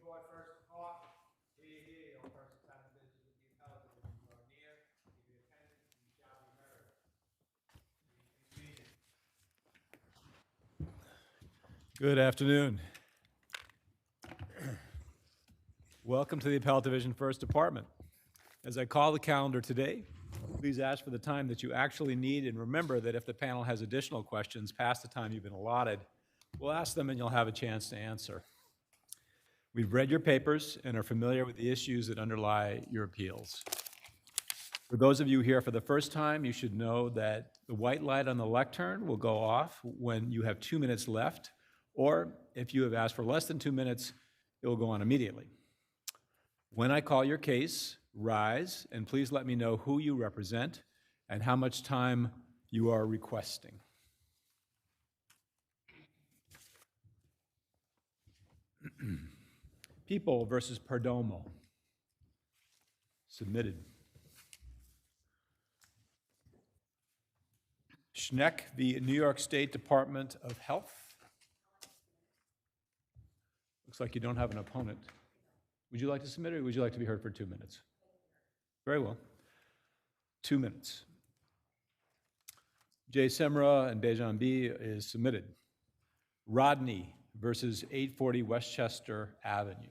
court first to talk. Hear, all persons having business with the appellate division draw near, give your attendance, and you shall be heard. Please be seated. Good afternoon. Welcome to the Appellate Division First Department. As I call the calendar today, please ask for the time that you actually need, and remember that if the panel has additional questions past the time you've been allotted, we'll ask them and you'll have a chance to answer. We've read your papers and are familiar with the issues that underlie your appeals. For those of you here for the first time, you should know that the white light on the lectern will go off when you have 2 minutes left, or if you have asked for less than 2 minutes, it will go on immediately. When I call your case, rise, and please let me know who you represent and how much time you are requesting. People versus Perdomo. Submitted. Schneck v. New York State Department of Health. Looks like you don't have an opponent. Would you like to submit, or would you like to be heard for 2 minutes? Very well. 2 minutes. J. Semra and Bejan B. is submitted. Rodney versus 840 Westchester Avenue.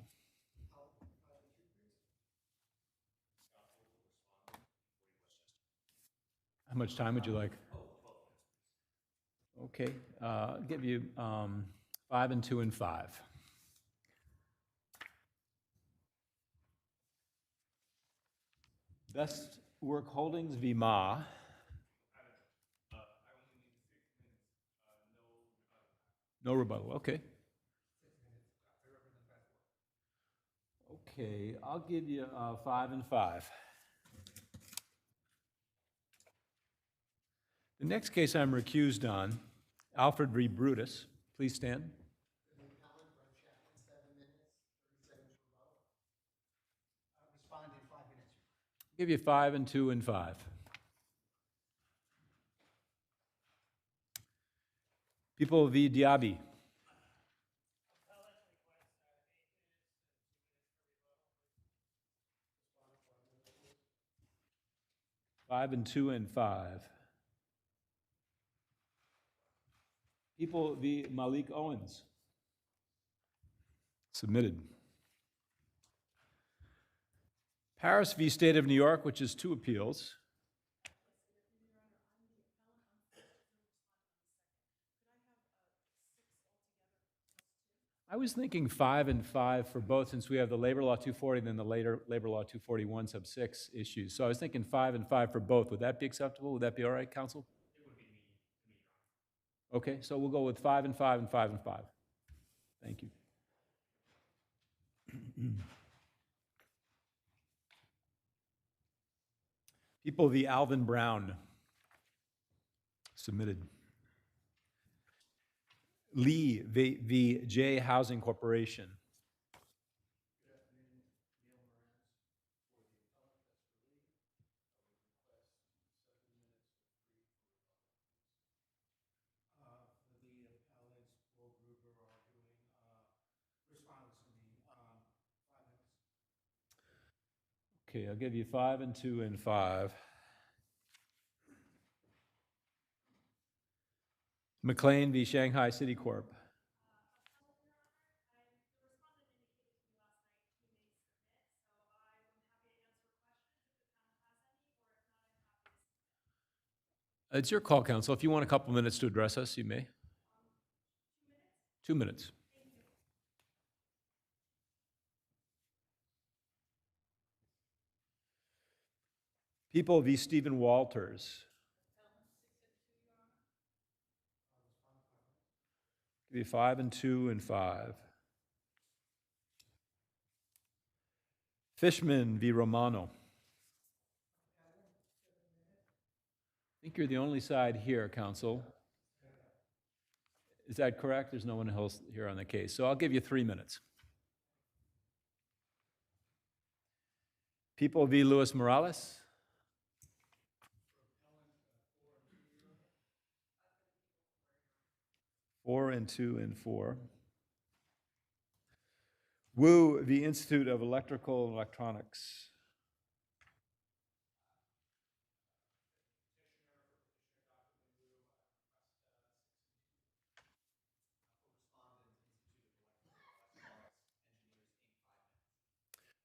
How much time would you like? Okay, I'll give you 5 and 2 and 5. Best Work Holdings v. Ma. No rebuttal, okay. Okay, I'll give you 5 and 5. The next case I'm recused on, Alfred v. Brutus. Please stand. Respond in 5 minutes. I'll give you 5 and 2 and 5. People v. Diaby. 5 and 2 and 5. People v. Malik Owens. Submitted. Paris v. State of New York, which is 2 appeals. I was thinking 5 and 5 for both, since we have the Labor Law 240 and then the later Labor Law 241 sub 6 issues. So I was thinking 5 and 5 for both. Would that be acceptable? Would that be all right, counsel? It would be me. Okay, so we'll go with 5 and 5 and 5 and 5. Thank you. People v. Alvin Brown. Submitted. Lee v. J Housing Corporation. Good afternoon, Neil Moran for the appellate. That's for Lee. I would request 7 minutes of brief for the appellants, Paul Gruber are doing respondents to me. 5 minutes. Okay, I'll give you 5 and 2 and 5. McLean v. Shanghai City Corp. It's your call, counsel. If you want a couple minutes to address us, you may. 2 minutes. People v. Stephen Walters. Give you 5 and 2 and 5. Fishman v. Romano. I think you're the only side here, counsel. Is that correct? There's no one else here on the case. So I'll give you 3 minutes. People v. Luis Morales. 4 and 2 and 4. Wu v. Institute of Electrical and Electronics.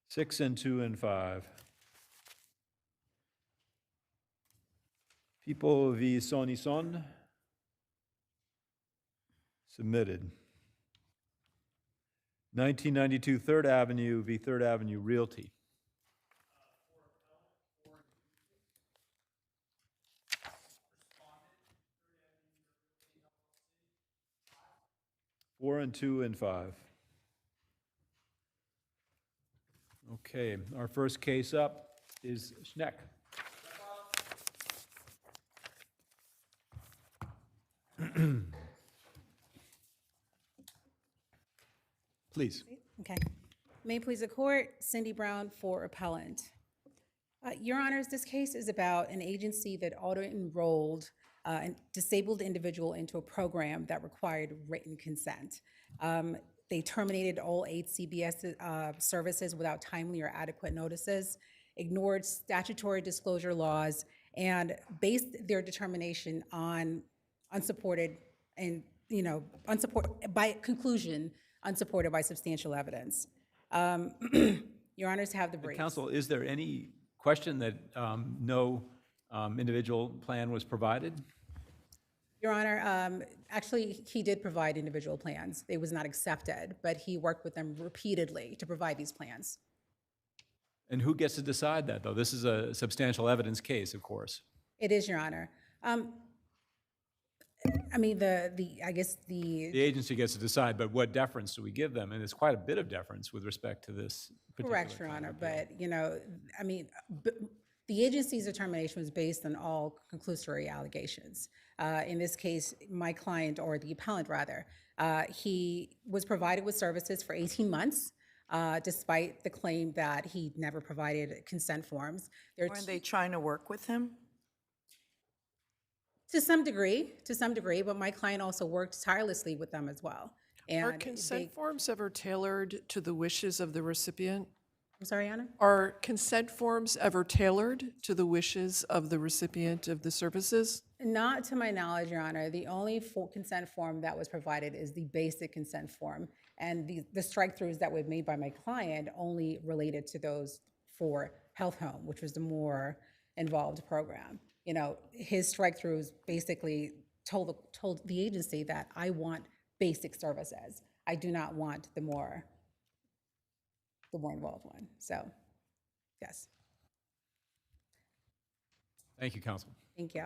Six and 2 and 5. People v. Sony Son. Submitted. 1992 Third Avenue v. Third Avenue Realty. Four and 2 and 5. Okay, our first case up is Schneck. Please. Okay. May it please the court, Cindy Brown for appellant. Your Honors, this case is about an agency that auto-enrolled a disabled individual into a program that required written consent. They terminated all 8 CBS services without timely or adequate notices, ignored statutory disclosure laws, and based their determination on unsupported and, by conclusion, unsupported by substantial evidence. Your Honors have the briefs. Counsel, is there any question that no individual plan was provided? Your Honor, actually, he did provide individual plans. It was not accepted, but he worked with them repeatedly to provide these plans. And who gets to decide that, though? This is a substantial evidence case, of course. It is, Your Honor. I mean, I guess the agency gets to decide, but what deference do we give them? And it's quite a bit of deference with respect to this particular correct, Your kind Honor. of appeal. But, I mean, the agency's determination was based on all conclusory allegations. In this case, my client, or the appellant rather, he was provided with services for 18 months, despite the claim that he never provided consent forms. Weren't they trying to work with him? To some degree, but my client also worked tirelessly with them as well. And Are consent forms ever tailored to the wishes of the recipient? I'm sorry, Anna? Are consent forms ever tailored to the wishes of the recipient of the services? Not to my knowledge, Your Honor. The only consent form that was provided is the basic consent form. And the strike-throughs that were made by my client only related to those for Health Home, which was the more involved program. His strike-throughs basically told the agency that I want basic services. I do not want the more involved one. So, yes. Thank you, counsel. Thank you.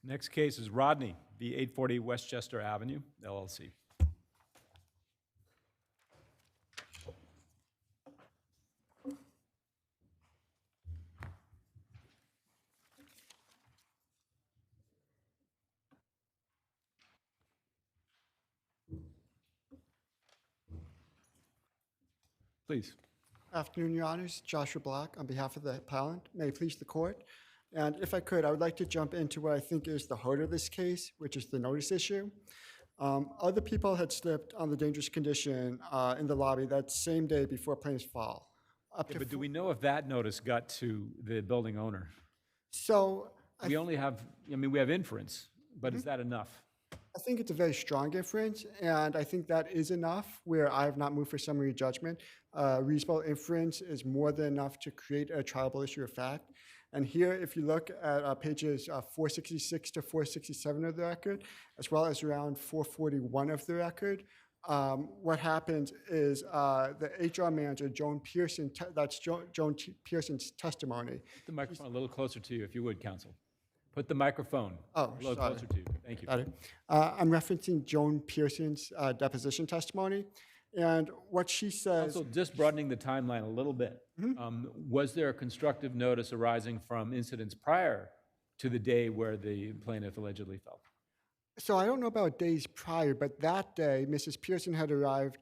Next case is Rodney v. 840 Westchester Avenue, LLC. Please. Afternoon, Your Honors. Joshua Black on behalf of the appellant. May it please the court. And if I could, I would like to jump into what I think is the heart of this case, which is the notice issue. Other people had slipped on the dangerous condition in the lobby that same day before plaintiff's fall. But do we know if that notice got to the building owner? So We only have, we have inference, but is that enough? I think it's a very strong inference, and I think that is enough where I have not moved for summary judgment. Reasonable inference is more than enough to create a triable issue of fact. And here, if you look at pages 466 to 467 of the record, as well as around 441 of the record, what happens is the HR manager, Joan Pearson, that's Joan Pearson's testimony. Put the microphone a little closer to you, if you would, counsel. Put the microphone a little sorry. closer to you. Thank you. Got it. I'm referencing Joan Pearson's deposition testimony. And what she says... Also, just broadening the timeline a little bit, was there a constructive notice arising from incidents prior to the day where the plaintiff allegedly fell? So I don't know about days prior, but that day, Mrs. Pearson had arrived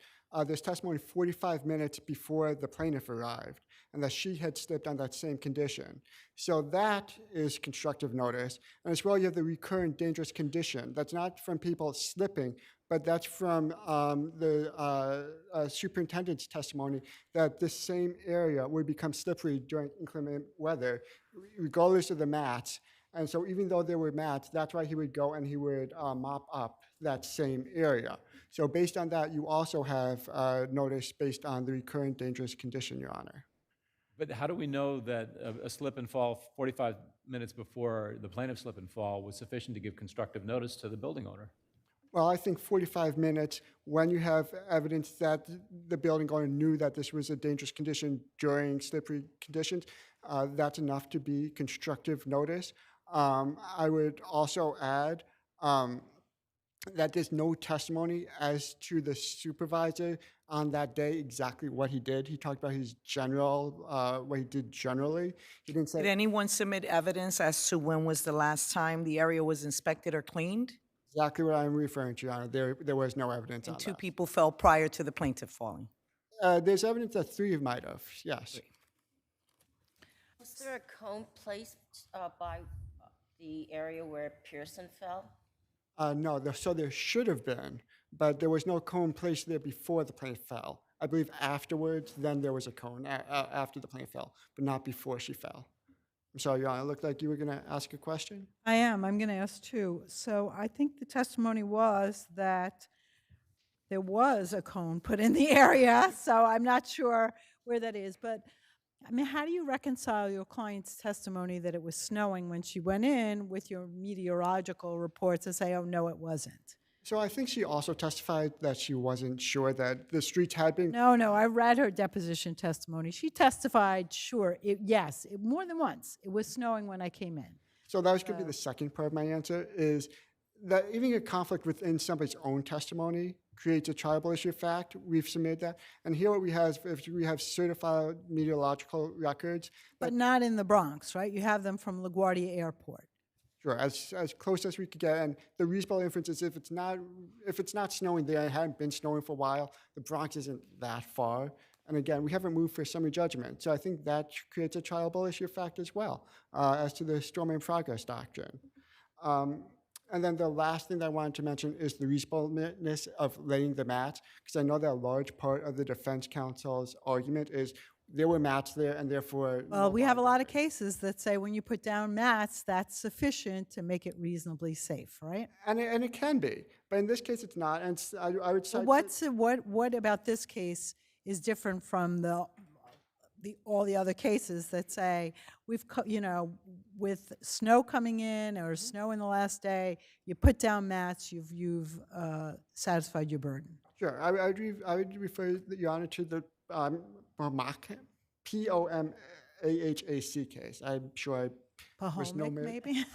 there's testimony 45 minutes before the plaintiff arrived, and that she had slipped on that same condition. So that is constructive notice. And as well, you have the recurrent dangerous condition. That's not from people slipping, but that's from the superintendent's testimony that this same area would become slippery during inclement weather, regardless of the mats. And so even though there were mats, that's why he would go and he would mop up that same area. So based on that, you also have notice based on the recurrent dangerous condition, Your Honor. But how do we know that a slip and fall 45 minutes before the plaintiff's slip and fall was sufficient to give constructive notice to the building owner? Well, I think 45 minutes, when you have evidence that the building owner knew that this was a dangerous condition during slippery conditions, that's enough to be constructive notice. I would also add that there's no testimony as to the supervisor on that day exactly what he did. He talked about his general, what he did generally. He didn't say Did anyone submit evidence as to when was the last time the area was inspected or cleaned? exactly what I'm referring to, Your Honor. There was no evidence on And two that. people fell prior to the plaintiff falling. There's evidence that 3 might have, yes. Was there a cone placed by the area where Pearson fell? No, so there should have been, but there was no cone placed there before the plane fell. I believe afterwards, then there was a cone after the plane fell, but not before she fell. I'm sorry, Your Honor, it looked like you were going to ask a question? I am. I'm going to ask too. So I think the testimony was that there was a cone put in the area, so I'm not sure where that is. But, I mean, how do you reconcile your client's testimony that it was snowing when she went in with your meteorological reports and say, oh, no, it wasn't? So I think she also testified that she wasn't sure that the streets had been. No, I read her deposition testimony. She testified, sure, yes, more than once. It was snowing when I came in. So that was going to be the second part of my answer, is that even a conflict within somebody's own testimony creates a triable issue of fact. We've submitted that. And here what we have is we have certified meteorological records. But not in the Bronx, right? You have them from LaGuardia Airport. Sure, as close as we could get. And the reasonable inference is if it's not snowing there, it hadn't been snowing for a while, the Bronx isn't that far. And again, we haven't moved for summary judgment. So I think that creates a triable issue of fact as well, as to the storm in progress doctrine. And then the last thing that I wanted to mention is the reasonableness of laying the mats, because I know that a large part of the defense counsel's argument is there were mats there and therefore. Well, we have a lot of cases that say when you put down mats, that's sufficient to make it reasonably safe, right? And it can be, but in this case it's not. And I would say. What about this case is different from all the other cases that say with snow coming in or snow in the last day, you put down mats, you've satisfied your burden. Sure, I would refer Your Honor to the P-O-M-A-H-A-C case. I'm sure I Potomac, misnomer- maybe?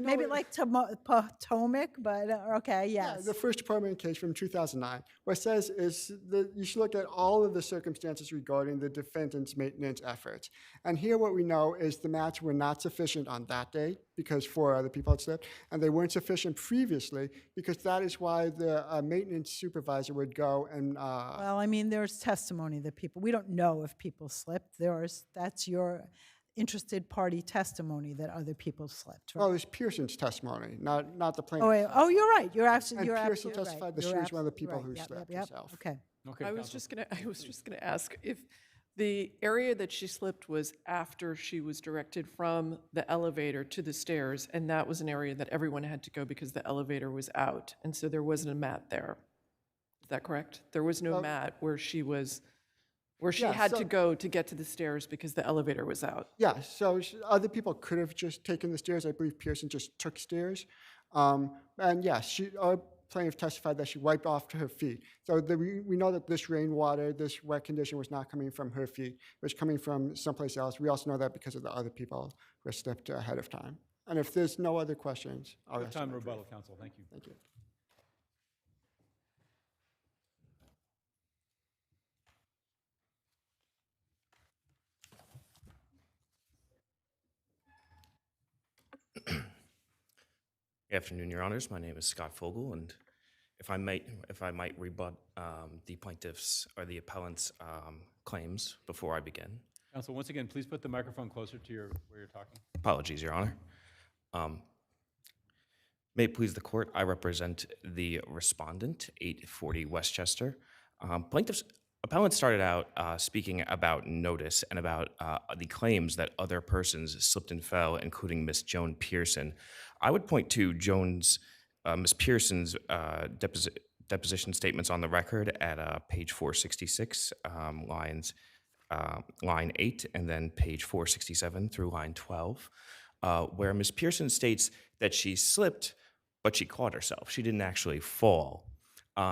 Maybe like Potomac, but okay, yes. Yeah, the first department case from 2009. What it says is that you should look at all of the circumstances regarding the defendant's maintenance efforts. And here what we know is the mats were not sufficient on that day because 4 other people had slipped, and they weren't sufficient previously because that is why the maintenance supervisor would go and. Well, I mean, there's testimony that we don't know if people slipped. That's your interested party testimony that other people slipped. Right? Well, it's Pearson's testimony, not the plaintiff. You're right. You're And absolutely right. Pearson testified that she was one of the people who slipped Yep. herself. Okay. Okay, I was counsel. just gonna ask if the area that she slipped was after she was directed from the elevator to the stairs, and that was an area that everyone had to go because the elevator was out, and so there wasn't a mat there. Is that correct? There was no mat where she Yeah, had so- to go to get to the stairs because the elevator was out. Yeah, so other people could have just taken the stairs. I believe Pearson just took stairs. And yes, our plaintiff testified that she wiped off to her feet. So we know that this rainwater, this wet condition was not coming from her feet. It was coming from someplace else. We also know that because of the other people who slipped ahead of time. And if there's no other questions, I'll rest Time my rebuttal, brief. counsel. Thank you. Thank you. Good afternoon, Your Honors. My name is Scott Fogel, and if I might rebut the plaintiff's or the appellant's claims before I begin. Counsel, once again, please put the microphone closer to where you're talking. Apologies, Your Honor. May it please the court, I represent the respondent, 840 Westchester. Appellant started out speaking about notice and about the claims that other persons slipped and fell, including Miss Joan Pearson. I would point to Miss Pearson's deposition statements on the record at page 466, line 8, and then page 467 through line 12, where Miss Pearson states that she slipped, but she caught herself. She didn't actually fall.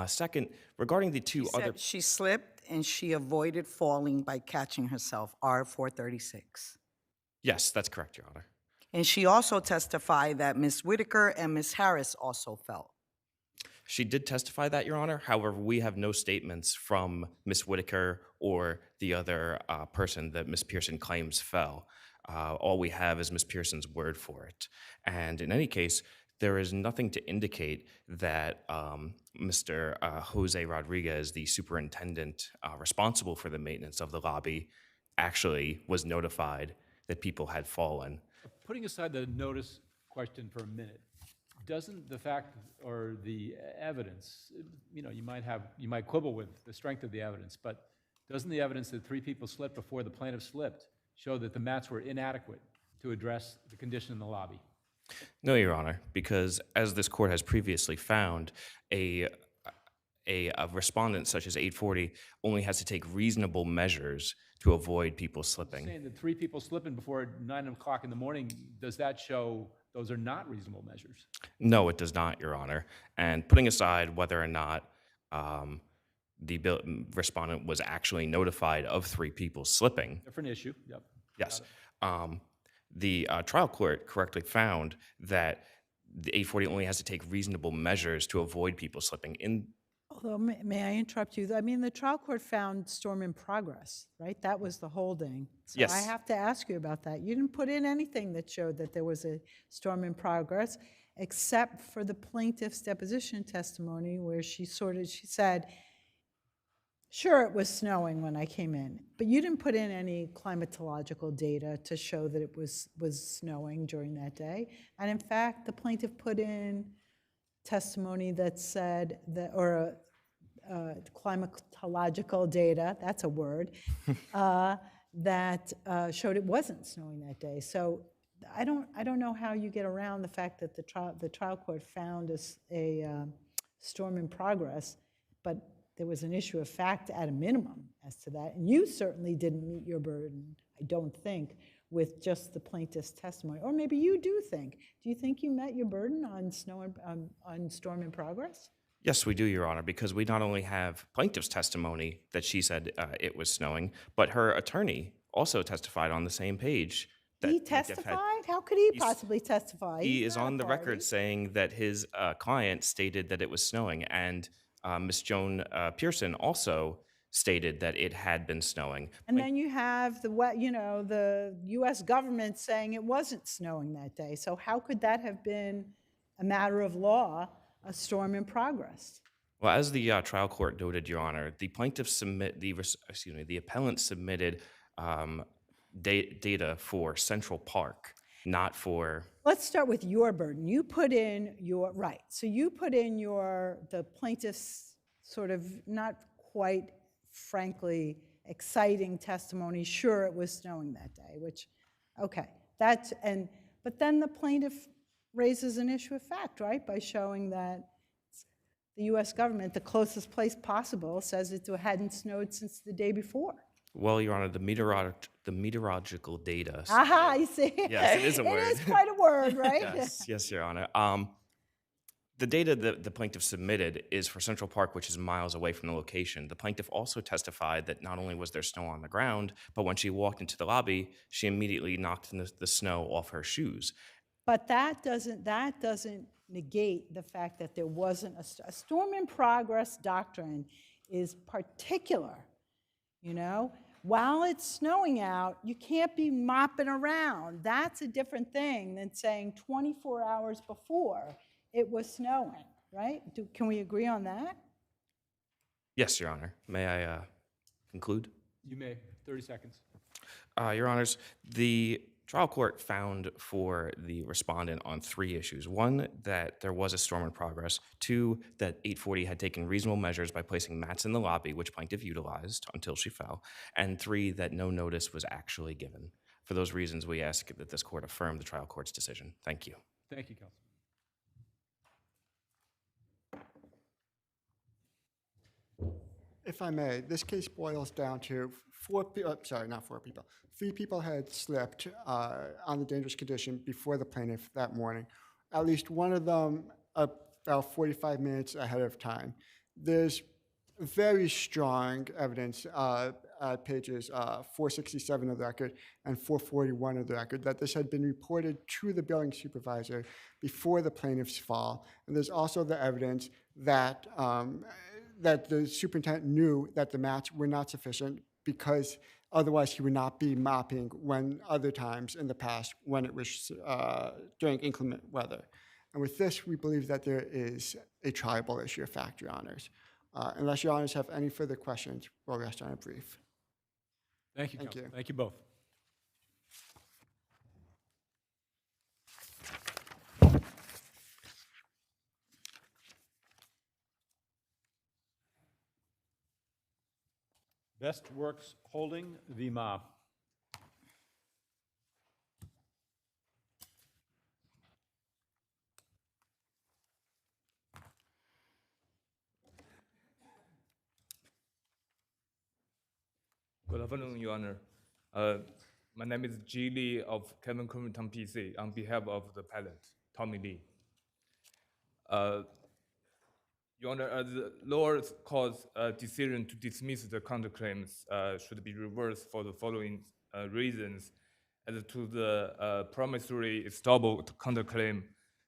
Second, regarding the two other... She slipped and she avoided falling by catching herself, R436. Yes, that's correct, Your Honor. And she also testified that Ms. Whitaker and Ms. Harris also fell. She did testify that, Your Honor. However, we have no statements from Ms. Whitaker or the other person that Ms. Pearson claims fell. All we have is Ms. Pearson's word for it. And in any case, there is nothing to indicate that Mr. Jose Rodriguez, the superintendent responsible for the maintenance of the lobby, actually was notified that people had fallen. Putting aside the notice question for a minute, doesn't the fact or the evidence, you might quibble with the strength of the evidence, but doesn't the evidence that 3 people slipped before the plaintiff slipped show that the mats were inadequate to address the condition in the lobby? No, Your Honor, because as this court has previously found, a respondent such as 840 only has to take reasonable measures to avoid people slipping. Saying that 3 people slipping before 9 o'clock in the morning, does that show those are not reasonable measures? No, it does not, Your Honor. And putting aside whether or not the respondent was actually notified of 3 people slipping. Different issue, yep. Yes. The trial court correctly found that the 840 only has to take reasonable measures to avoid people slipping. Although, may I interrupt you? I mean, the trial court found storm in progress, right? That was the holding. So Yes. I have to ask you about that. You didn't put in anything that showed that there was a storm in progress, except for the plaintiff's deposition testimony where she said, sure, it was snowing when I came in, but you didn't put in any climatological data to show that it was snowing during that day. And in fact, the plaintiff put in testimony that said that, or climatological data, that's a word, that showed it wasn't snowing that day. So I don't know how you get around the fact that the trial court found a storm in progress, but there was an issue of fact at a minimum as to that. And you certainly didn't meet your burden, I don't think, with just the plaintiff's testimony. Or maybe you do think. Do you think you met your burden on storm in progress? Yes, we do, Your Honor, because we not only have plaintiff's testimony that she said it was snowing, but her attorney also testified on the same page. That He testified? How could he possibly testify? He He's is not a on the record party. saying that his client stated that it was snowing, and Ms. Joan Pearson also stated that it had been snowing. And then you have the U.S. government saying it wasn't snowing that day. So how could that have been a matter of law, a storm in progress? Well, as the trial court noted, Your Honor, the appellant submitted data for Central Park, not for. Let's start with your burden. You put in your, right, so you put in the plaintiff's sort of not quite frankly exciting testimony, sure it was snowing that day, which, okay, but then the plaintiff raises an issue of fact, right, by showing that the U.S. government, the closest place possible, says it hadn't snowed since the day before. Well, Your Honor, the meteorological data. Aha, I see. Yes, it is a word. It is quite a word, right? Yes, Your Honor. The data that the plaintiff submitted is for Central Park, which is miles away from the location. The plaintiff also testified that not only was there snow on the ground, but when she walked into the lobby, she immediately knocked the snow off her shoes. But that doesn't negate the fact that there wasn't a storm in progress doctrine is particular, While it's snowing out, you can't be mopping around. That's a different thing than saying 24 hours before it was snowing, right? Can we agree on that? Yes, Your Honor. May I conclude? You may, 30 seconds. Your Honors, the trial court found for the respondent on 3 issues. 1, that there was a storm in progress. 2, that 840 had taken reasonable measures by placing mats in the lobby, which plaintiff utilized until she fell. And 3, that no notice was actually given. For those reasons, we ask that this court affirm the trial court's decision. Thank you. Thank you, Counsel. If I may, this case boils down to 3 people had slipped on the dangerous condition before the plaintiff that morning. At least one of them about 45 minutes ahead of time. There's very strong evidence at pages 467 of the record and 441 of the record that this had been reported to the building supervisor before the plaintiff's fall. And there's also the evidence that that the superintendent knew that the mats were not sufficient because otherwise he would not be mopping when other times in the past when it was during inclement weather. And with this, we believe that there is a triable issue of fact, Your Honors. Unless Your Honors have any further questions, we'll rest on a brief. Thank you, Thank Counsel. you. Thank you both. Best Works Holding v. Ma. Good afternoon, Your Honor. My name is G. Lee of Kevin Covington PC on behalf of the appellant, Tommy Lee. Your Honor, the lower court's decision to dismiss the counterclaims should be reversed for the following reasons. As to the promissory estoppel counterclaim,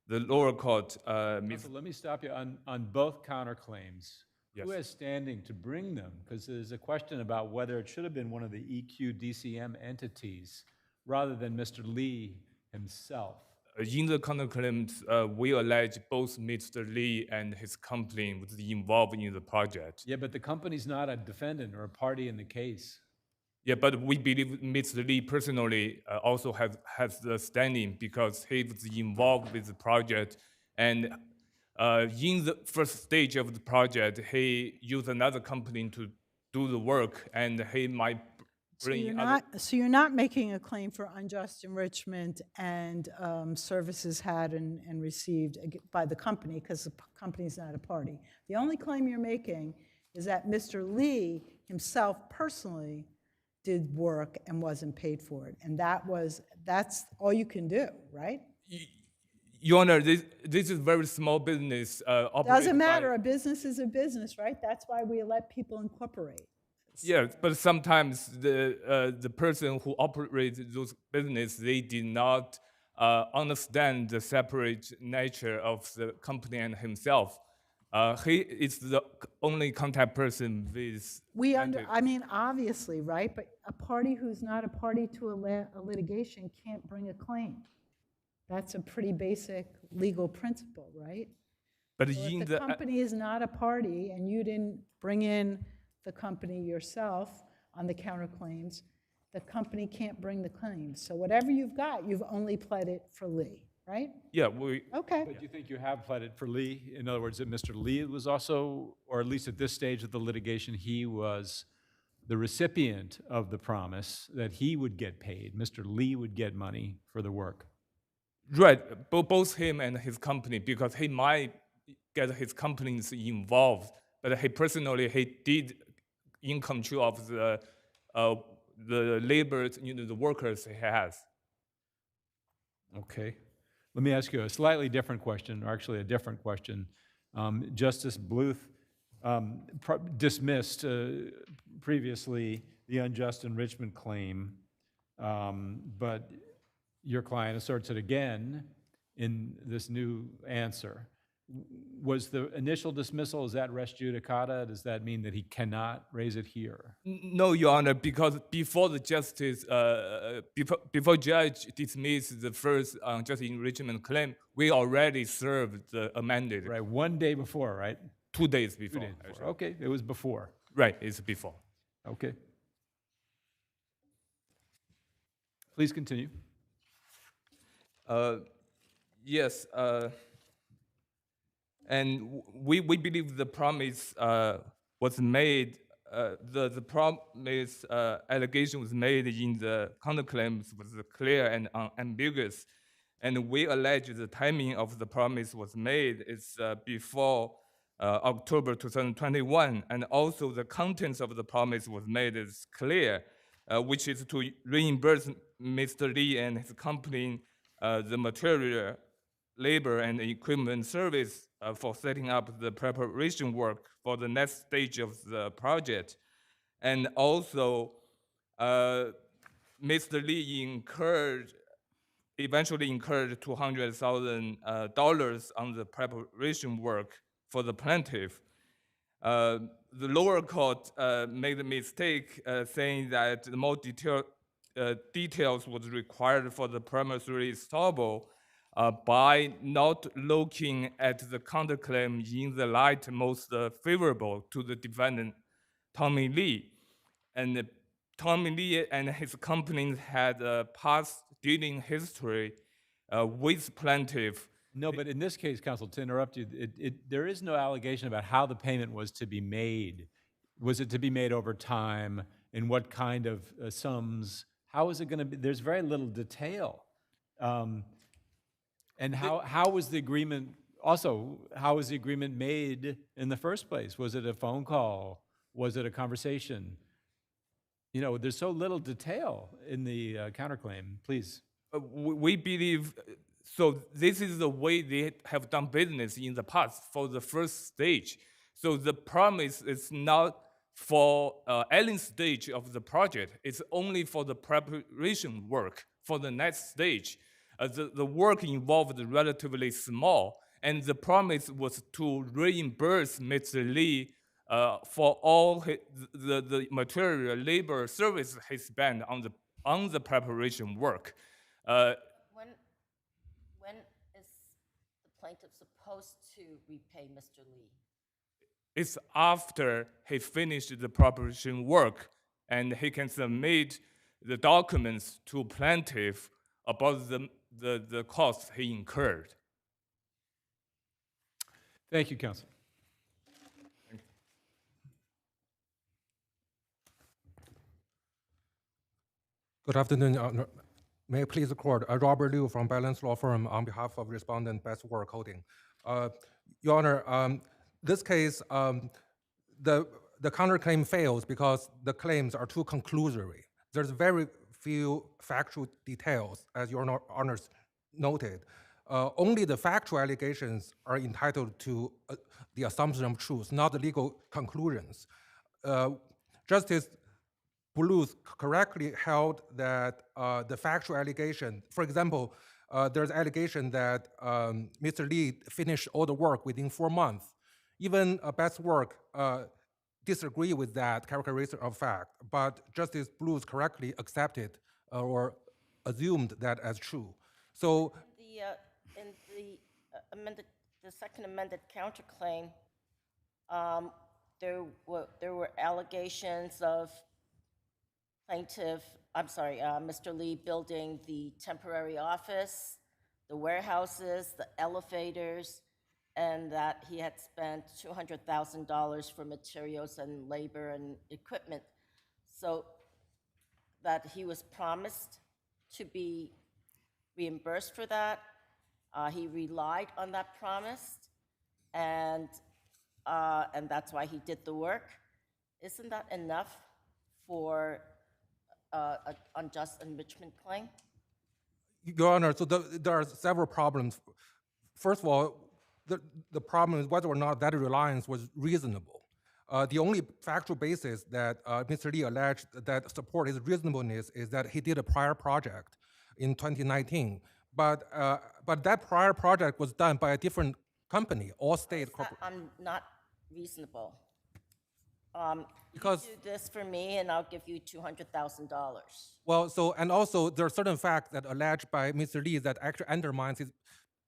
the lower court Counsel, let me stop you on both counterclaims. Yes. Who has standing to bring them? Because there's a question about whether it should have been one of the EQ DCM entities rather than Mr. Lee himself. In the counterclaims, we allege both Mr. Lee and his company was involved in the project. Yeah, but the company's not a defendant or a party in the case. Yeah, but we believe Mr. Lee personally also has the standing because he was involved with the project, and in the first stage of the project, he used another company to do the work, and he might bring other. So you're not making a claim for unjust enrichment and services had and received by the company because the company's not a party. The only claim you're making is that Mr. Lee himself personally did work and wasn't paid for it. And that's all you can do, right? Your Honor, this is very small business. Doesn't matter, a business is a business, right? That's why we let people incorporate. Yes, but sometimes the person who operates those business, they did not understand the separate nature of the company and himself. He is the only contact person with. I mean, obviously, right? But a party who's not a party to a litigation can't bring a claim. That's a pretty basic legal principle, right? But So in if the company is not a party and you didn't bring in the company yourself on the counterclaims, the company can't bring the claims. So whatever you've got, you've only pled it for Lee, right? yeah, we. Okay. But you think you have pled it for Lee? In other words, that Mr. Lee was also, or at least at this stage of the litigation, he was the recipient of the promise that he would get paid. Mr. Lee would get money for the work. Right, both him and his company, because he might get his companies involved, but he personally, he did in control of the labor, the workers he has. Okay. Let me ask you a slightly different question, or actually a different question. Justice Bluth dismissed previously the unjust enrichment claim, but your client asserts it again in this new answer. Was the initial dismissal, is that res judicata? Does that mean that he cannot raise it here? No, Your Honor, because before the justice, before judge dismissed the first unjust enrichment claim, we already served the amended Right, 1 day before, right? 2 days 2 before. days before. actually. Okay, it was before. Right, it's before. Okay. Please continue. Yes, and we believe the promise was made, the promise allegation was made in the counterclaims was clear and unambiguous. And we allege the timing of the promise was made is before October 2021, and also the contents of the promise was made is clear, which is to reimburse Mr. Lee and his company the material, labor, and equipment service for setting up the preparation work for the next stage of the project. And also, Mr. Lee eventually incurred $200,000 on the preparation work for the plaintiff. The lower court made a mistake saying that more details was required for the promissory estoppel by not looking at the counterclaim in the light most favorable to the defendant, Tommy Lee. And Tommy Lee and his company had a past dealing history with plaintiff. No, but in this case, counsel, to interrupt you, there is no allegation about how the payment was to be made. Was it to be made over time? In what kind of sums? How is it going to be? There's very little detail. And how was the agreement, also, how was the agreement made in the first place? Was it a phone call? Was it a conversation? You know, there's so little detail in the counterclaim. Please. We believe, so this is the way they have done business in the past for the first stage. So the promise is not for any stage of the project. It's only for the preparation work for the next stage. The work involved relatively small, and the promise was to reimburse Mr. Lee for all the material, labor, service he spent on the preparation work. When is the plaintiff supposed to repay Mr. Lee? It's after he finished the preparation work, and he can submit the documents to plaintiff about the costs he incurred. Thank you, counsel. Good afternoon. May it please the court. Robert Liu from Balance Law Firm on behalf of respondent Best Work Holding. Your Honor, this case, the counterclaim fails because the claims are too conclusory. There's very few factual details, as Your Honors noted. Only the factual allegations are entitled to the assumption of truth, not the legal conclusions. Justice Bluth correctly held that the factual allegation, for example, there's allegation that Mr. Lee finished all the work within 4 months. Even Best Work disagree with that characteristic of fact, but Justice Bluth correctly accepted or assumed that as true. So In the second amended counterclaim, there were allegations of Mr. Lee building the temporary office, the warehouses, the elevators, and that he had spent $200,000 for materials and labor and equipment. So that he was promised to be reimbursed for that. He relied on that promise, and that's why he did the work. Isn't that enough for an unjust enrichment claim? Your Honor, so there are several problems. First of all, the problem is whether or not that reliance was reasonable. The only factual basis that Mr. Lee alleged that support his reasonableness is that he did a prior project in 2019. But that prior project was done by a different company or state corporate. I'm not reasonable. Because- You do this for me and I'll give you $200,000. Well, so, and also there are certain facts that alleged by Mr. Lee that actually undermines his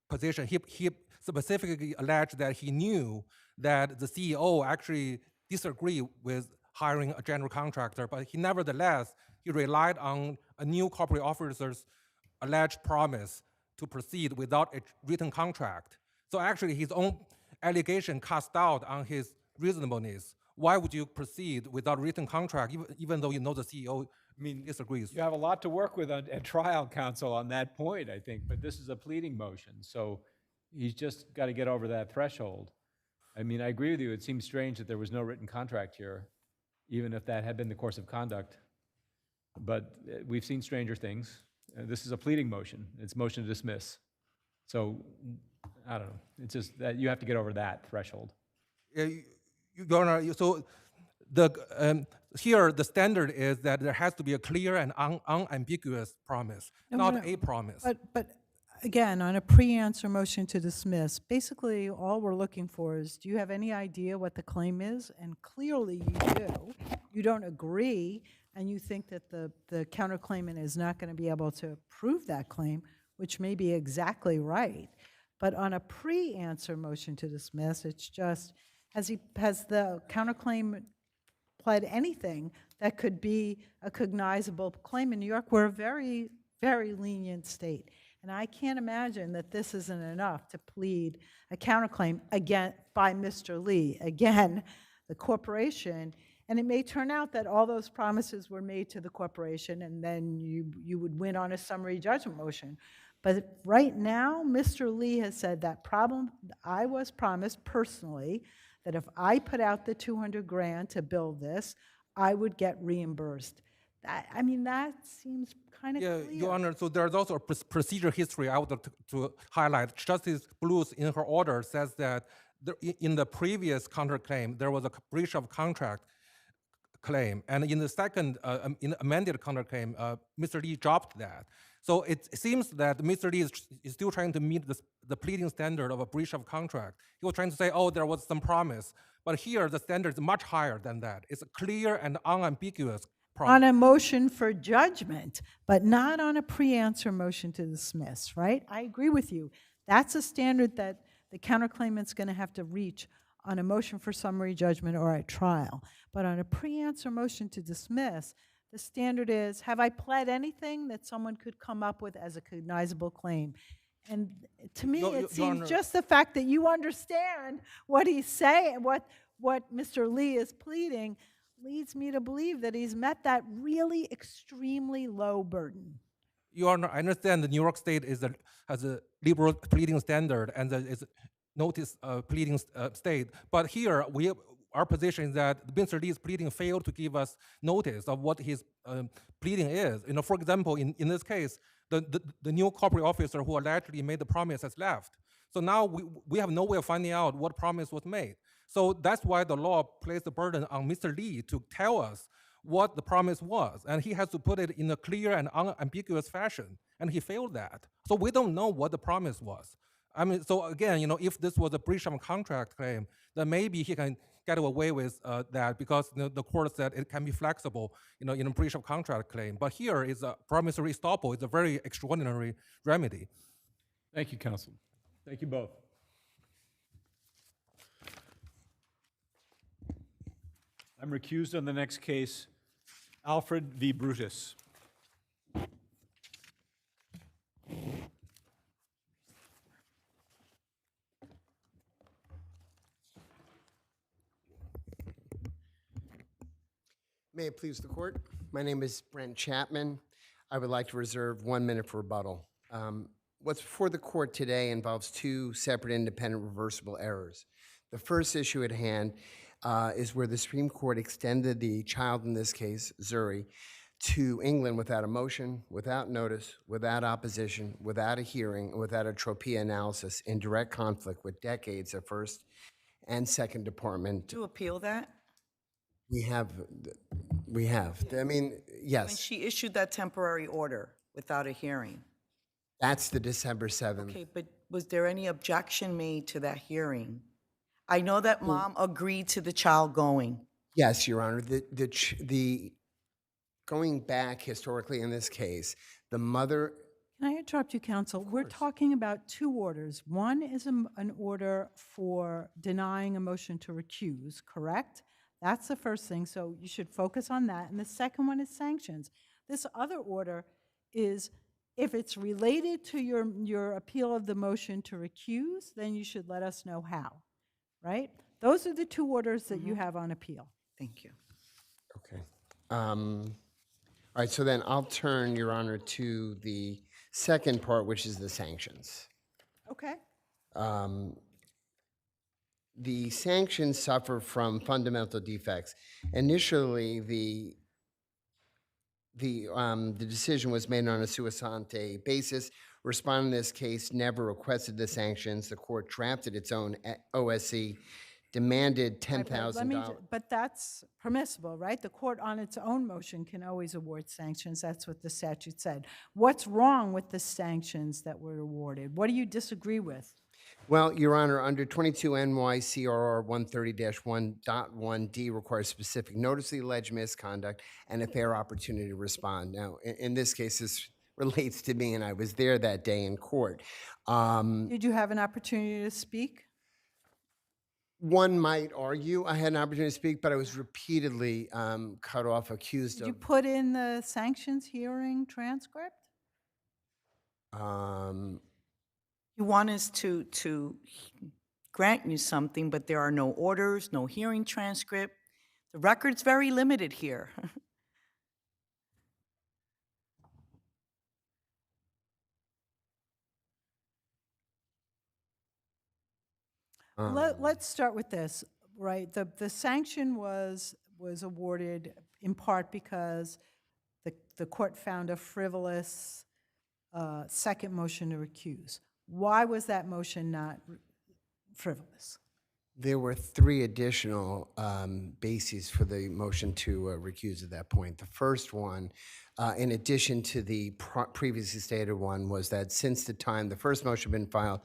position. He specifically alleged that he knew that the CEO actually disagreed with hiring a general contractor, but he nevertheless, he relied on a new corporate officer's alleged promise to proceed without a written contract. So actually his own allegation cast doubt on his reasonableness. Why would you proceed without written contract, even though you know the CEO disagrees? You have a lot to work with at trial, counsel, on that point, I think, but this is a pleading motion, so he's just got to get over that threshold. I mean, I agree with you, it seems strange that there was no written contract here, even if that had been the course of conduct. But we've seen stranger things. This is a pleading motion, it's motion to dismiss. So, I don't know, it's just that you have to get over that threshold. Your Honor, so here the standard is that there has to be a clear and unambiguous promise, not a promise. But again, on a pre-answer motion to dismiss, basically all we're looking for is, do you have any idea what the claim is? And clearly you do. You don't agree, and you think that the counterclaimant is not going to be able to prove that claim, which may be exactly right. But on a pre-answer motion to dismiss, it's just, has the counterclaimant pled anything that could be a cognizable claim? In New York, we're a very, very lenient state. And I can't imagine that this isn't enough to plead a counterclaim again by Mr. Lee. Again, the corporation, and it may turn out that all those promises were made to the corporation and then you would win on a summary judgment motion. But right now, Mr. Lee has said that I was promised personally that if I put out the $200,000 to build this, I would get reimbursed. I mean, that seems kind of clear. Your Honor, so there's also a procedure history I would like to highlight. Justice Blues, in her order, says that in the previous counterclaim, there was a breach of contract claim. And in the second amended counterclaim, Mr. Lee dropped that. So it seems that Mr. Lee is still trying to meet the pleading standard of a breach of contract. He was trying to say, oh, there was some promise. But here, the standard is much higher than that. It's a clear and unambiguous promise. On a motion for judgment, but not on a pre-answer motion to dismiss, right? I agree with you. That's a standard that the counterclaimant's going to have to reach on a motion for summary judgment or at trial. But on a pre-answer motion to dismiss, the standard is, have I pled anything that someone could come up with as a cognizable claim? And to me, it seems just the fact that you understand what he's saying, what Mr. Lee is pleading, leads me to believe that he's met that really extremely low burden. Your Honor, I understand the New York State has a liberal pleading standard and is notice pleading state. But here, our position is that Mr. Lee's pleading failed to give us notice of what his pleading is. You know, for example, in this case, the new corporate officer who allegedly made the promise has left. So now we have no way of finding out what promise was made. So that's why the law placed the burden on Mr. Lee to tell us what the promise was. And he has to put it in a clear and unambiguous fashion. And he failed that. So we don't know what the promise was. I mean, so again, you know, if this was a breach of contract claim, then maybe he can get away with that because the court said it can be flexible, you know, in a breach of contract claim. But here is a promissory estoppel. It's a very extraordinary remedy. Thank you, counsel. Thank you both. I'm recused on the next case, Alfred v. Brutus. May it please the court. My name is Brent Chapman. I would like to reserve 1 minute for rebuttal. What's before the court today involves two separate independent reversible errors. The first issue at hand is where the Supreme Court extended the child, in this case, Zuri, to England without a motion, without notice, without opposition, without a hearing, without a tropia analysis, in direct conflict with decades of first and second department. To appeal that? We have. I mean, yes. When she issued that temporary order without a hearing. That's the December 7th. Okay, but was there any objection made to that hearing? I know that mom agreed to the child going. Yes, Your Honor. The going back historically in this case, the mother. Can I interrupt you, counsel? We're talking about two orders. One is an order for denying a motion to recuse, correct? That's the first thing, so you should focus on that. And the second one is sanctions. This other order is, if it's related to your appeal of the motion to recuse, then you should let us know how, right? Those are the two orders that you have on appeal. Thank you. Okay. All right, so then I'll turn, Your Honor, to the second part, which is the sanctions. Okay. The sanctions suffer from fundamental defects. Initially, the decision was made on a sua sante basis. Respondent in this case never requested the sanctions. The court drafted its own OSC, demanded $10,000. But that's permissible, right? The court on its own motion can always award sanctions. That's what the statute said. What's wrong with the sanctions that were awarded? What do you disagree with? Well, Your Honor, under 22 NYCRR 130-1.1D requires specific notice of the alleged misconduct and a fair opportunity to respond. Now, in this case, this relates to me, and I was there that day in court. Did you have an opportunity to speak? One might argue I had an opportunity to speak, but I was repeatedly cut off, accused Did you of. put in the sanctions hearing transcript? You want us to grant you something, but there are no orders, no hearing transcript. The record's very limited here. Let's start with this, right? The sanction was awarded in part because the court found a frivolous second motion to recuse. Why was that motion not frivolous? There were three additional bases for the motion to recuse at that point. The first one, in addition to the previously stated one, was that since the time the first motion had been filed,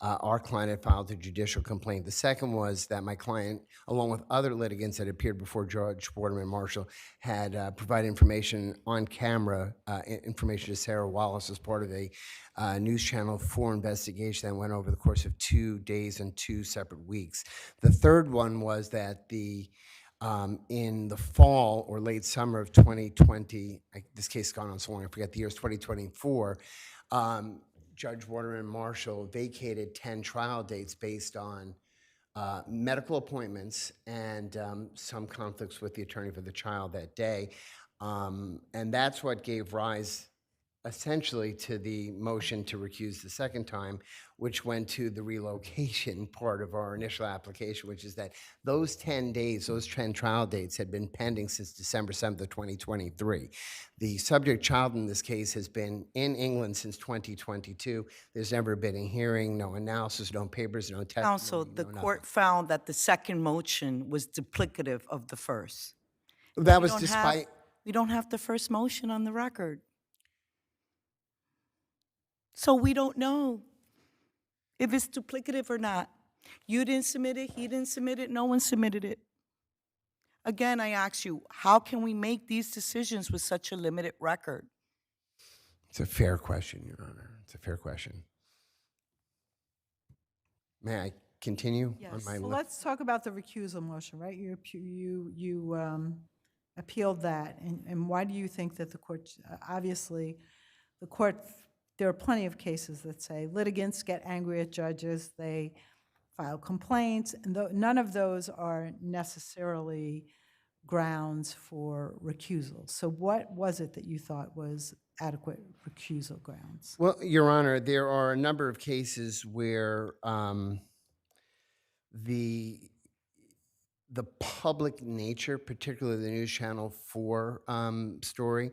our client had filed a judicial complaint. The second was that my client, along with other litigants that appeared before Judge Waterman Marshall, had provided information on camera, information to Sarah Wallace as part of a News Channel 4 investigation that went over the course of 2 days and 2 separate weeks. The third one was that in the fall or late summer of 2020, this case has gone on so long, I forget the years, 2024, Judge Waterman Marshall vacated 10 trial dates based on medical appointments and some conflicts with the attorney for the child that day. And that's what gave rise essentially to the motion to recuse the second time, which went to the relocation part of our initial application, which is that those 10 days, those 10 trial dates had been pending since December 7th of 2023. The subject child in this case has been in England since 2022. There's never been a hearing, no analysis, no papers, no testimony. Counsel, the court found that the second motion was duplicative of the first. That was despite. We don't have the first motion on the record. So we don't know if it's duplicative or not. You didn't submit it, he didn't submit it, no one submitted it. Again, I ask you, how can we make these decisions with such a limited record? It's a fair question, Your Honor. It's a fair question. May I continue? Yes. On my So let's talk about the recusal motion, right? You appealed that, and why do you think that the court, obviously, the court, there are plenty of cases that say litigants get angry at judges, they file complaints, and none of those are necessarily grounds for recusal. So what was it that you thought was adequate recusal grounds? Well, Your Honor, there are a number of cases where the public nature, particularly the News Channel 4 story,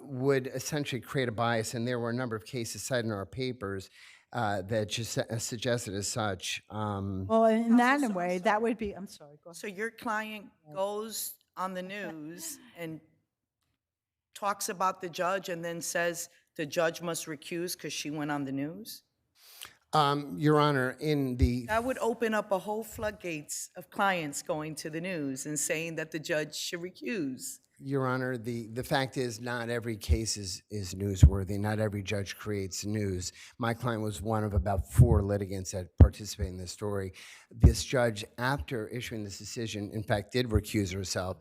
would essentially create a bias, and there were a number of cases cited in our papers that just suggested as such. Well, in that way, that would be, I'm sorry, go ahead. So your client goes on the news and talks about the judge and then says the judge must recuse because she went on the news? Your Honor, in the That would open up a whole floodgates of clients going to the news and saying that the judge should recuse. Your Honor, the fact is not every case is newsworthy. Not every judge creates news. My client was one of about 4 litigants that participated in this story. This judge, after issuing this decision, in fact, did recuse herself,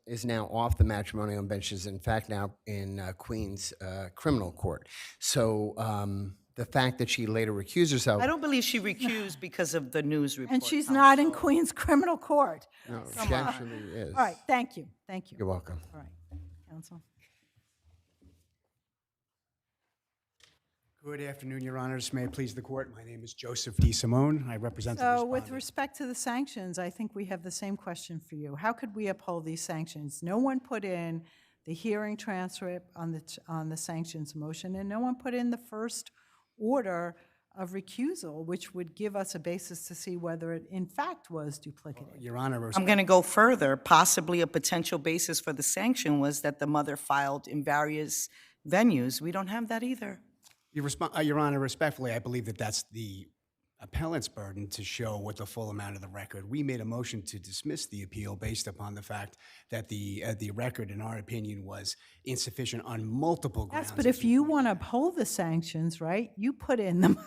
is now off the matrimonial benches, in fact, now in Queens criminal court. So the fact that she later recused herself. I don't believe she recused because of the news report. And she's not in Queens criminal court. No, she actually is. All right, thank you, thank you. You're welcome. All right, counsel. Good afternoon, Your Honors. May it please the court. My name is Joseph D. Simone. I represent the So respondent. with respect to the sanctions, I think we have the same question for you. How could we uphold these sanctions? No one put in the hearing transcript on the sanctions motion, and no one put in the first order of recusal, which would give us a basis to see whether it in fact was duplicative. Your Honor, I'm going to go further. Possibly a potential basis for the sanction was that the mother filed in various venues. We don't have that either. Your Honor, respectfully, I believe that that's the appellant's burden to show what the full amount of the record. We made a motion to dismiss the appeal based upon the fact that the record, in our opinion, was insufficient on multiple grounds. Yes, but if you want to uphold the sanctions, right, you put in them.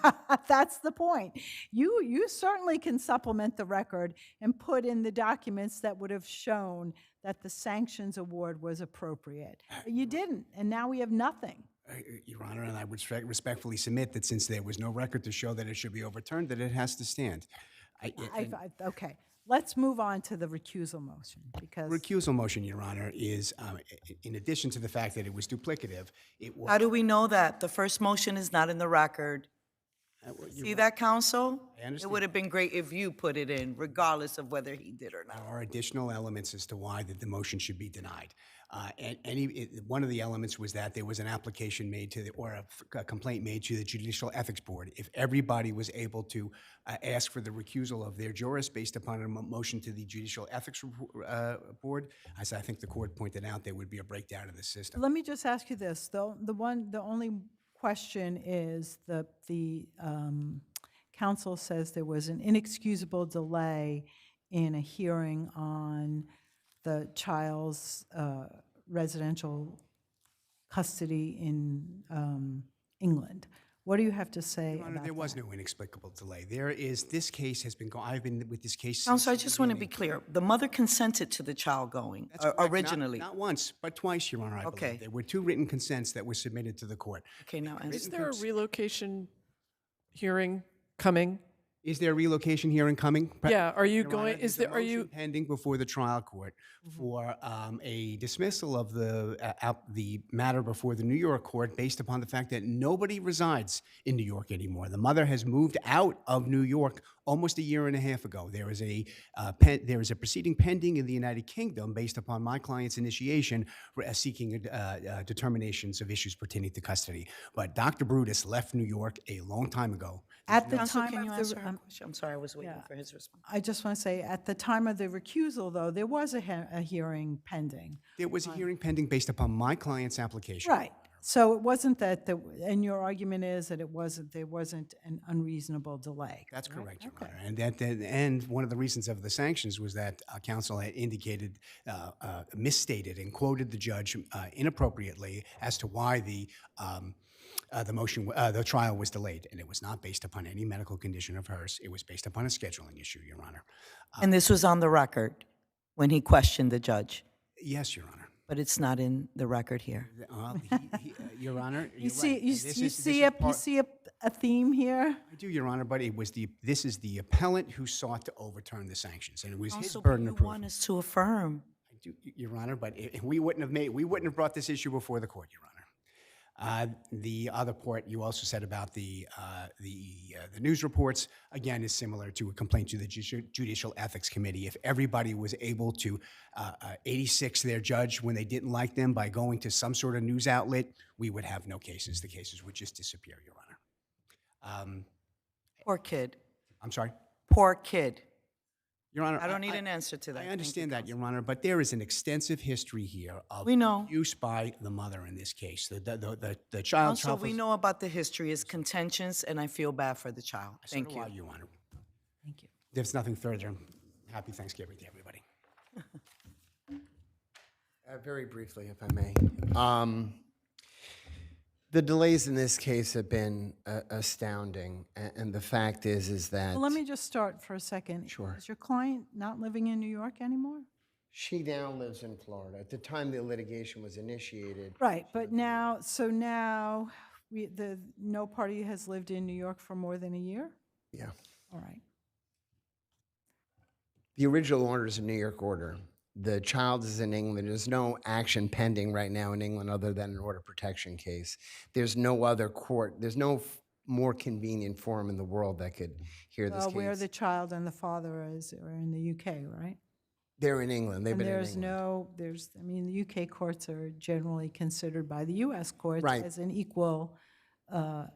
That's the point. You certainly can supplement the record and put in the documents that would have shown that the sanctions award was appropriate. But you didn't, and now we have nothing. Your Honor, and I would respectfully submit that since there was no record to show that it should be overturned, that it has to stand. Okay, let's move on to the recusal motion, because Recusal motion, Your Honor, is, in addition to the fact that it was duplicative, it was... How do we know that? The first motion is not in the record. See that, counsel? I understand. It would have been great if you put it in, regardless of whether he did or not. There are additional elements as to why the motion should be denied. One of the elements was that there was an application made to a complaint made to the Judicial Ethics Board. If everybody was able to ask for the recusal of their jurist based upon a motion to the Judicial Ethics Board, as I think the court pointed out, there would be a breakdown of the system. let me just ask you this, though. The only question is the counsel says there was an inexcusable delay in a hearing on the child's residential custody in England. What do you have to say Your Honor, about there was that? no inexplicable delay. This case has been going, I've been with this case since Counsel, I the just want to be beginning. clear. The mother consented to the child going That's correct. originally. Not once, but twice, Your Honor, I Okay. believe. There were 2 written consents that were submitted to the court. Okay, now, Is there a relocation hearing coming? Is there a relocation hearing coming? Yeah, are you Your going, Honor, is there's a there, are you, motion pending before the trial court for a dismissal of the matter before the New York court based upon the fact that nobody resides in New York anymore. The mother has moved out of New York almost a year and a half ago. There is a proceeding pending in the United Kingdom based upon my client's initiation seeking determinations of issues pertaining to custody. But Dr. Brutus left New York a long time ago. At the Counsel, time can you of answer the, her question? I'm sorry, I was waiting yeah. for his response. I just want to say, at the time of the recusal, though, there was a hearing pending. There was a hearing pending based upon my client's application. Right. So it wasn't that, and your argument is that there wasn't an unreasonable delay. That's correct, Your Honor. And one of the reasons of the sanctions was that counsel had indicated, misstated and quoted the judge inappropriately as to why the trial was delayed, and it was not based upon any medical condition of hers. It was based upon a scheduling issue, Your Honor. And this was on the record when he questioned the judge, Yes, Your Honor. but it's not in the record here. Your Honor, You you're see, right. you And this you is- see, this is you part- see a theme here? I do, Your Honor, but this is the appellant who sought to overturn the sanctions, and it was his Also, but burden you of proof. want us to affirm. I do, Your Honor, but we wouldn't have brought this issue before the court, Your Honor. The other part you also said about the news reports, again, is similar to a complaint to the Judicial Ethics Committee. If everybody was able to 86 their judge when they didn't like them by going to some sort of news outlet, we would have no cases. The cases would just disappear, Your Honor. Poor kid. I'm sorry? Poor kid. Your Honor, I don't need an answer to that. I Thank you, understand that, Counsel. Your Honor, but there is an extensive history here of We know. abuse by the mother in this case. The child. Also, we know about the history. It's contentious, and I feel bad for the child. Thank you. Your Honor. Thank you. There's nothing further. Happy Thanksgiving to everybody. Very briefly, if I may. The delays in this case have been astounding, and the fact is that Well, let me just start for a second. Sure. Is your client not living in New York anymore? she now lives in Florida. At the time the litigation was initiated, Right, but now, so now, no party has lived in New York for more than a year? yeah. All right. The original order is a New York order. The child is in England. There's no action pending right now in England other than an order protection case. There's no other court. There's no more convenient forum in the world that could hear this Well, where case. the child and the father are in the UK, right? They're in England. They've And been in there's England. I mean, the UK courts are generally considered by the US courts Right. as an equal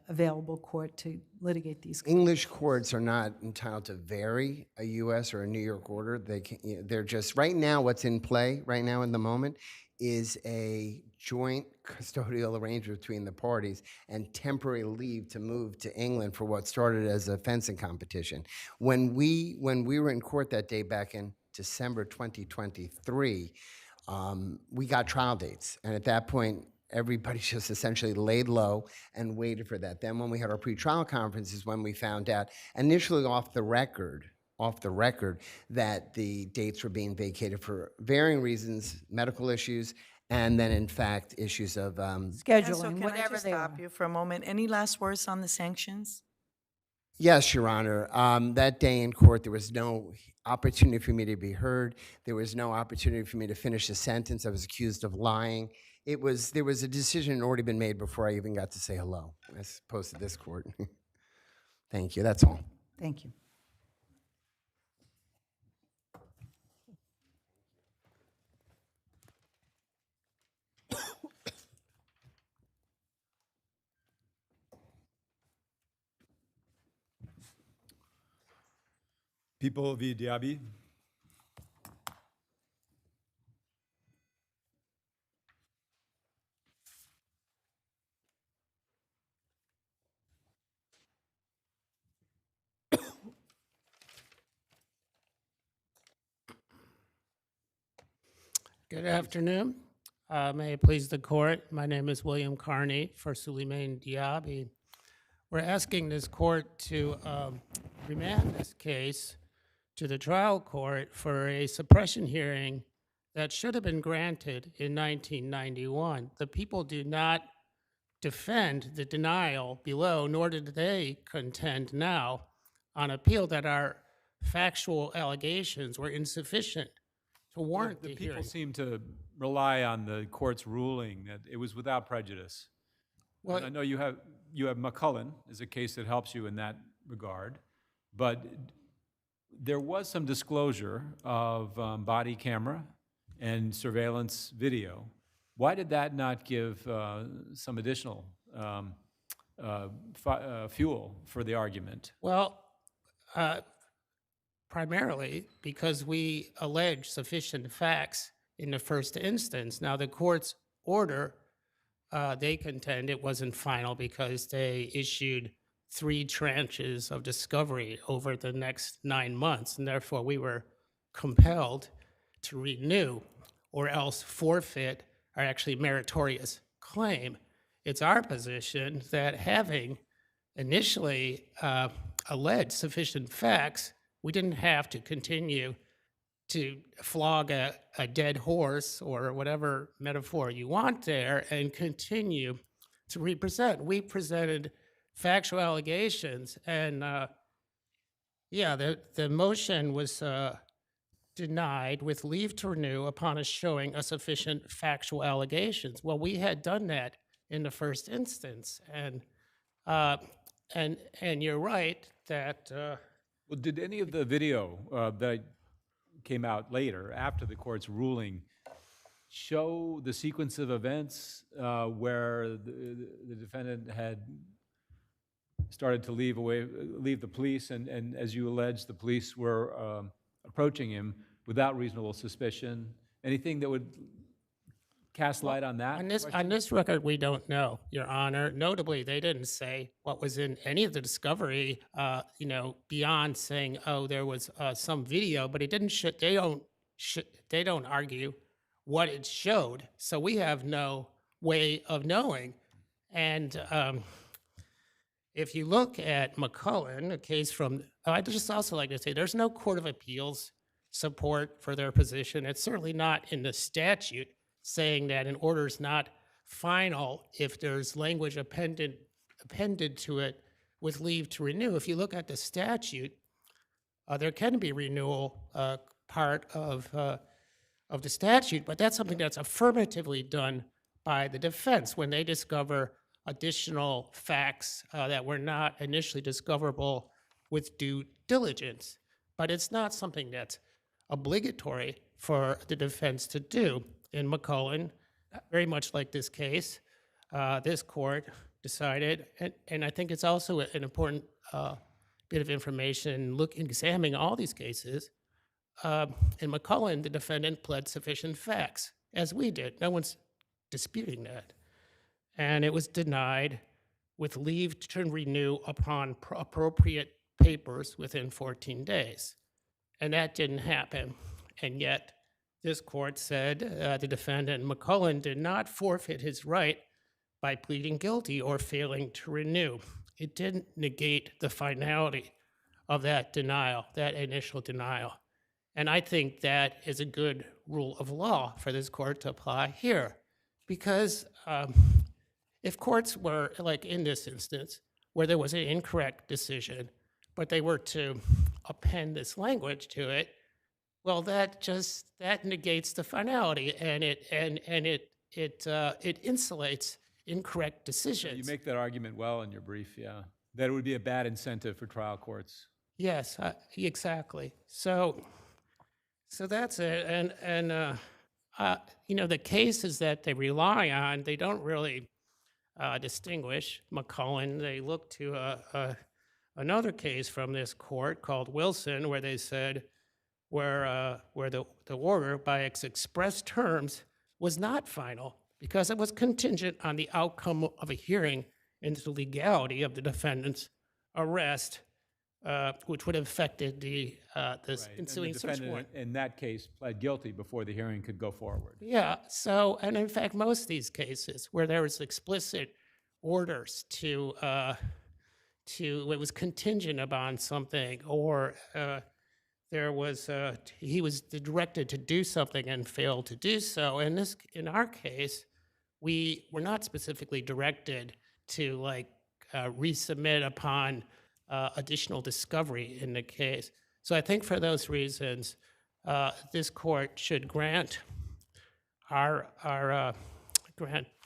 available court to litigate these cases. English courts are not entitled to vary a U.S. or a New York order. They're just, right now, what's in play right now in the moment is a joint custodial arrangement between the parties and temporary leave to move to England for what started as a fencing competition. When we were in court that day back in December 2023, we got trial dates. And at that point, everybody just essentially laid low and waited for that. Then when we had our pretrial conference is when we found out, initially off the record, that the dates were being vacated for varying reasons, medical issues, and then in fact, issues of So Scheduling, can I whatever just they are. stop you for a moment? Any last words on the sanctions? Yes, Your Honor. That day in court, there was no opportunity for me to be heard. There was no opportunity for me to finish a sentence. I was accused of lying. There was a decision already been made before I even got to say hello, as opposed to this court. Thank you. That's all. Thank you. People v. Diaby. Good afternoon. May it please the court, my name is William Carney for Suleiman Diaby. We're asking this court to remand this case to the trial court for a suppression hearing that should have been granted in 1991. The people do not defend the denial below, nor did they contend now on appeal that our factual allegations were insufficient to warrant The the people hearing. seem to rely on the court's ruling that it was without prejudice. Well, And I know you have McCullen is a case that helps you in that regard, but there was some disclosure of body camera and surveillance video. Why did that not give some additional fuel for the argument? Well, primarily because we allege sufficient facts in the first instance. Now, the court's order, they contend it wasn't final because they issued 3 tranches of discovery over the next 9 months, and therefore we were compelled to renew or else forfeit our actually meritorious claim. It's our position that having initially alleged sufficient facts, we didn't have to continue to flog a dead horse or whatever metaphor you want there and continue to represent. We presented factual allegations and the motion was denied with leave to renew upon us showing a sufficient factual allegations. Well, we had done that in the first instance, and you're right that Well, did any of the video that came out later, after the court's ruling, show the sequence of events where the defendant had started to leave the police, and as you allege, the police were approaching him without reasonable suspicion. Anything that would cast light on that? On this record, we don't know, Your Honor. Notably, they didn't say what was in any of the discovery, beyond saying, oh, there was some video, but it didn't. They don't argue what it showed, so we have no way of knowing. And if you look at McCullen, a case from, I'd just also like to say, there's no court of appeals support for their position. It's certainly not in the statute saying that an order is not final if there's language appended to it with leave to renew. If you look at the statute, there can be renewal part of the statute, but that's something that's affirmatively done by the defense when they discover additional facts that were not initially discoverable with due diligence. But it's not something that's obligatory for the defense to do. In McCullen, very much like this case, this court decided, and I think it's also an important bit of information, examining all these cases. In McCullen, the defendant pled sufficient facts, as we did. No one's disputing that. And it was denied with leave to renew upon appropriate papers within 14 days. And that didn't happen. And yet, this court said the defendant, McCullen, did not forfeit his right by pleading guilty or failing to renew. It didn't negate the finality of that denial, that initial denial. And I think that is a good rule of law for this court to apply here. Because if courts were, like in this instance, where there was an incorrect decision, but they were to append this language to it, well, that negates the finality, and it insulates incorrect decisions. You make that argument well in your brief, yeah. That it would be a bad incentive for trial courts. Yes, exactly. So that's it. And the cases that they rely on, they don't really distinguish McCullen. They look to another case from this court called Wilson, where they said where the order, by its express terms, was not final because it was contingent on the outcome of a hearing into the legality of the defendant's arrest, which would have affected the ensuing search warrant. In that case, pled guilty before the hearing could go forward. Yeah. So, and in fact, most of these cases where there was explicit orders it was contingent upon something, or he was directed to do something and failed to do so. And in our case, we were not specifically directed to resubmit upon additional discovery in the case. So I think for those reasons, this court should grant grant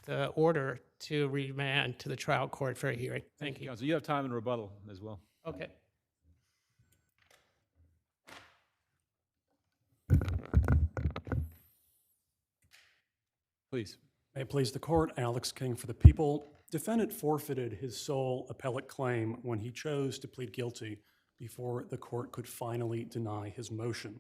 the order to remand to the trial court for a hearing. Thank you. Counsel, you have time in rebuttal as well. Okay. Please. May it please the court, Alex King for the people. Defendant forfeited his sole appellate claim when he chose to plead guilty before the court could finally deny his motion.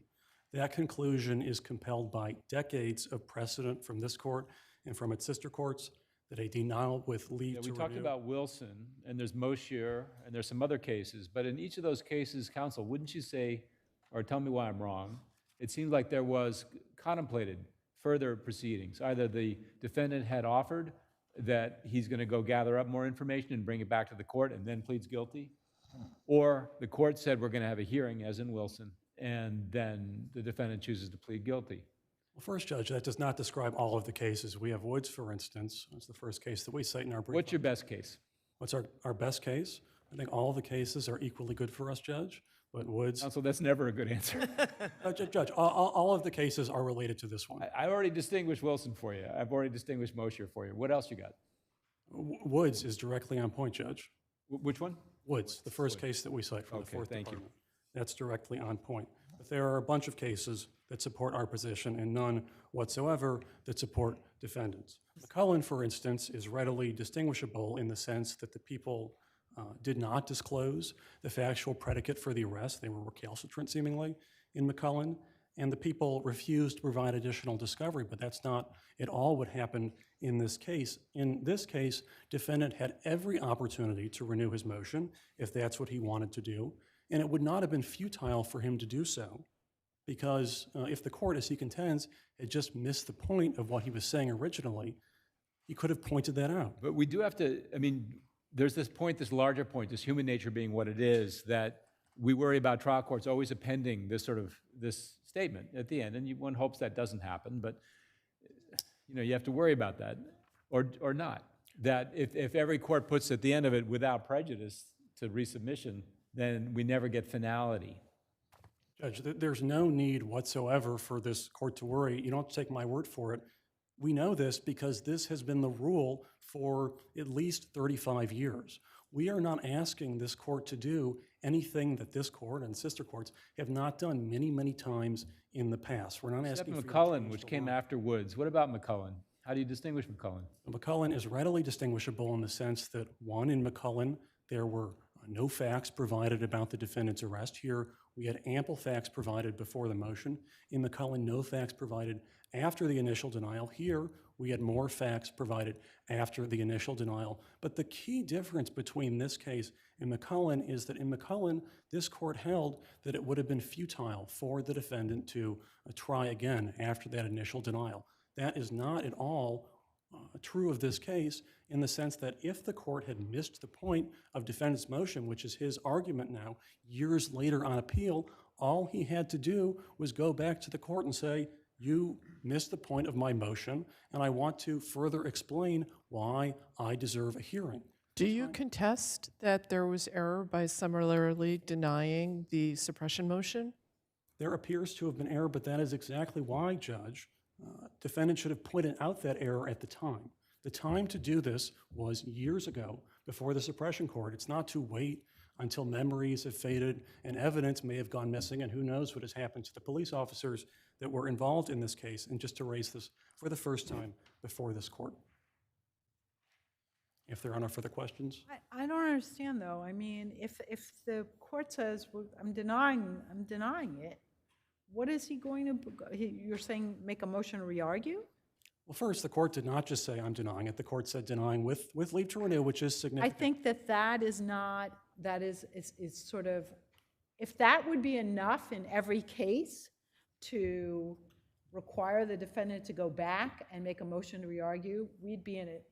That conclusion is compelled by decades of precedent from this court and from its sister courts that a denial with leave to We talked renew. about Wilson, and there's Moshier, and there's some other cases, but in each of those cases, counsel, wouldn't you say, or tell me why I'm wrong, it seemed like there was contemplated further proceedings. Either the defendant had offered that he's going to go gather up more information and bring it back to the court and then pleads guilty, or the court said we're going to have a hearing, as in Wilson, and then the defendant chooses to plead guilty. Well, first, Judge, that does not describe all of the cases. We have Woods, for instance. That's the first case that we cite in our brief. What's your best case? What's our best case? I think all of the cases are equally good for us, Judge, but Woods... Counsel, that's never a good answer. Judge, all of the cases are related to this one. I already distinguished Wilson for you. I've already distinguished Moshier for you. What else you got? Woods is directly on point, Judge. Which one? Woods, the first case that we cite from the Fourth Department. That's directly on point. But there are a bunch of cases that support our position and none whatsoever that support defendants. McCullen, for instance, is readily distinguishable in the sense that the people did not disclose the factual predicate for the arrest. They were recalcitrant, seemingly. in McCullen, and the people refused to provide additional discovery, but that's not at all what happened in this case. In this case, defendant had every opportunity to renew his motion if that's what he wanted to do, and it would not have been futile for him to do so, because if the court, as he contends, had just missed the point of what he was saying originally, he could have pointed that out. But we do have to, I mean, there's this point, this larger point, this human nature being what it is, that we worry about trial courts always appending this sort of, this statement at the end, and one hopes that doesn't happen, but you have to worry about that, or not. That if every court puts at the end of it without prejudice to resubmission, then we never get finality. Judge, there's no need whatsoever for this court to worry. You don't have to take my word for it. We know this because this has been the rule for at least 35 years. We are not asking this court to do anything that this court and sister courts have not done many, many times in the past. We're not asking for McCullen, which came after Woods. What about McCullen? How do you distinguish McCullen? McCullen is readily distinguishable in the sense that, one, in McCullen, there were no facts provided about the defendant's arrest. Here, we had ample facts provided before the motion. In McCullen, no facts provided after the initial denial. Here, we had more facts provided after the initial denial. But the key difference between this case and McCullen is that in McCullen, this court held that it would have been futile for the defendant to try again after that initial denial. That is not at all true of this case, in the sense that if the court had missed the point of defendant's motion, which is his argument now, years later on appeal, all he had to do was go back to the court and say, you missed the point of my motion, and I want to further explain why I deserve a hearing. Do you contest that there was error by summarily denying the suppression motion? There appears to have been error, but that is exactly why, Judge, defendant should have pointed out that error at the time. The time to do this was years ago, before the suppression court. It's not to wait until memories have faded and evidence may have gone missing, and who knows what has happened to the police officers that were involved in this case, and just to raise this for the first time before this court. If there are no further questions. I don't understand, though. I mean, if the court says, well, I'm denying it, what is he going to, you're saying make a motion to re-argue? Well, first, the court did not just say, I'm denying it. The court said denying with leave to renew, which is significant. I think that is not, that is sort of, if that would be enough in every case to require the defendant to go back and make a motion to re-argue, we'd be in it.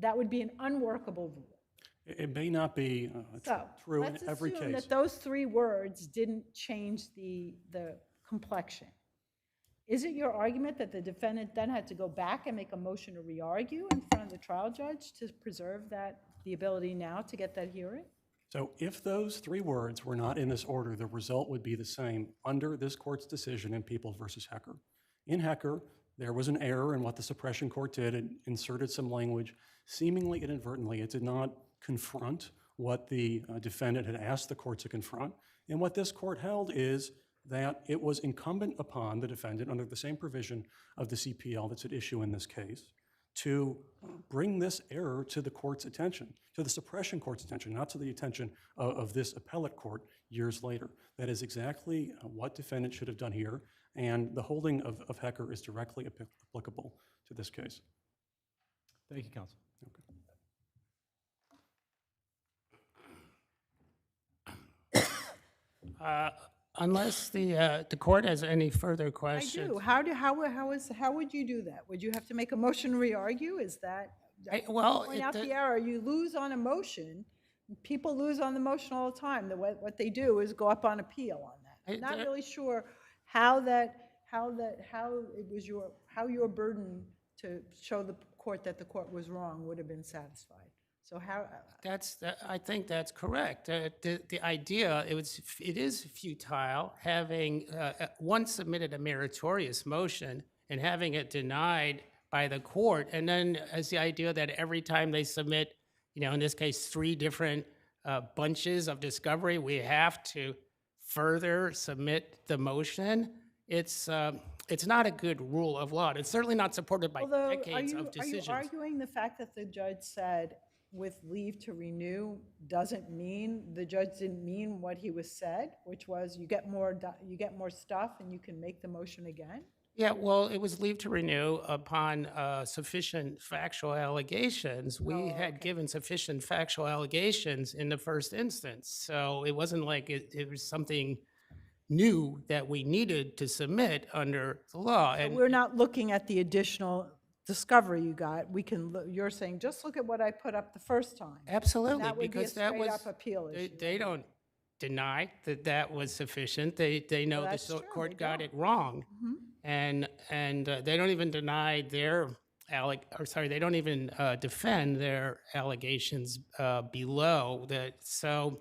That would be an unworkable rule. It may not be true in every case. Let's assume that those three words didn't change the complexion. Is it your argument that the defendant then had to go back and make a motion to re-argue in front of the trial judge to preserve the ability now to get that hearing? So if those three words were not in this order, the result would be the same under this court's decision in People v. Hecker. In Hecker, there was an error in what the suppression court did. It inserted some language, seemingly inadvertently. It did not confront what the defendant had asked the court to confront. And what this court held is that it was incumbent upon the defendant, under the same provision of the CPL that's at issue in this case, to bring this error to the court's attention, to the suppression court's attention, not to the attention of this appellate court years later. That is exactly what defendant should have done here, and the holding of Hecker is directly applicable to this case. Thank you, counsel. Unless the court has any further questions. I do. How would you do that? Would you have to make a motion to re-argue? Is that, point out the error? You lose on a motion. People lose on the motion all the time. What they do is go up on appeal on that. I'm not really sure how your burden to show the court that the court was wrong would have been satisfied. So how? I think that's correct. The idea, it is futile having one submitted a meritorious motion and having it denied by the court, and then as the idea that every time they submit, in this case, 3 different bunches of discovery, we have to further submit the motion. It's not a good rule of law. It's certainly not supported by decades of decisions. Are you arguing the fact that the judge said, with leave to renew doesn't mean, the judge didn't mean what he was said, which was you get more stuff and you can make the motion again? Yeah, well, it was leave to renew upon sufficient factual allegations. We had given sufficient factual allegations in the first instance. So it wasn't like it was something new that we needed to submit under the law. So And we're not looking at the additional discovery you got. We can, you're saying, just look at what I put up the first time. absolutely, That would be a because that was, straight-up appeal issue. they don't deny that that was sufficient. They know the that's true, court they got don't. it wrong. Mhm. And they don't even deny their they don't even defend their allegations below that. So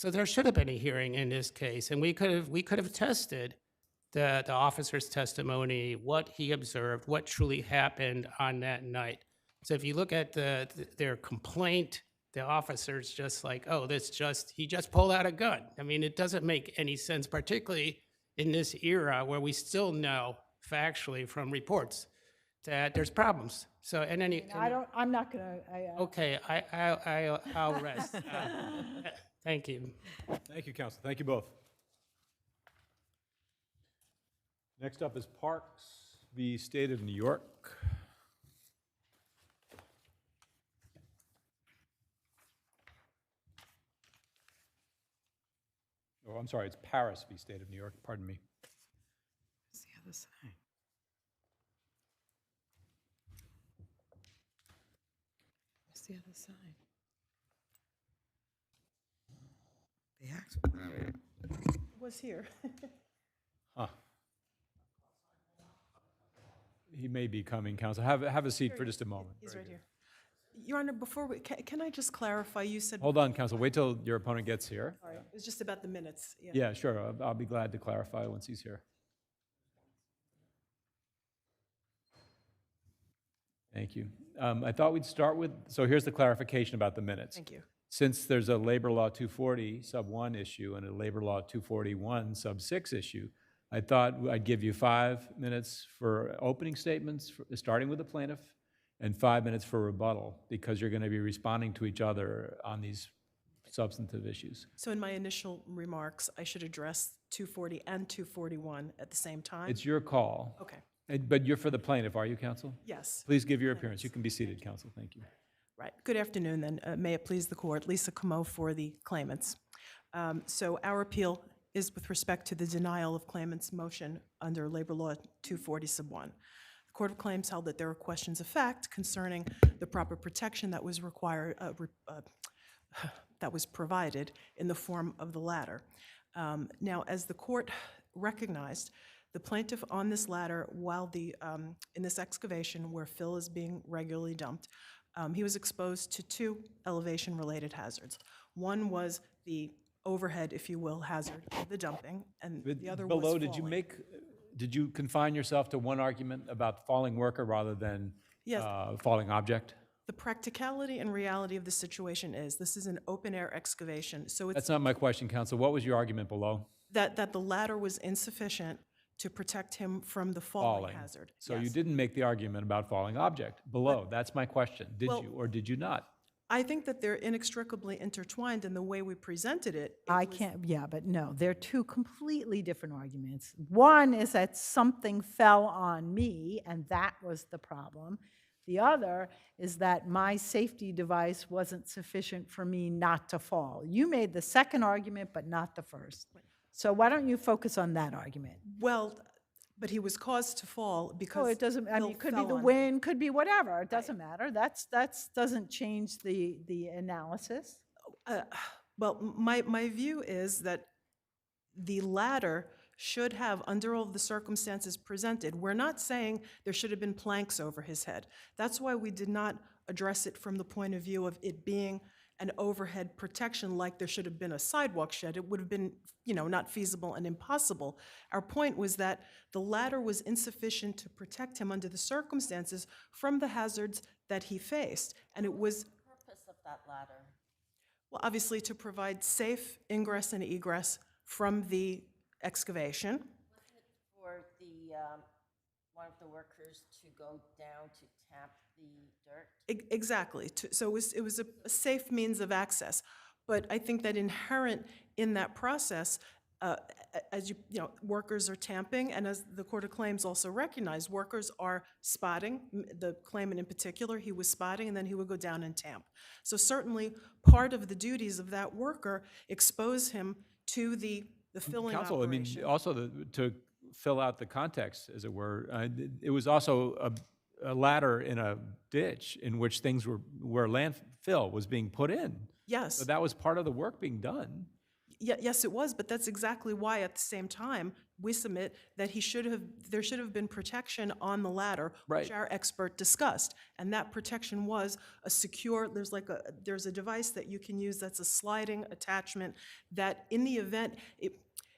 there should have been a hearing in this case, and we could have tested the officer's testimony, what he observed, what truly happened on that night. So if you look at their complaint, the officer's just like, oh, he just pulled out a gun. I mean, it doesn't make any sense, particularly in this era where we still know factually from reports that there's problems. So, I'm not gonna, okay, I'll rest. Thank you. Thank you, counsel. Thank you both. Next up is Parks v. State of New York. Oh, I'm sorry, it's Paris v. State of New York, pardon me. What's the other side? What's the other side? They asked for that. Was here. Huh. He may be coming, counsel. Have a seat for just a moment. He's right here. Your Honor, before we, can I just clarify, you said. Hold on, counsel. Wait till your opponent gets here. Sorry, it was just about the minutes. Yeah. Yeah, sure. I'll be glad to clarify once he's here. Thank you. I thought we'd start with, so here's the clarification about the minutes. Thank you. Since there's a Labor Law 240 sub 1 issue and a Labor Law 241 sub 6 issue, I thought I'd give you 5 minutes for opening statements, starting with the plaintiff, and 5 minutes for rebuttal, because you're going to be responding to each other on these substantive issues. So in my initial remarks, I should address 240 and 241 at the same time? It's your call. Okay. But you're for the plaintiff, are you, counsel? Yes. Please give your appearance. You can be seated, counsel. Thank you. Right. Good afternoon, then. May it please the court. Lisa Como for the claimants. So our appeal is with respect to the denial of claimants' motion under Labor Law 240 sub 1. The Court of Claims held that there were questions of fact concerning the proper protection that was required, that was provided in the form of the latter. Now, as the court recognized, the plaintiff on this ladder, while in this excavation where fill is being regularly dumped, he was exposed to 2 elevation-related hazards. One was the overhead, if you will, hazard of the dumping, and the other was below, falling. did you confine yourself to one argument about falling worker rather than Yes. falling object? The practicality and reality of the situation is this is an open-air excavation, so it's That's not my question, counsel. What was your argument below? that the ladder was insufficient to protect him from the falling hazard. So you Yes. didn't make the argument about falling object below. That's my question. Did Well- you or did you not? I think that they're inextricably intertwined in the way we presented it. I can't, yeah, but no, they're 2 completely different arguments. One is that something fell on me, and that was the problem. The other is that my safety device wasn't sufficient for me not to fall. You made the second argument, but not the first. So why don't you focus on that argument? Well, but he was caused to fall because. Oh, it doesn't, I mean, Bill it could be fell the on him. wind, could be whatever, it doesn't matter. That's doesn't change the analysis. Well, my view is that the ladder should have, under all of the circumstances presented, we're not saying there should have been planks over his head. That's why we did not address it from the point of view of it being an overhead protection like there should have been a sidewalk shed. It would have been, not feasible and impossible. Our point was that the ladder was insufficient to protect him under the circumstances from the hazards that he faced. And it was, The purpose of that ladder. well, obviously to provide safe ingress and egress from the excavation. For the, one of the workers to go down to tap the the dirt? Exactly. So it was a safe means of access. But I think that inherent in that process, as you know, workers are tamping, and as the Court of Claims also recognized, workers are spotting. The claimant in particular, he was spotting, and then he would go down and tamp. So certainly, part of the duties of that worker expose him to the filling Counsel, I mean, operation. also to fill out the context, as it were, it was also a ladder in a ditch in which things where landfill was being put in. Yes. So that was part of the work being done. Yes, it was, but that's exactly why at the same time, we submit that there should have been protection on the ladder, which our expert discussed. And that protection was a secure, there's a device that you can use that's a sliding attachment that in the event,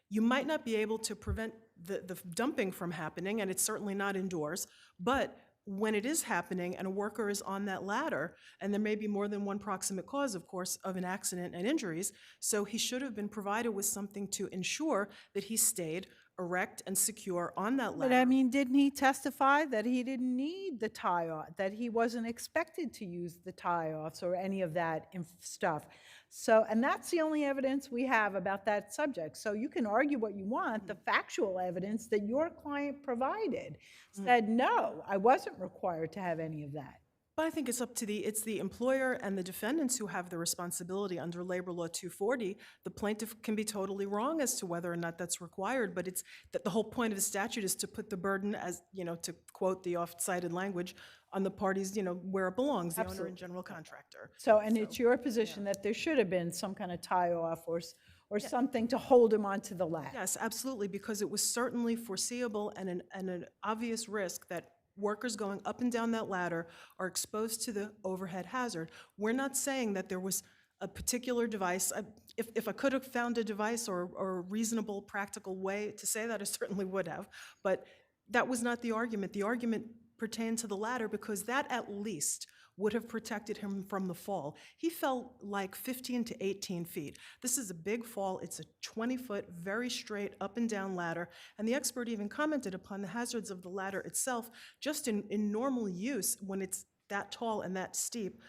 you might not be able to prevent the dumping from happening, and it's certainly not indoors, but when it is happening and a worker is on that ladder, and there may be more than one proximate cause, of course, of an accident and injuries, so he should have been provided with something to ensure that he stayed erect and secure on that ladder. But I mean, didn't he testify that he didn't need the tie-off, that he wasn't expected to use the tie-offs or any of that stuff? So, and that's the only evidence we have about that subject. So you can argue what you want. The factual evidence that your client provided said, no, I wasn't required to have any of that. But I think it's up to it's the employer and the defendants who have the responsibility under Labor Law 240. The plaintiff can be totally wrong as to whether or not that's required, but it's that the whole point of the statute is to put the burden, as you know, to quote the oft-cited language, on the parties, you know, where it belongs, the owner and general contractor. So, and it's your position that there should have been some kind of tie-off or something to hold him onto the ladder. Yes, absolutely, because it was certainly foreseeable and an obvious risk that workers going up and down that ladder are exposed to the overhead hazard. We're not saying that there was a particular device. If I could have found a device or a reasonable, practical way to say that, I certainly would have. But that was not the argument. The argument pertained to the ladder because that at least would have protected him from the fall. He fell like 15 to 18 feet. This is a big fall. It's a 20-foot, very straight up and down ladder. And the expert even commented upon the hazards of the ladder itself, just in normal use when it's that tall and that steep,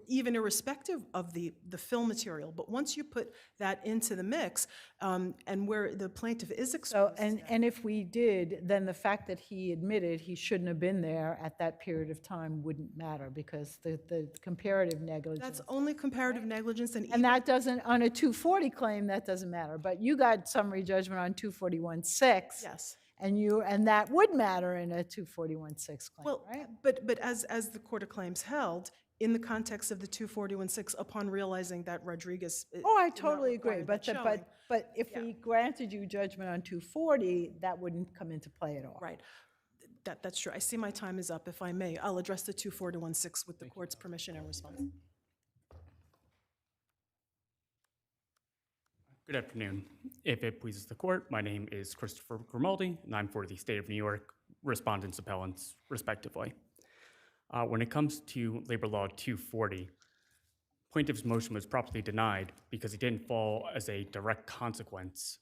even irrespective of the fill material. But once you put that into the mix, and where the plaintiff is exposed. So, and if we did, then the fact that he admitted he shouldn't have been there at that period of time wouldn't matter because the comparative negligence. That's only comparative negligence. And that doesn't, on a 240 claim, that doesn't matter. But you got summary judgment on 241-6. Yes. And that would matter in a 241-6 claim, Well, right? but as the Court of Claims held, in the context of the 241-6, upon realizing that Rodriguez. Oh, I did not totally agree. require that showing. But if we granted you judgment on 240, that wouldn't come into play at all. Right. That's true. I see my time is up. If I may, I'll address the 241-6 with the court's permission and response. Good afternoon. If it pleases the court, my name is Christopher Grimaldi, and I'm for the state of New York, respondents, appellants, respectively. When it comes to Labor Law 240, plaintiff's motion was properly denied because it didn't fall as a direct consequence.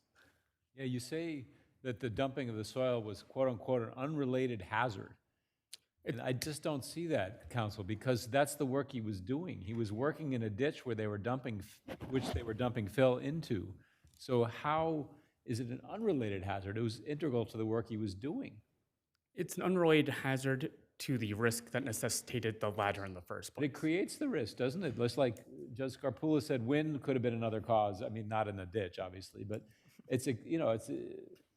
Yeah, you say that the dumping of the soil was quote-unquote an unrelated hazard. And I just don't see that, counsel, because that's the work he was doing. He was working in a ditch where they were dumping, which they were dumping fill into. So how is it an unrelated hazard? It was integral to the work he was doing. It's an unrelated hazard to the risk that necessitated the ladder in the first place. But it creates the risk, doesn't it? Just like Judge Scarpula said, wind could have been another cause. I mean, not in the ditch, obviously, but it's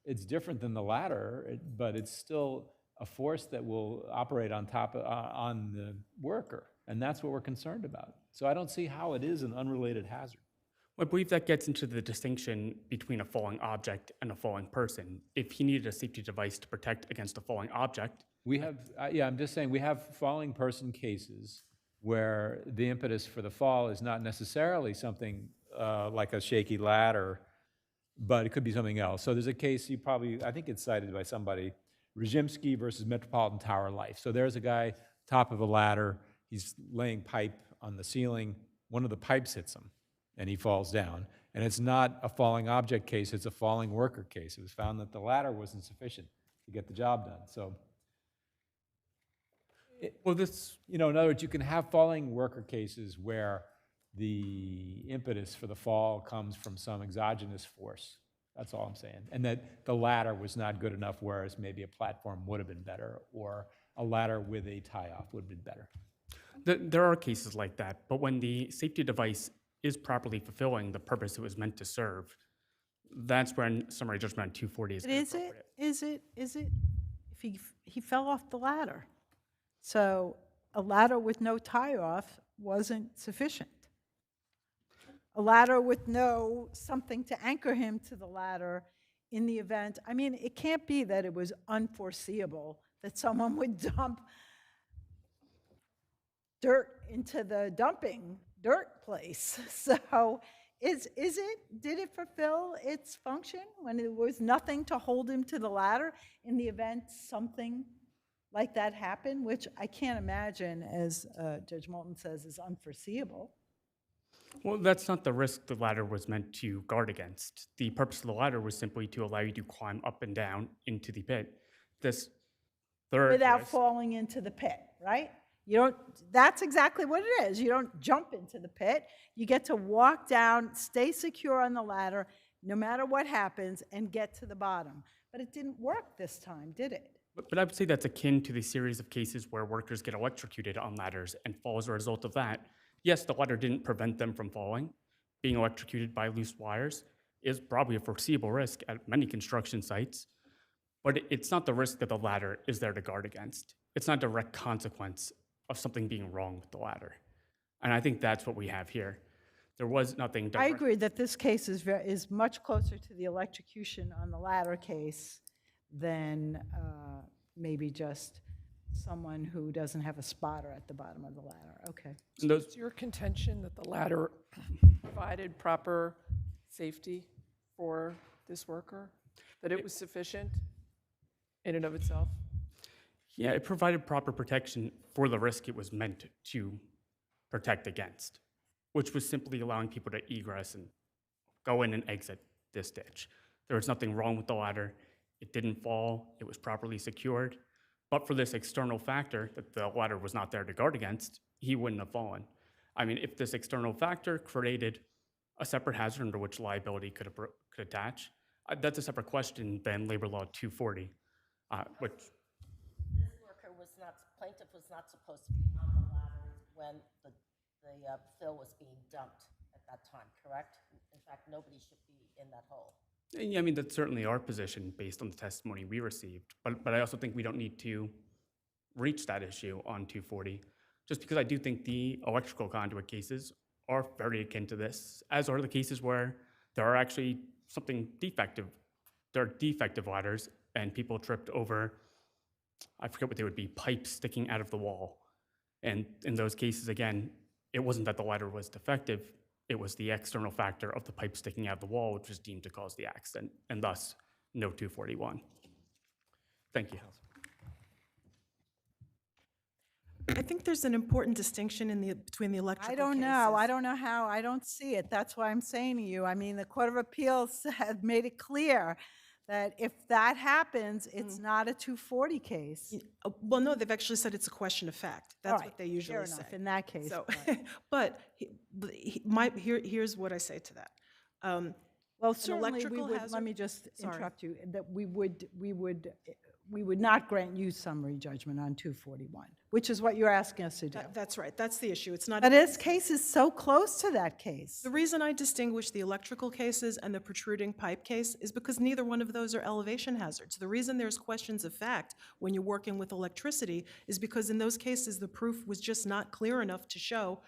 it's different than the ladder, but it's still a force that will operate on top on the worker, and that's what we're concerned about. So I don't see how it is an unrelated hazard. I believe that gets into the distinction between a falling object and a falling person. If he needed a safety device to protect against a falling object, we have, I'm just saying, we have falling person cases where the impetus for the fall is not necessarily something like a shaky ladder, but it could be something else. So there's a case I think it's cited by somebody, Rajimsky versus Metropolitan Tower Life. So there's a guy, top of a ladder, he's laying pipe on the ceiling, one of the pipes hits him, and he falls down. And it's not a falling object case, it's a falling worker case. It was found that the ladder wasn't sufficient to get the job done. So Well, this, You know, in other words, you can have falling worker cases where the impetus for the fall comes from some exogenous force. That's all I'm saying. And that the ladder was not good enough, whereas maybe a platform would have been better, or a ladder with a tie-off would have been better. There are cases like that, but when the safety device is properly fulfilling the purpose it was meant to serve, that's when summary judgment on 240 is But is it, inappropriate. is it, if he fell off the ladder? So a ladder with no tie-off wasn't sufficient. A ladder with no something to anchor him to the ladder in the event, I mean, it can't be that it was unforeseeable that someone would dump dirt into the dumping dirt place. So did it fulfill its function when there was nothing to hold him to the ladder in the event something like that happened, which I can't imagine, as Judge Moulton says, is unforeseeable? Well, that's not the risk the ladder was meant to guard against. The purpose of the ladder was simply to allow you to climb up and down into the pit. This third Without risk, falling into the pit, right? You don't, that's exactly what it is. You don't jump into the pit. You get to walk down, stay secure on the ladder, no matter what happens, and get to the bottom. But it didn't work this time, did it? but I would say that's akin to the series of cases where workers get electrocuted on ladders and fall as a result of that. Yes, the ladder didn't prevent them from falling. Being electrocuted by loose wires is probably a foreseeable risk at many construction sites, but it's not the risk that the ladder is there to guard against. It's not a direct consequence of something being wrong with the ladder. And I think that's what we have here. There was nothing direct. I agree that this case is much closer to the electrocution on the ladder case than maybe just someone who doesn't have a spotter at the bottom of the ladder. Okay. Is your contention that the ladder provided proper safety for this worker? That it was sufficient in and of itself? Yeah, it provided proper protection for the risk it was meant to protect against, which was simply allowing people to egress and go in and exit this ditch. There was nothing wrong with the ladder. It didn't fall. It was properly secured. But for this external factor that the ladder was not there to guard against, he wouldn't have fallen. I mean, if this external factor created a separate hazard under which liability could attach, that's a separate question than Labor Law 240, which This worker was not, plaintiff was not supposed to be on the ladder when the fill was being dumped at that time, correct? In fact, nobody should be in that hole. yeah, I mean, that's certainly our position based on the testimony we received. But I also think we don't need to reach that issue on 240, just because I do think the electrical conduit cases are very akin to this, as are the cases where there are actually something defective. There are defective ladders and people tripped over, I forget what they would be, pipes sticking out of the wall. And in those cases, again, it wasn't that the ladder was defective, it was the external factor of the pipe sticking out of the wall, which was deemed to cause the accident, and thus, no 241. Thank you. I think there's an important distinction between the electrical I don't cases. know. I don't know how. I don't see it. That's why I'm saying to you. I mean, the Court of Appeals has made it clear that if that happens, it's not a 240 case. Well, no, they've actually said it's a question of fact. That's All what they right, usually fair say. enough, in that case. So, but- here's what I say to that. Well, certainly we electrical would, hazard- let me just Sorry. interrupt you, that we would not grant you summary judgment on 241, which is what you're asking us to do. That's right. That's the issue. It's not. But this case is so close to that case. The reason I distinguish the electrical cases and the protruding pipe case is because neither one of those are elevation hazards. The reason there's questions of fact when you're working with electricity is because in those cases, the proof was just not clear enough to show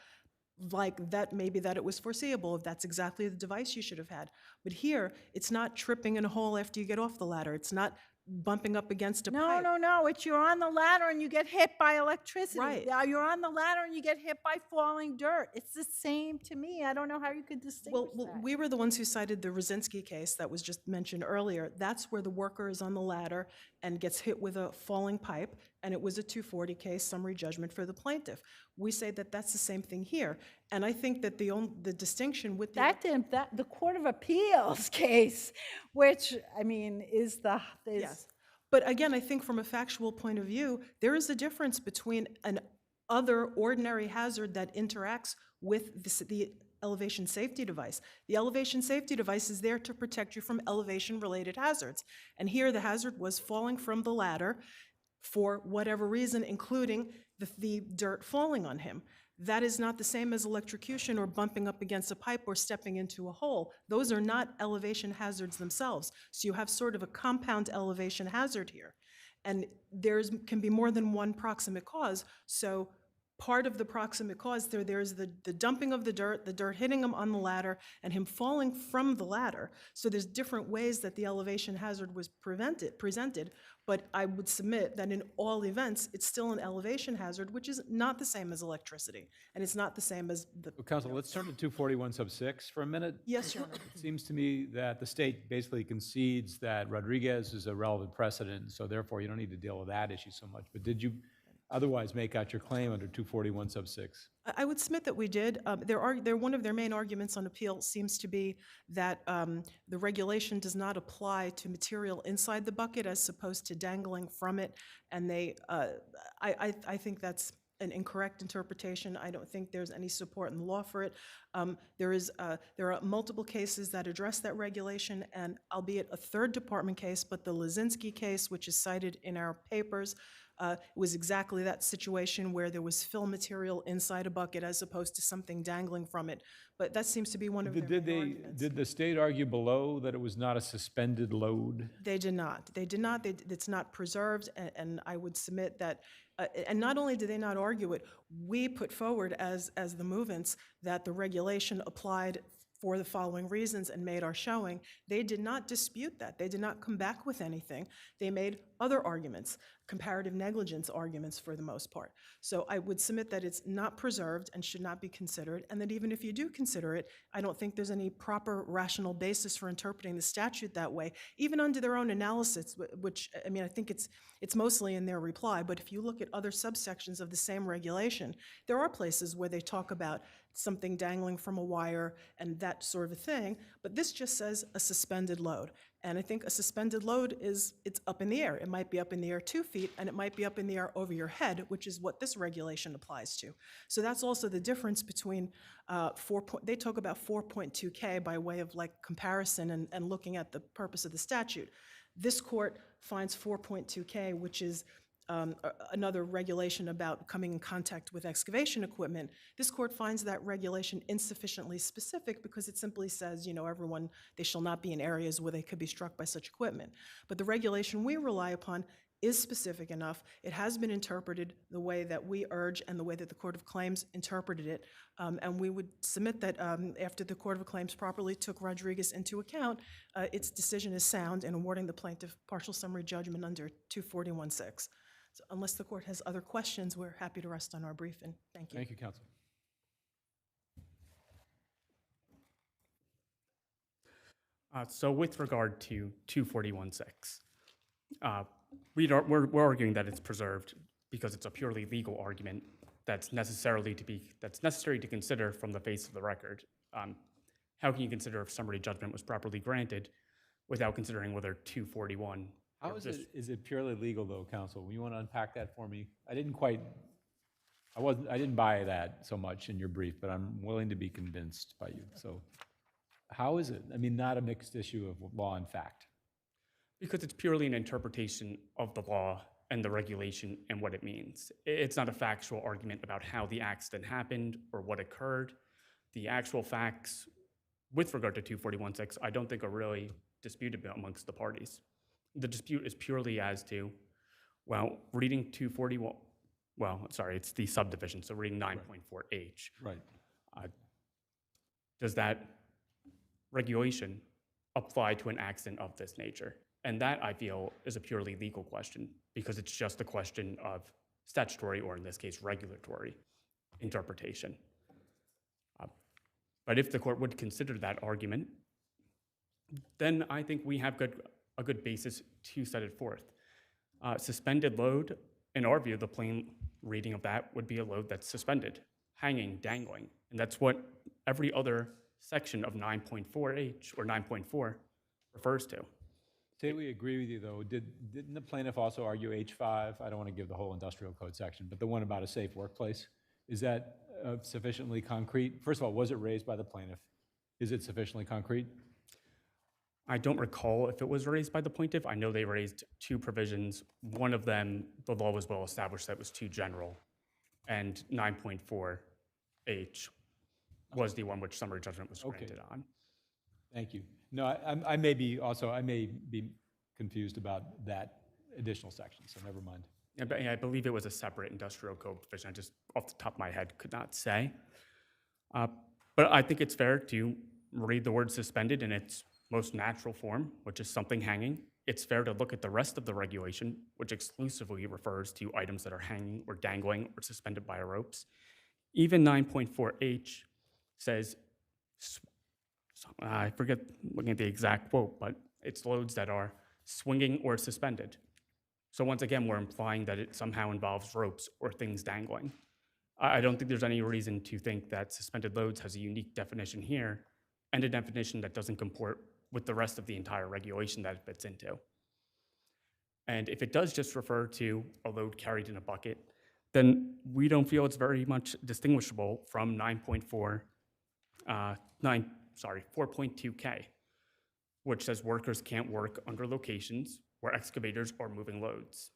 like that maybe that it was foreseeable, if that's exactly the device you should have had. But here, it's not tripping in a hole after you get off the ladder. It's not bumping up against a pipe. No, it's you're on the ladder and you get hit by electricity. Right. Yeah, you're on the ladder and you get hit by falling dirt. It's the same to me. I don't know how you could distinguish Well, that. we were the ones who cited the Rosinski case that was just mentioned earlier. That's where the worker is on the ladder and gets hit with a falling pipe, and it was a 240 case, summary judgment for the plaintiff. We say that that's the same thing here, and I think that the distinction with the Court of Appeals case, which I mean is the Yes. But again, I think from a factual point of view, there is a difference between an other ordinary hazard that interacts with the elevation safety device. The elevation safety device is there to protect you from elevation-related hazards. And here, the hazard was falling from the ladder for whatever reason, including the dirt falling on him. That is not the same as electrocution or bumping up against a pipe or stepping into a hole. Those are not elevation hazards themselves. So you have sort of a compound elevation hazard here. And can be more than one proximate cause. So part of the proximate cause, there's the dumping of the dirt hitting him on the ladder, and him falling from the ladder. So there's different ways that the elevation hazard was presented, but I would submit that in all events, it's still an elevation hazard, which is not the same as electricity, and it's not the same as the... Well, Counsel, let's turn to 241 sub 6 for a minute. Yes, Your Honor. It seems to me that the state basically concedes that Rodriguez is a relevant precedent, so therefore you don't need to deal with that issue so much. But did you otherwise make out your claim under 241 sub 6? I would submit that we did. One of their main arguments on appeal seems to be that the regulation does not apply to material inside the bucket as opposed to dangling from it, and I think that's an incorrect interpretation. I don't think there's any support in the law for it. There are multiple cases that address that regulation, and albeit a third department case, but the Lazinski case, which is cited in our papers, was exactly that situation where there was fill material inside a bucket as opposed to something dangling from it. But that seems to be one of their main arguments. Did the state argue below that it was not a suspended load? They did not. They did not. It's not preserved, and I would submit that, and not only did they not argue it, we put forward as the movements that the regulation applied for the following reasons and made our showing. They did not dispute that. They did not come back with anything. They made other arguments, comparative negligence arguments for the most part. So I would submit that it's not preserved and should not be considered, and that even if you do consider it, I don't think there's any proper rational basis for interpreting the statute that way, even under their own analysis, which, I mean, I think it's mostly in their reply, but if you look at other subsections of the same regulation, there are places where they talk about something dangling from a wire and that sort of a thing, but this just says a suspended load. And I think a suspended load it's up in the air. It might be up in the air 2 feet, and it might be up in the air over your head, which is what this regulation applies to. So that's also the difference between they talk about 4.2K by way of like comparison and looking at the purpose of the statute. This court finds 4.2K, which is another regulation about coming in contact with excavation equipment. This court finds that regulation insufficiently specific because it simply says, everyone, they shall not be in areas where they could be struck by such equipment. But the regulation we rely upon is specific enough. It has been interpreted the way that we urge and the way that the Court of Claims interpreted it. And we would submit that after the Court of Claims properly took Rodriguez into account, its decision is sound in awarding the plaintiff partial summary judgment under 241-6. So unless the court has other questions, we're happy to rest on our brief, and thank you. Thank you, counsel. So with regard to 241-6, we're arguing that it's preserved because it's a purely legal argument that's necessary to consider from the face of the record. How can you consider if summary judgment was properly granted without considering whether 241? How is it purely legal though, counsel? You want to unpack that for me? I didn't buy that so much in your brief, but I'm willing to be convinced by you. So how is it? I mean, not a mixed issue of law and fact. Because it's purely an interpretation of the law and the regulation and what it means. It's not a factual argument about how the accident happened or what occurred. The actual facts with regard to 241-6, I don't think are really disputed amongst the parties. The dispute is purely as to, reading 241, it's the subdivision, so reading 9.4H. Right. Does that regulation apply to an accident of this nature? And that, I feel, is a purely legal question because it's just a question of statutory, or in this case, regulatory interpretation. But if the court would consider that argument, then I think we have a good basis to set it forth. Suspended load, in our view, the plain reading of that would be a load that's suspended, hanging, dangling. And that's what every other section of 9.4H or 9.4 refers to. Say we agree with you, though, didn't the plaintiff also argue H5? I don't want to give the whole industrial code section, but the one about a safe workplace. Is that sufficiently concrete? First of all, was it raised by the plaintiff? Is it sufficiently concrete? I don't recall if it was raised by the plaintiff. I know they raised two provisions. One of them, the law was well established that was too general, and 9.4H was the one which summary judgment was granted on. Thank you. No, I may be confused about that additional section, so never mind. Yeah, I believe it was a separate industrial code provision. I just, off the top of my head, could not say. But I think it's fair to read the word suspended in its most natural form, which is something hanging. It's fair to look at the rest of the regulation, which exclusively refers to items that are hanging or dangling or suspended by ropes. Even 9.4H says, I forget looking at the exact quote, but it's loads that are swinging or suspended. So once again, we're implying that it somehow involves ropes or things dangling. I don't think there's any reason to think that suspended loads has a unique definition here and a definition that doesn't comport with the rest of the entire regulation that it fits into. And if it does just refer to a load carried in a bucket, then we don't feel it's very much distinguishable from 4.2K, which says workers can't work under locations where excavators are moving loads.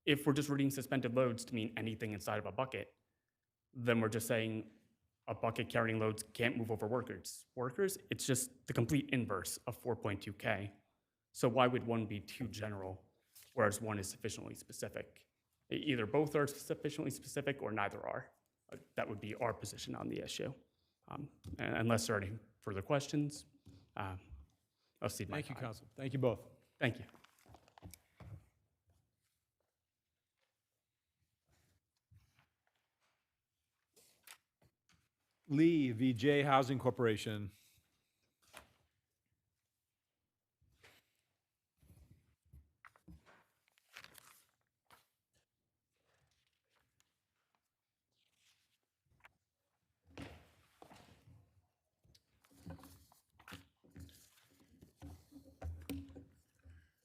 If we're just reading suspended loads to mean anything inside of a bucket, then we're just saying a bucket carrying loads can't move over workers. It's just the complete inverse of 4.2K. So why would one be too general, whereas one is sufficiently specific? Either both are sufficiently specific or neither are. That would be our position on the issue. And unless there are any further questions, I'll cede my time. Thank you, counsel. Thank you both. Thank you. Lee, VJ Housing Corporation.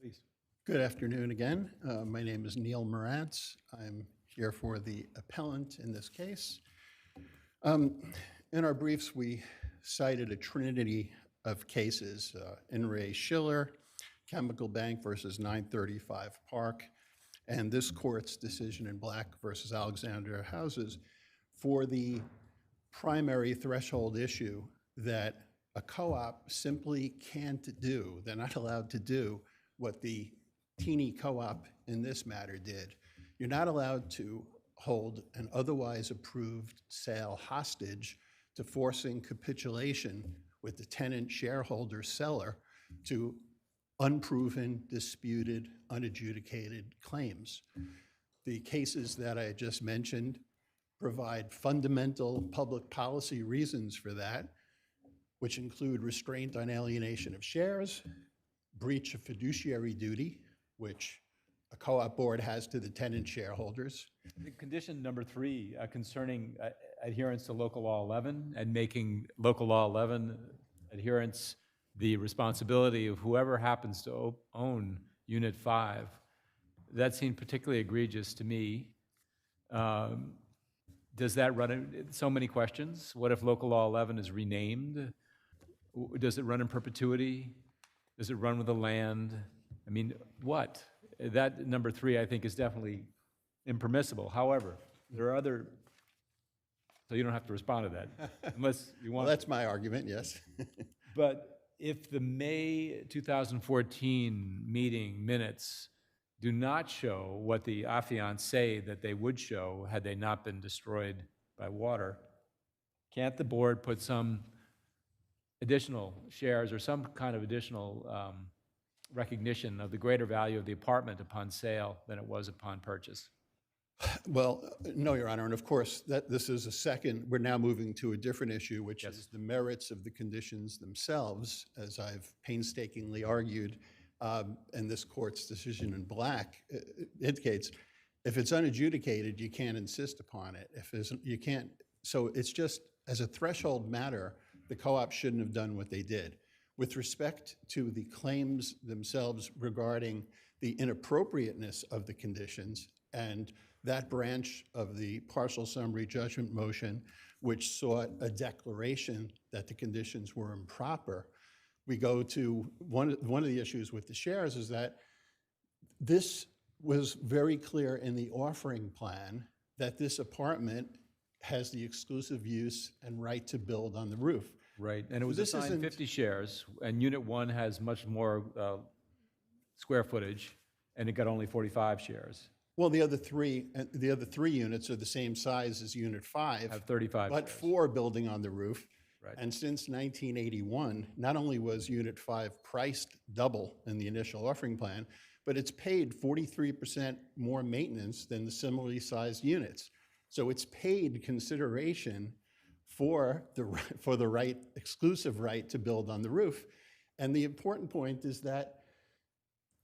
Please. Good afternoon again. My name is Neil Morantz. I'm here for the appellant in this case. In our briefs, we cited a trinity of cases, In re Schiller, Chemical Bank versus 935 Park, and this court's decision in Black versus Alexandria Houses for the primary threshold issue that a co-op simply can't do. They're not allowed to do what the teeny co-op in this matter did. You're not allowed to hold an otherwise approved sale hostage to forcing capitulation with the tenant shareholder seller to unproven, disputed, unadjudicated claims. The cases that I just mentioned provide fundamental public policy reasons for that, which include restraint on alienation of shares, breach of fiduciary duty, which a co-op board has to the tenant shareholders. The condition number 3 concerning adherence to local law 11 and making local law 11 adherence the responsibility of whoever happens to own Unit 5, that seemed particularly egregious to me. Does that run in so many questions? What if local law 11 is renamed? Does it run in perpetuity? Does it run with the land? I mean, what? That number 3, I think, is definitely impermissible. However, there are other, so you don't have to respond to that, unless you want. Well, that's my argument, yes. But if the May 2014 meeting minutes do not show what the affiants say that they would show had they not been destroyed by water, can't the board put some additional shares or some kind of additional recognition of the greater value of the apartment upon sale than it was upon purchase? Well, no, Your Honor, and of course, this is a second, we're now moving to a different issue, which is the merits of the conditions themselves, as I've painstakingly argued, and this court's decision in Black indicates, if it's unadjudicated, you can't insist upon it. If you can't, so it's just, as a threshold matter, the co-op shouldn't have done what they did. With respect to the claims themselves regarding the inappropriateness of the conditions and that branch of the partial summary judgment motion which sought a declaration that the conditions were improper, we go to one of the issues with the shares is that this was very clear in the offering plan that this apartment has the exclusive use and right to build on the roof. Right, and it was This assigned isn't- 50 shares, and Unit 1 has much more square footage, and it got only 45 shares. Well, the other three units are the same size as Unit 5. Have 35 But shares. 4 building on the roof. Right. And since 1981, not only was Unit 5 priced double in the initial offering plan, but it's paid 43% more maintenance than the similarly sized units. So it's paid consideration for the right, exclusive right to build on the roof. And the important point is that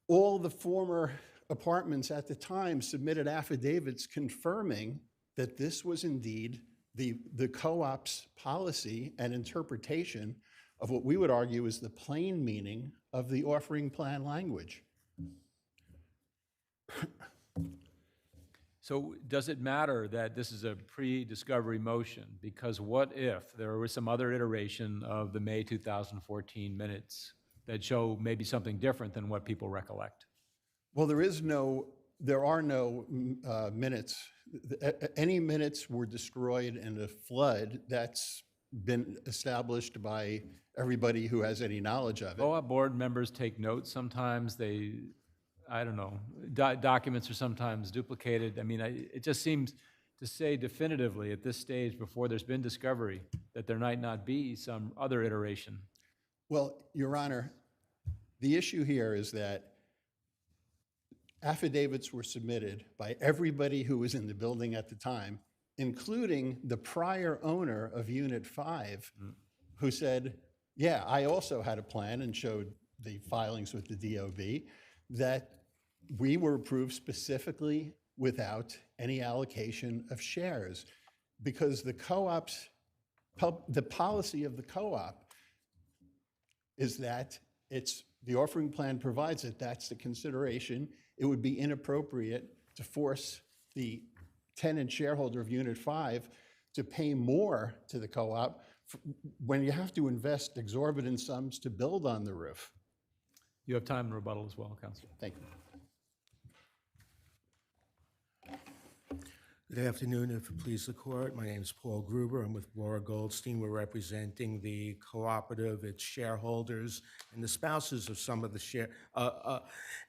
all the former apartments at the time submitted affidavits confirming that this was indeed the co-op's policy and interpretation of what we would argue is the plain meaning of the offering plan language. So does it matter that this is a pre-discovery motion? Because what if there was some other iteration of the May 2014 minutes that show maybe something different than what people recollect? Well, there are no minutes. Any minutes were destroyed in a flood that's been established by everybody who has any knowledge of it. Co-op board members take notes sometimes. I don't know, documents are sometimes duplicated. I mean, it just seems to say definitively at this stage before there's been discovery that there might not be some other iteration. Well, Your Honor, the issue here is that affidavits were submitted by everybody who was in the building at the time, including the prior owner of Unit 5, who said, yeah, I also had a plan and showed the filings with the DOB that we were approved specifically without any allocation of shares because the co-op's, the policy of the co-op is that the offering plan provides that that's the consideration. It would be inappropriate to force the tenant shareholder of Unit 5 to pay more to the co-op when you have to invest exorbitant sums to build on the roof. You have time in rebuttal as well, Councilor. Thank you. Good afternoon, if it please the court. My name is Paul Gruber. I'm with Laura Goldstein. We're representing the cooperative, its shareholders, and the spouses of some of the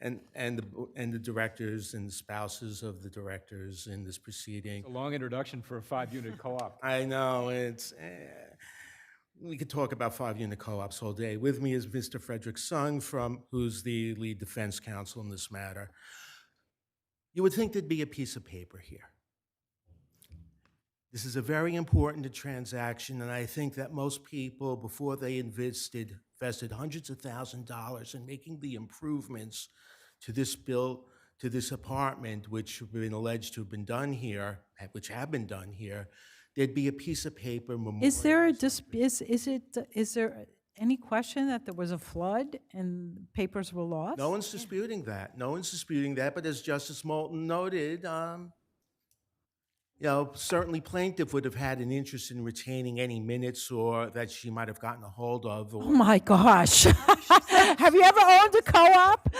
and the directors and the spouses of the directors in this proceeding. It's a long introduction for a 5-unit co-op. I know, we could talk about 5-unit co-ops all day. With me is Mr. Frederick Sung, who's the lead defense counsel in this matter. You would think there'd be a piece of paper here. This is a very important transaction, and I think that most people, before they invested hundreds of thousands of dollars in making the improvements to this apartment, which have been alleged to have been done here, which have been done here, there'd be a piece of paper. Is there any question that there was a flood and papers were lost? No one's disputing that. No one's disputing that. But as Justice Moulton noted, certainly plaintiff would have had an interest in retaining any minutes or that she might have gotten a hold of. Oh my gosh. Have you ever owned a co-op?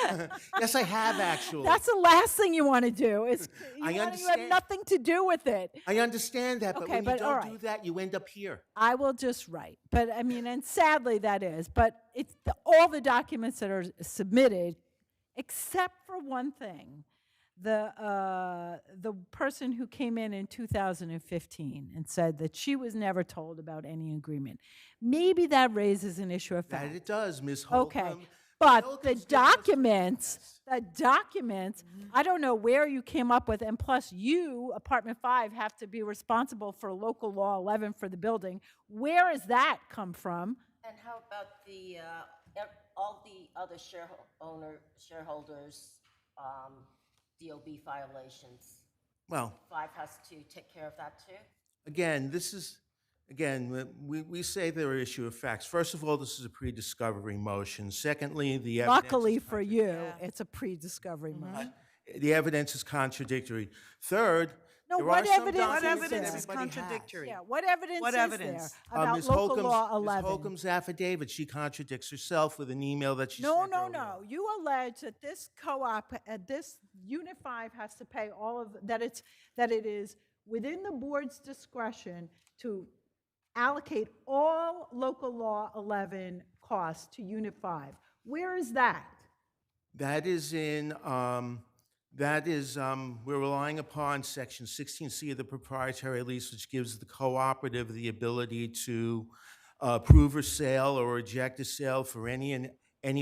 Yes, I have actually. That's the last thing you want to do. You have nothing to do with it. I understand that, but Okay, when you don't all do that, you end up here. I will just write. But I mean, and sadly that is, but it's all the documents that are submitted, except for one thing. The person who came in 2015 and said that she was never told about any agreement. Maybe that raises an issue of fact. That it does, Ms. Holcomb. Okay, but the documents, I don't know where you came up with, and plus you, Apartment 5, have to be responsible for local law 11 for the building. Where does that come from? And how about all the other shareholders' DOB violations? Well, 5 has to take care of that too? again, this is Again, we say there are issue of facts. First of all, this is a pre-discovery motion. Secondly, the evidence Luckily is for you, it's a pre-discovery motion. the evidence is contradictory. Third, No, there what are some evidence is documents there? that What everybody has. contradictory? Yeah, what evidence What is evidence? there about local law Ms. 11? Holcomb's affidavit, she contradicts herself with an email that she No, sent no, earlier. no. You allege that this co-op, this Unit 5 has to pay all of, that it is within the board's discretion to allocate all local law 11 costs to Unit 5. Where is that? That is we're relying upon Section 16C of the proprietary lease, which gives the cooperative the ability to approve a sale or reject a sale for any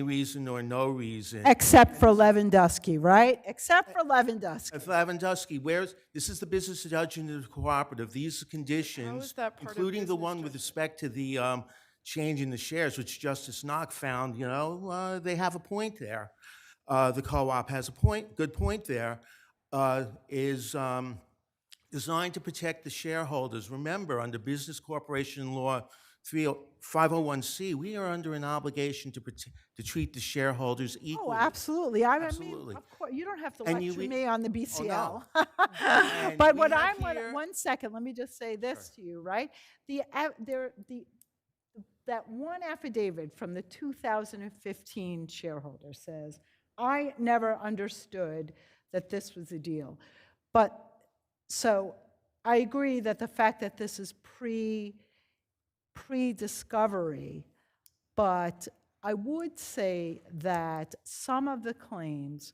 reason or no reason. Except for Lewandowski, right? Except for Lewandowski. If Lavandowski, this is the business judgment of the cooperative. These conditions, that part of including the business one with respect to the change in the shares, which Justice Knock found, they have a point there. The co-op has a good point there, is designed to protect the shareholders. Remember, under Business Corporation Law 501C, we are under an obligation to treat the shareholders equally. Oh, absolutely. I Absolutely. mean, of course, you don't have to And lecture you- me on the Oh, BCL. And But we what have I'm, here- one second, let me just say this to you, right? That one affidavit from the 2015 shareholder says, I never understood that this was a deal. But, so, I agree that the fact that this is pre-discovery, but I would say that some of the claims,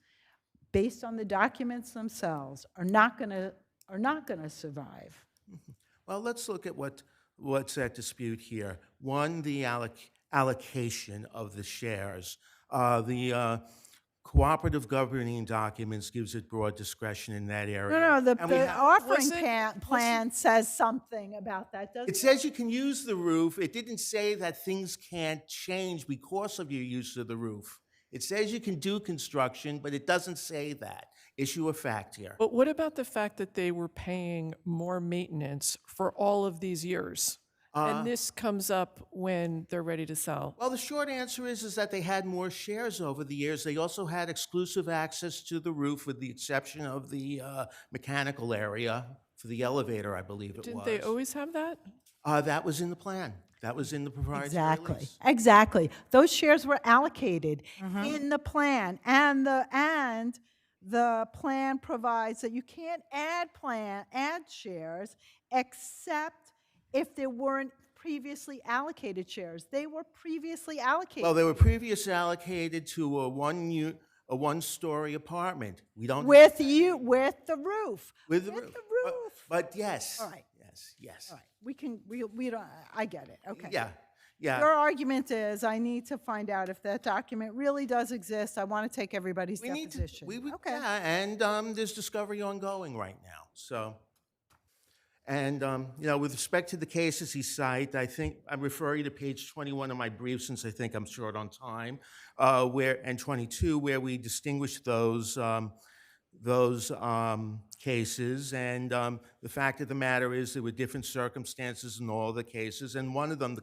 based on the documents themselves, are not going to survive. Well, let's look at what's at dispute here. One, the allocation of the shares. The cooperative governing documents gives it broad discretion in that area. No, the And we have- offering plan says something about that, doesn't it? It says you can use the roof. It didn't say that things can't change because of your use of the roof. It says you can do construction, but it doesn't say that. Issue of fact here. But what about the fact that they were paying more maintenance for all of these years? And this comes up when they're ready to sell. Well, the short answer is that they had more shares over the years. They also had exclusive access to the roof with the exception of the mechanical area for the elevator, I believe it was. Didn't they always have that? That was in the plan. That was in the proprietary lease. Exactly. Those shares were allocated in the plan, and the plan provides that you can't add shares except if there weren't previously allocated shares. They were previously allocated. Well, they were previously allocated to a one-story apartment. We don't with the roof. with the roof. But yes. All right. Yes. All right. We don't, I get it. Okay. Yeah. Your argument is I need to find out if that document really does exist. I want to take everybody's deposition. Okay. Yeah, and there's discovery ongoing right now. So, and with respect to the cases he cited, I think I'm referring to page 21 of my brief since I think I'm short on time, and 22 where we distinguish those cases. And the fact of the matter is there were different circumstances in all the cases, and one of them,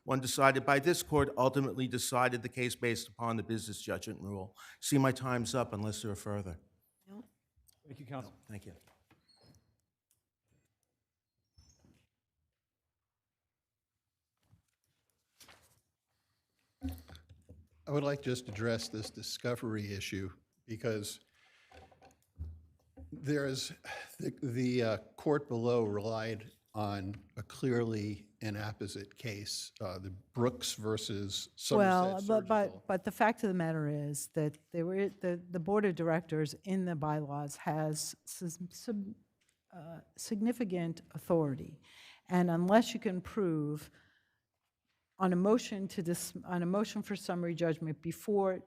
one decided by this court, ultimately decided the case based upon the business judgment rule. See, my time's up unless there are further. Thank you, counsel. Thank you. I would like just to address this discovery issue because the court below relied on a clearly inapposite case, the Brooks versus Somerset Surgical. But the fact of the matter is that the board of directors in the bylaws has significant authority, and unless you can prove on a motion for summary judgment before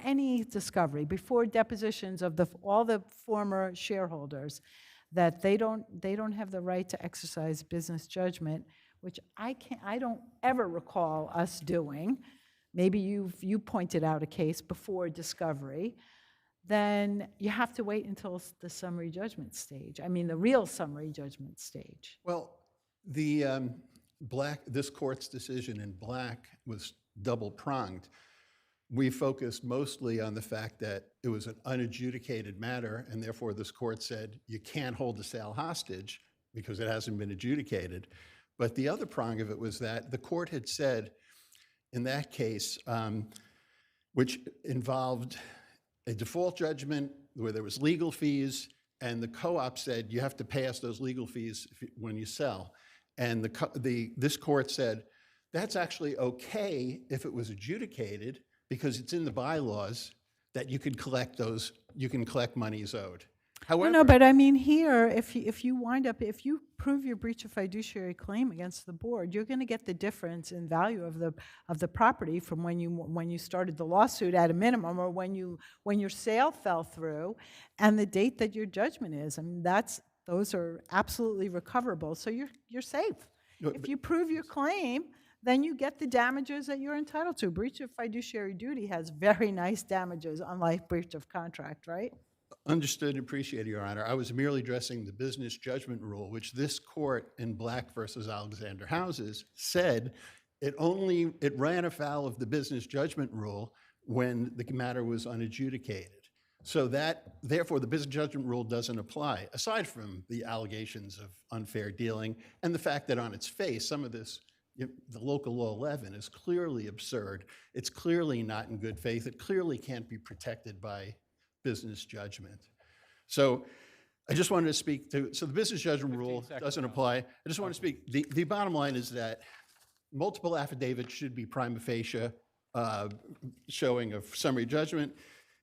any discovery, before depositions of all the former shareholders, that they don't have the right to exercise business judgment, which I don't ever recall us doing. Maybe you pointed out a case before discovery. Then you have to wait until the summary judgment stage. I mean, the real summary judgment stage. Well, This court's decision in Black was double-pronged. We focused mostly on the fact that it was an unadjudicated matter, and therefore this court said you can't hold the sale hostage because it hasn't been adjudicated. But the other prong of it was that the court had said in that case, which involved a default judgment where there was legal fees, and the co-op said you have to pay us those legal fees when you sell. And this court said that's actually okay if it was adjudicated because it's in the bylaws that you can collect monies owed. However, No, but I mean here, if you prove your breach of fiduciary claim against the board, you're going to get the difference in value of the property from when you started the lawsuit at a minimum, or when your sale fell through, and the date that your judgment is. I mean those are absolutely recoverable, so you're safe. If you prove your claim, then you get the damages that you're entitled to. Breach of fiduciary duty has very nice damages, unlike breach of contract, right? Understood and appreciated, Your Honor. I was merely addressing the business judgment rule, which this court in Black versus Alexander Houses said it ran afoul of the business judgment rule when the matter was unadjudicated. So therefore, the business judgment rule doesn't apply, aside from the allegations of unfair dealing and the fact that on its face, some of this, the local law 11 is clearly absurd. It's clearly not in good faith. It clearly can't be protected by business judgment. So I just wanted to speak to, so the business judgment rule doesn't apply. I just want to speak, the bottom line is that multiple affidavits should be prima facie showing of summary judgment.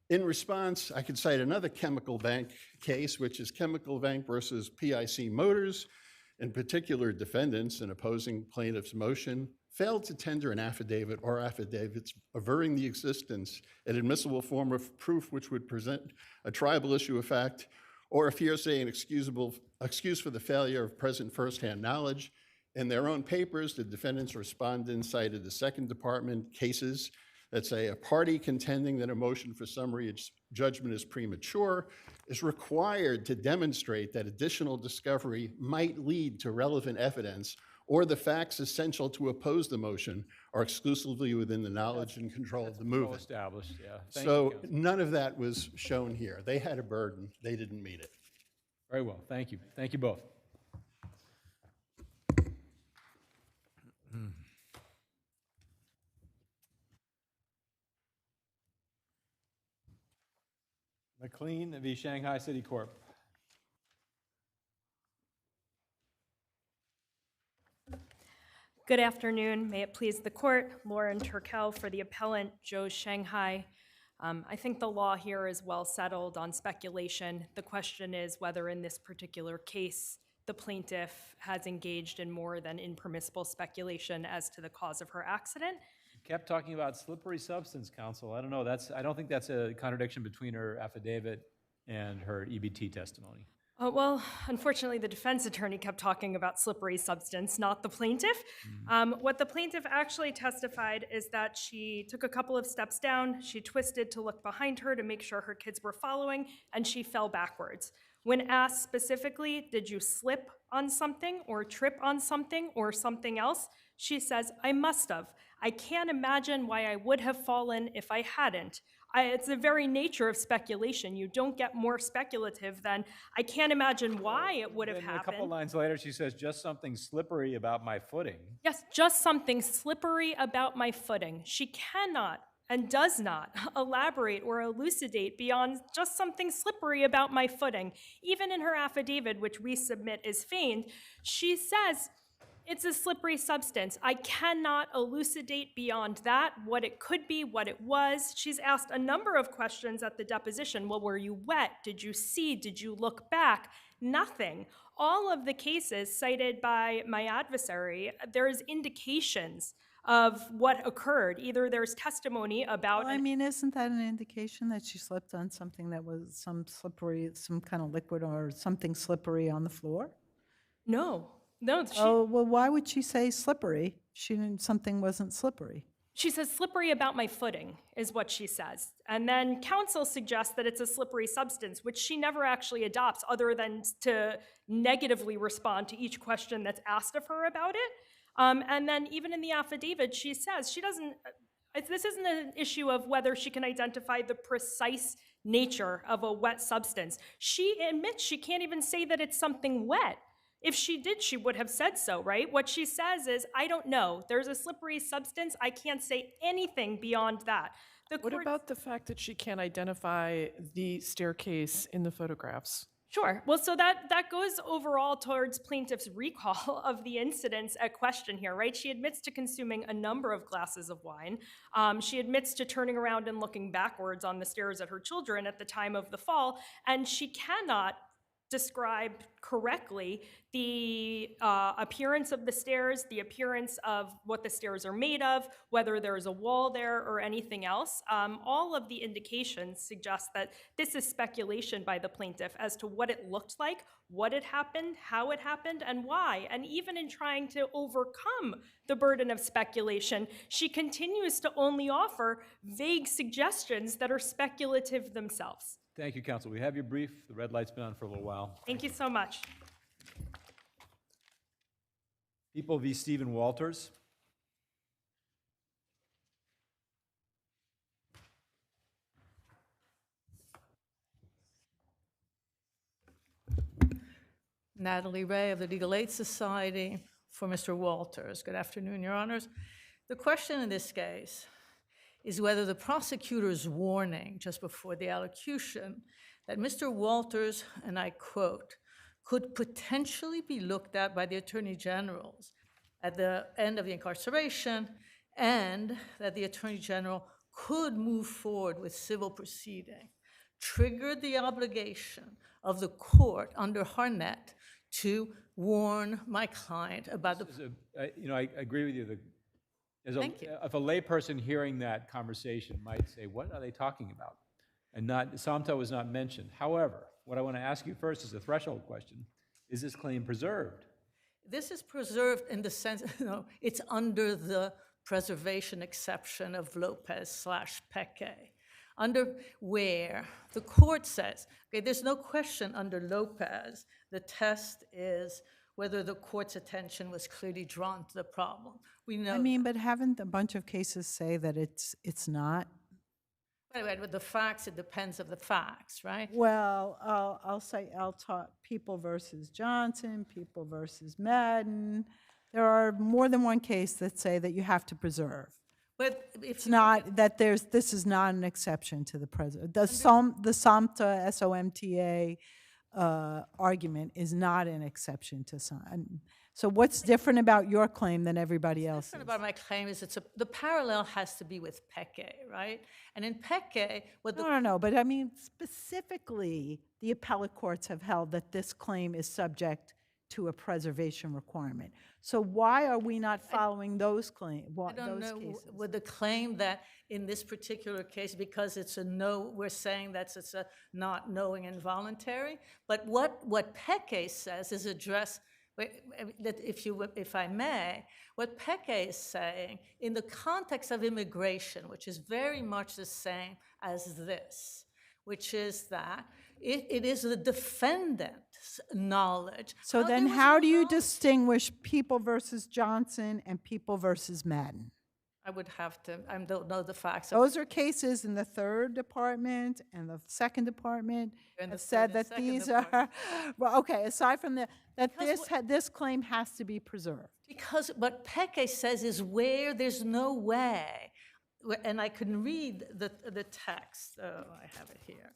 In response, I could cite another chemical bank case, which is Chemical Bank versus PIC Motors. In particular, defendants in opposing plaintiff's motion failed to tender an affidavit or affidavits averring the existence an admissible form of proof which would present a triable issue of fact, or a hearsay and excuse for the failure of present firsthand knowledge. In their own papers, the defendants' respondents cited the Second Department cases that say a party contending that a motion for summary judgment is premature is required to demonstrate that additional discovery might lead to relevant evidence, or the facts essential to oppose the motion are exclusively within the knowledge and control of the movement. Established, yeah. So none of that was shown here. They had a burden. They didn't meet it. Very well. Thank you. Thank you both. McLean v. Shanghai City Corp. Good afternoon. May it please the court. Lauren Turkel for the appellant, Joe Shanghai. I think the law here is well settled on speculation. The question is whether in this particular case, the plaintiff has engaged in more than impermissible speculation as to the cause of her accident. Kept talking about slippery substance, counsel. I don't know. I don't think that's a contradiction between her affidavit and her EBT testimony. Well, unfortunately, the defense attorney kept talking about slippery substance, not the plaintiff. What the plaintiff actually testified is that she took a couple of steps down, she twisted to look behind her to make sure her kids were following, and she fell backwards. When asked specifically, did you slip on something or trip on something or something else, she says, I must have. I can't imagine why I would have fallen if I hadn't. It's the very nature of speculation. You don't get more speculative than, I can't imagine why it would have Then happened. a couple lines later, she says, just something slippery about my footing. Yes, just something slippery about my footing. She cannot and does not elaborate or elucidate beyond just something slippery about my footing. Even in her affidavit, which we submit is feigned, she says, it's a slippery substance. I cannot elucidate beyond that, what it could be, what it was. She's asked a number of questions at the deposition. Well, were you wet? Did you see? Did you look back? Nothing. All of the cases cited by my adversary, there's indications of what occurred. Either there's testimony about... Well, I mean, isn't that an indication that she slipped on something that was some kind of liquid or something slippery on the floor? No. No. Oh, well, why would she say slippery? Something wasn't slippery. She says, slippery about my footing, is what she says. And then counsel suggests that it's a slippery substance, which she never actually adopts other than to negatively respond to each question that's asked of her about it. And then even in the affidavit, she says she doesn't, this isn't an issue of whether she can identify the precise nature of a wet substance. She admits she can't even say that it's something wet. If she did, she would have said so, right? What she says is, I don't know. There's a slippery substance. I can't say anything beyond that. What about the fact that she can't identify the staircase in the photographs? Sure. Well, so that goes overall towards plaintiff's recall of the incidents at question here, right? She admits to consuming a number of glasses of wine. She admits to turning around and looking backwards on the stairs at her children at the time of the fall, and she cannot describe correctly the appearance of the stairs, the appearance of what the stairs are made of, whether there's a wall there or anything else. All of the indications suggest that this is speculation by the plaintiff as to what it looked like, what had happened, how it happened, and why. And even in trying to overcome the burden of speculation, she continues to only offer vague suggestions that are speculative themselves. Thank you, counsel. We have your brief. The red light's been on for a little while. Thank you so much. People v. Stephen Walters. Natalie Ray of the Legal Aid Society for Mr. Walters. Good afternoon, Your Honors. The question in this case is whether the prosecutor's warning just before the allocution that Mr. Walters, and I quote, could potentially be looked at by the Attorney Generals at the end of the incarceration, and that the Attorney General could move forward with civil proceeding, triggered the obligation of the court under Harnett to warn my client about the... I agree with you. Thank you. If a layperson hearing that conversation might say, what are they talking about? And Samto was not mentioned. However, what I want to ask you first is a threshold question. Is this claim preserved? This is preserved in the sense, it's under the preservation exception of Lopez/Peque, under where the court says, okay, there's no question under Lopez, the test is whether the court's attention was clearly drawn to the problem. We know. I mean, but haven't a bunch of cases say that it's not? Wait, with the facts, it depends of the facts, right? Well, I'll talk People versus Johnson, People versus Madden. There are more than one case that say that you have to preserve. But if it's not that this is not an exception to the president. The SOMTA, S-O-M-T-A argument is not an exception to some. So what's different about your claim than everybody else's? What's different about my claim is the parallel has to be with Peque, right? And in Peque, what the... No, but I mean, specifically, the appellate courts have held that this claim is subject to a preservation requirement. So why are we not following those claims? I don't know with the claim that in this particular case, because it's a no, we're saying that it's a not knowing involuntary. But what Peque says is address, that if I may, what Peque is saying in the context of immigration, which is very much the same as this, which is that it is the defendant's knowledge. So then how do you distinguish People versus Johnson and People versus Madden? I would have to, I don't know the facts. Those are cases in the third department and the second department have said that these are, well, okay, aside from that this claim has to be preserved. Because what Peque says is where there's no way, and I can read the text, oh, I have it here.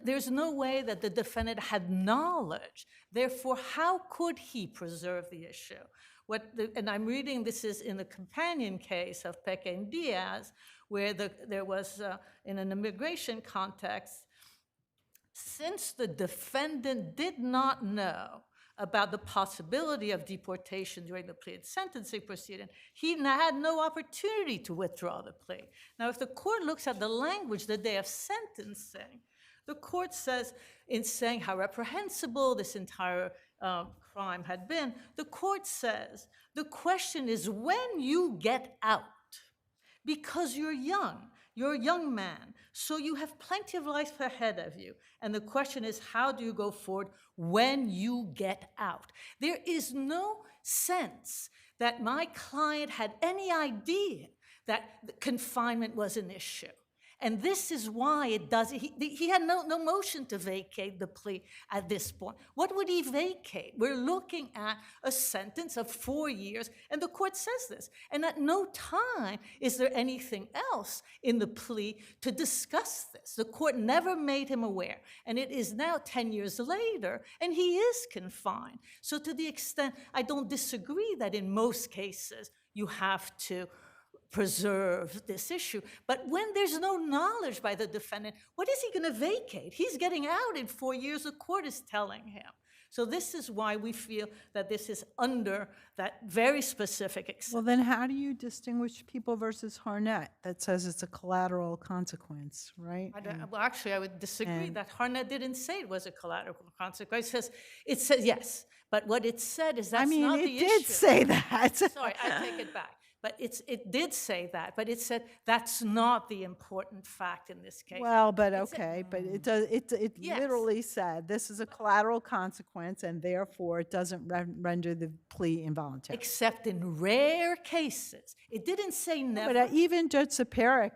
There's no way that the defendant had knowledge, therefore how could he preserve the issue? And I'm reading, this is in the companion case of Peque and Diaz, where there was, in an immigration context, since the defendant did not know about the possibility of deportation during the plea and sentencing proceeding, he had no opportunity to withdraw the plea. Now, if the court looks at the language the day of sentencing, the court says, in saying how reprehensible this entire crime had been, the court says, the question is when you get out, because you're young. You're a young man, so you have plenty of life ahead of you. And the question is, how do you go forward when you get out? There is no sense that my client had any idea that confinement was an issue. And this is why it does. He had no motion to vacate the plea at this point. What would he vacate? We're looking at a sentence of 4 years, and the court says this. And at no time is there anything else in the plea to discuss this. The court never made him aware. And it is now 10 years later, and he is confined. So to the extent, I don't disagree that in most cases you have to preserve this issue. But when there's no knowledge by the defendant, what is he going to vacate? He's getting out in 4 years, the court is telling him. So this is why we feel that this is under that very specific exception. Well, then how do you distinguish People versus Harnett that says it's a collateral consequence, right? Well, actually, I would disagree that Harnett didn't say it was a collateral consequence. It says yes, but what it said is that's not the issue. it did say that. Sorry, I take it back. But it did say that, but it said that's not the important fact in this case. Well, but okay, but it Yes. literally said this is a collateral consequence, and therefore it doesn't render the plea involuntary. Except in rare cases. It didn't say never. But even Judge Saparic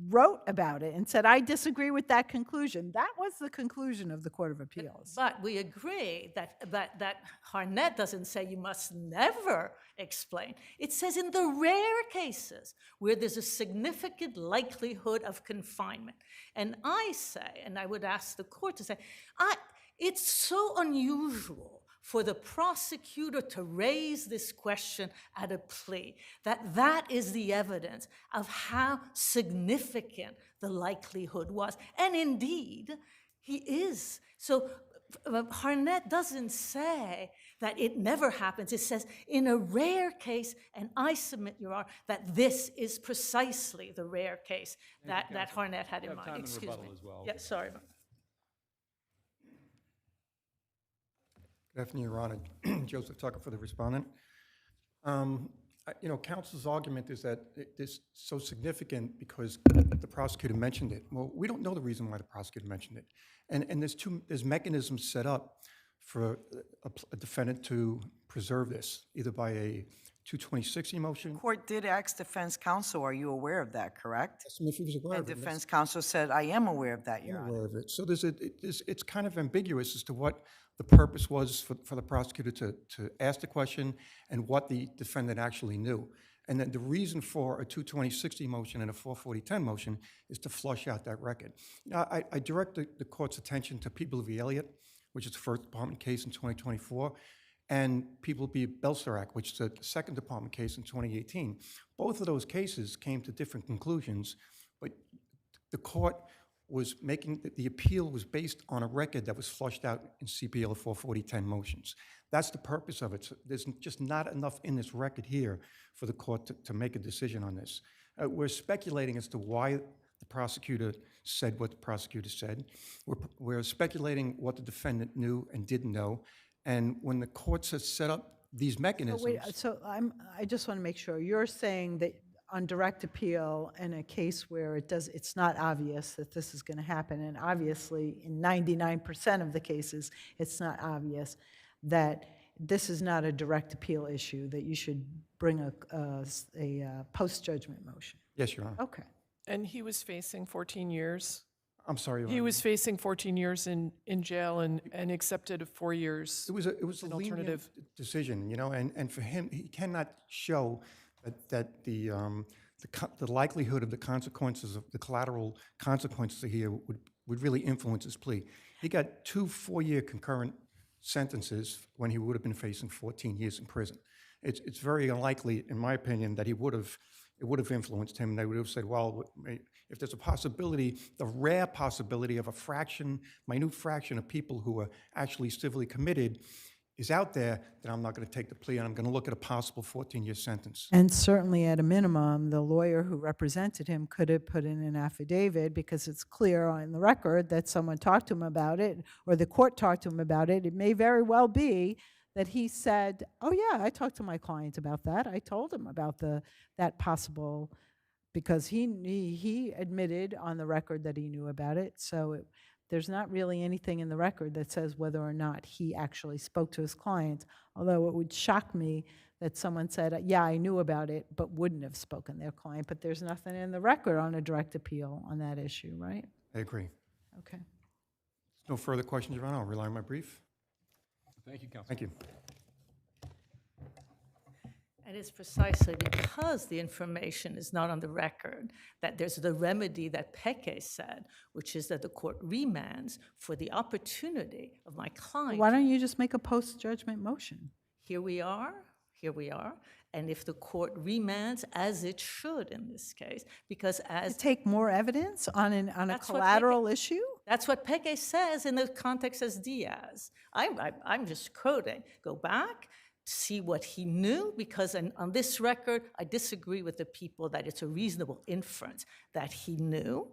wrote about it and said, I disagree with that conclusion. That was the conclusion of the Court of Appeals. But we agree that Harnett doesn't say you must never explain. It says in the rare cases where there's a significant likelihood of confinement. And I say, and I would ask the court to say, it's so unusual for the prosecutor to raise this question at a plea, that is the evidence of how significant the likelihood was. And indeed, he is. So Harnett doesn't say that it never happens. It says in a rare case, and I submit, Your Honor, that this is precisely the rare case that Harnett had in mind. Excuse me. As well. Yeah, sorry about that. Good afternoon, Your Honor. Joseph Tucker for the respondent. Counsel's argument is that this is so significant because the prosecutor mentioned it. Well, we don't know the reason why the prosecutor mentioned it. And there's mechanisms set up for a defendant to preserve this, either by a 22060 motion. Court did ask defense counsel, are you aware of that, correct? Asked him if he was aware And of it. defense counsel said, I am aware of that, Your I'm Honor. aware of it. So it's kind of ambiguous as to what the purpose was for the prosecutor to ask the question and what the defendant actually knew. And then the reason for a 22060 motion and a 44010 motion is to flush out that record. Now, I direct the court's attention to People v. Elliott, which is the first department case in 2024, and People v. Belsarak, which is a second department case in 2018. Both of those cases came to different conclusions, but the court was making, the appeal was based on a record that was flushed out in CPL 44010 motions. That's the purpose of it. So there's just not enough in this record here for the court to make a decision on this. We're speculating as to why the prosecutor said what the prosecutor said. We're speculating what the defendant knew and didn't know. And when the courts have set up these mechanisms. I just want to make sure, you're saying that on direct appeal in a case where it's not obvious that this is going to happen, and obviously in 99% of the cases, it's not obvious that this is not a direct appeal issue, that you should bring a post-judgment motion. Yes, Your Honor. Okay. And he was facing 14 years. I'm sorry, Your He Honor. was facing 14 years in jail and accepted 4 years. It was a lenient decision, and for him, he cannot show that the likelihood of the consequences of the collateral consequences here would really influence his plea. He got 2 4-year concurrent sentences when he would have been facing 14 years in prison. It's very unlikely, in my opinion, that it would have influenced him. They would have said, well, if there's a possibility, the rare possibility of a minute fraction of people who are actually civilly committed is out there, then I'm not going to take the plea and I'm going to look at a possible 14-year sentence. And certainly at a minimum, the lawyer who represented him could have put in an affidavit, because it's clear on the record that someone talked to him about it, or the court talked to him about it. It may very well be that he said, oh yeah, I talked to my client about that. I told him about that possible, because he admitted on the record that he knew about it. So there's not really anything in the record that says whether or not he actually spoke to his client, although it would shock me that someone said, yeah, I knew about it, but wouldn't have spoken to their client. But there's nothing in the record on a direct appeal on that issue, right? I agree. Okay. No further questions, Your Honor. I'll rely on my brief. Thank you, counsel. Thank you. And it's precisely because the information is not on the record that there's the remedy that Peke said, which is that the court remands for the opportunity of my client. Why don't you just make a post-judgment motion? Here we are. And if the court remands, as it should in this case, because as... To take more evidence on a collateral issue? That's what Peke says in the context as Diaz. I'm just quoting. Go back, see what he knew, because on this record, I disagree with the people that it's a reasonable inference that he knew,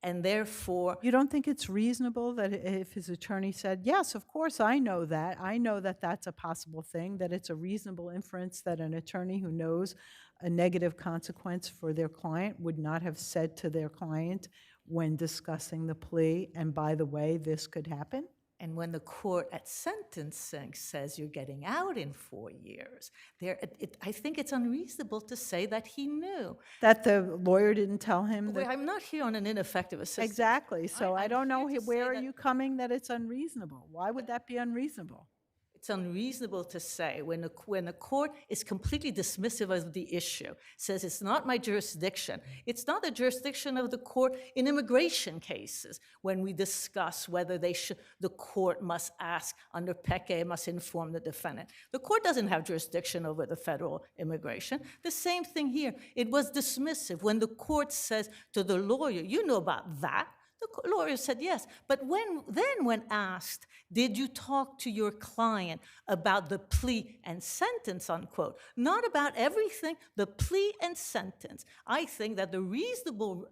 and therefore... You don't think it's reasonable that if his attorney said, yes, of course, I know that that's a possible thing, that it's a reasonable inference that an attorney who knows a negative consequence for their client would not have said to their client when discussing the plea, and by the way, this could happen? And when the court at sentencing says you're getting out in 4 years, I think it's unreasonable to say that he knew. That the lawyer didn't tell him? Well, I'm not here on an ineffective assistance. Exactly. So I don't know where are you coming that it's unreasonable. Why would that be unreasonable? It's unreasonable to say when the court is completely dismissive of the issue, says it's not my jurisdiction. It's not the jurisdiction of the court in immigration cases when we discuss whether the court must ask under Peke, must inform the defendant. The court doesn't have jurisdiction over the federal immigration. The same thing here. It was dismissive when the court says to the lawyer, you know about that. The lawyer said yes, but when asked, did you talk to your client about the plea and sentence, unquote, not about everything, the plea and sentence, I think that the reasonable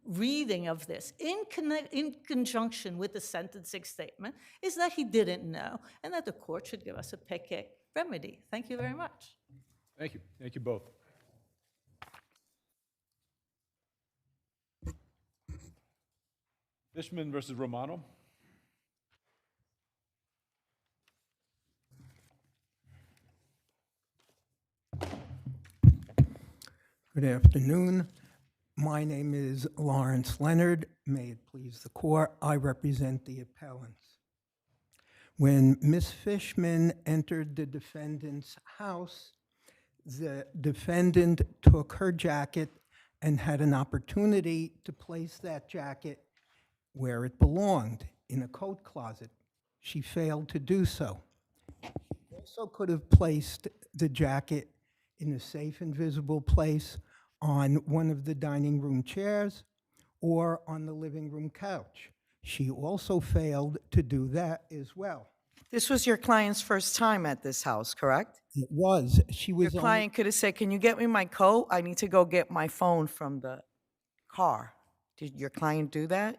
reading of this in conjunction with the sentencing statement is that he didn't know and that the court should give us a Peke remedy. Thank you very much. Thank you. Thank you both. Fishman versus Romano. Good afternoon. My name is Lawrence Leonard. May it please the court, I represent the appellants. When Ms. Fishman entered the defendant's house, the defendant took her jacket and had an opportunity to place that jacket where it belonged, in a coat closet. She failed to do so. She also could have placed the jacket in a safe and visible place on one of the dining room chairs or on the living room couch. She also failed to do that as well. This was your client's first time at this house, correct? It was. She was Your client could have said, can you get me my coat? I need to go get my phone from the car. Did your client do that?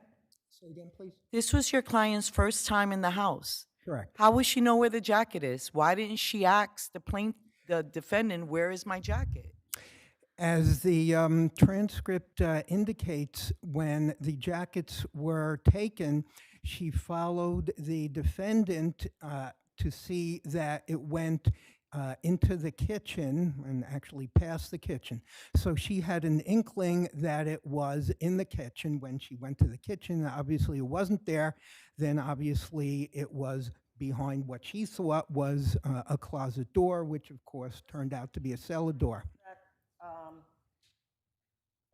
Say again, please. This was your client's first time in the house. Correct. How would she know where the jacket is? Why didn't she ask the defendant, where is my jacket? As the transcript indicates, when the jackets were taken, she followed the defendant to see that it went into the kitchen and actually past the kitchen. So she had an inkling that it was in the kitchen. When she went to the kitchen, obviously it wasn't there. Then obviously it was behind what she thought was a closet door, which of course turned out to be a cellar door.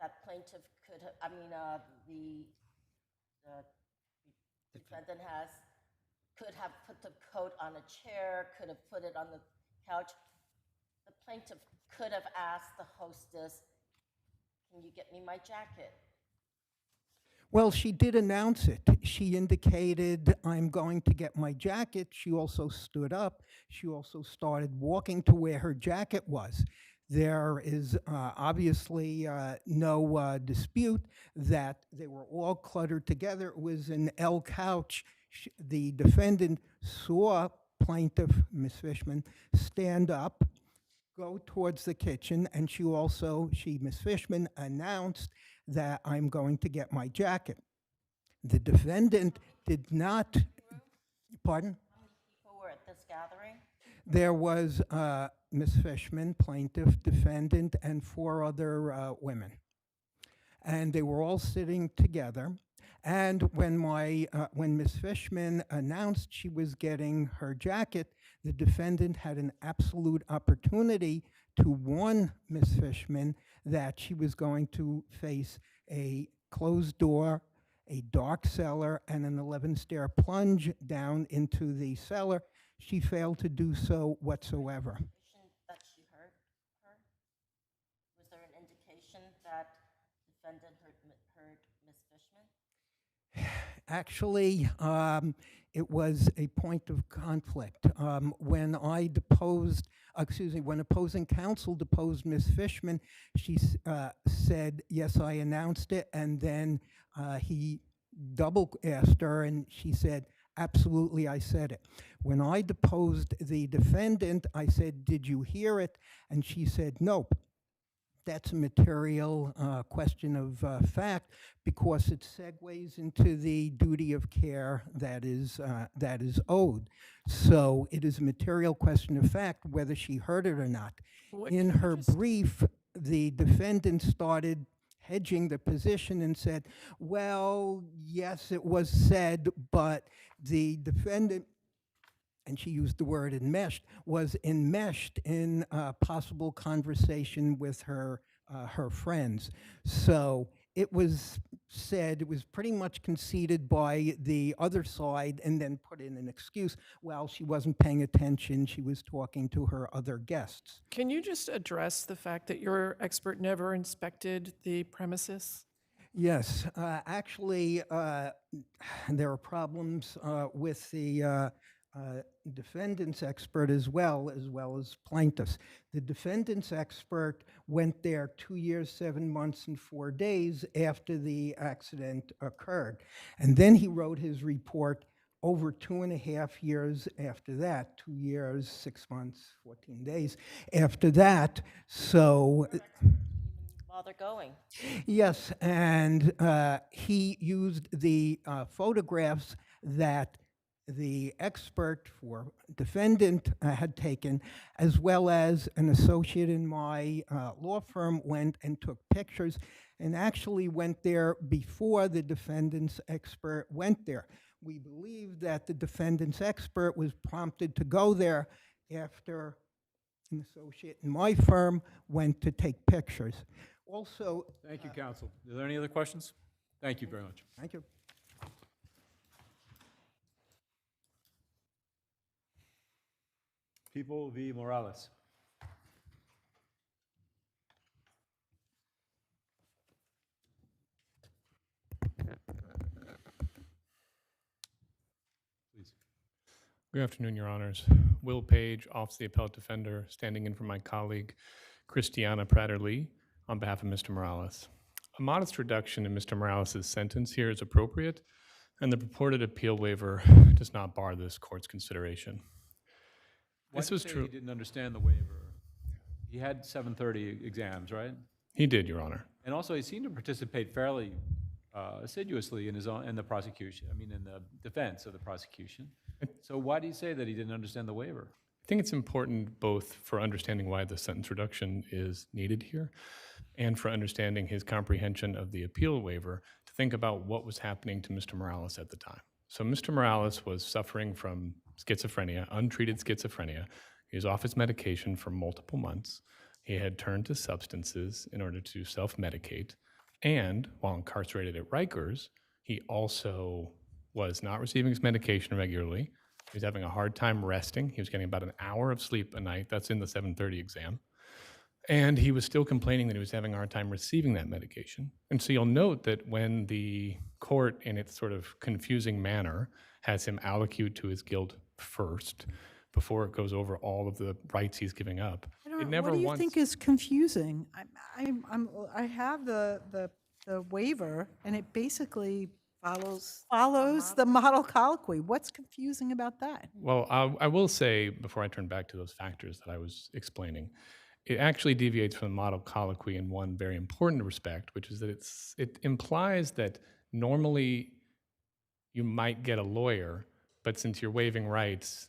That plaintiff could have, the defendant could have put the coat on a chair, could have put it on the couch. The plaintiff could have asked the hostess, can you get me my jacket? Well, she did announce it. She indicated, I'm going to get my jacket. She also stood up. She also started walking to where her jacket was. There is obviously no dispute that they were all cluttered together. It was an L couch. The defendant saw plaintiff, Ms. Fishman, stand up, go towards the kitchen, and Ms. Fishman, announced that I'm going to get my jacket. The defendant did not, pardon? People were at this gathering? There was Ms. Fishman, plaintiff, defendant, and 4 other women. And they were all sitting together. And when Ms. Fishman announced she was getting her jacket, the defendant had an absolute opportunity to warn Ms. Fishman that she was going to face a closed door, a dark cellar, and an 11-stair plunge down into the cellar. She failed to do so whatsoever. That she heard her? Was there an indication that defendant heard Ms. Fishman? Actually, it was a point of conflict. When opposing counsel deposed Ms. Fishman, she said, yes, I announced it, and then he double asked her, and she said, absolutely, I said it. When I deposed the defendant, I said, did you hear it? And she said, nope. That's a material question of fact because it segues into the duty of care that is owed. So it is a material question of fact whether she heard it or not. In her brief, the defendant started hedging the position and said, well, yes, it was said, but the defendant, and she used the word enmeshed, was enmeshed in a possible conversation with her friends. So it was said, it was pretty much conceded by the other side and then put in an excuse. Well, she wasn't paying attention, she was talking to her other guests. Can you just address the fact that your expert never inspected the premises? Yes, actually, there are problems with the defendant's expert as well as plaintiffs. The defendant's expert went there 2 years, 7 months, and 4 days after the accident occurred. And then he wrote his report over 2.5 years after that, 2 years, 6 months, 14 days after that. So While they're going. yes, and he used the photographs that the expert for defendant had taken, as well as an associate in my law firm went and took pictures and actually went there before the defendant's expert went there. We believe that the defendant's expert was prompted to go there after an associate in my firm went to take pictures. Also, Thank you, counsel. Are there any other questions? Thank you very much. thank you. People v. Morales. Please. Good afternoon, Your Honors. Will Page, Office of the Appellate Defender, standing in for my colleague, Christiana Prater-Lee, on behalf of Mr. Morales. A modest reduction in Mr. Morales' sentence here is appropriate, and the purported appeal waiver does not bar this court's consideration. This was true. He didn't understand the waiver. He had 730 exams, right? He did, Your Honor. And also, he seemed to participate fairly assiduously in the prosecution. I mean, in the defense of the prosecution. So why do you say that he didn't understand the waiver? I think it's important both for understanding why the sentence reduction is needed here and for understanding his comprehension of the appeal waiver to think about what was happening to Mr. Morales at the time. So Mr. Morales was suffering from schizophrenia, untreated schizophrenia. He was off his medication for multiple months. He had turned to substances in order to self-medicate. And while incarcerated at Rikers, he also was not receiving his medication regularly. He was having a hard time resting. He was getting about an hour of sleep a night. That's in the 730 exam. And he was still complaining that he was having a hard time receiving that medication. And so you'll note that when the court, in its sort of confusing manner, has him allocute to his guilt first, before it goes over all of the rights he's giving up, it never What do you once... think is confusing? I have the waiver, and it basically Follows the model colloquy. What's confusing about that? Well, I will say, before I turn back to those factors that I was explaining, it actually deviates from the model colloquy in one very important respect, which is that it implies that normally you might get a lawyer, but since you're waiving rights,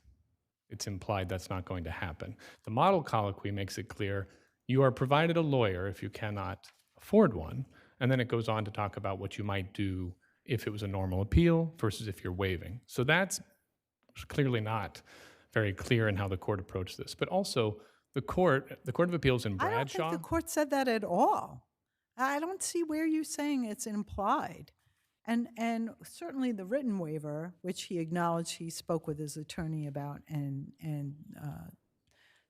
it's implied that's not going to happen. The model colloquy makes it clear you are provided a lawyer if you cannot afford one, and then it goes on to talk about what you might do if it was a normal appeal versus if you're waiving. So that's clearly not very clear in how the court approached this. But also, the Court of Appeals in I don't Bradshaw. think the court said that at all. I don't see where you're saying it's implied. And certainly the written waiver, which he acknowledged he spoke with his attorney about and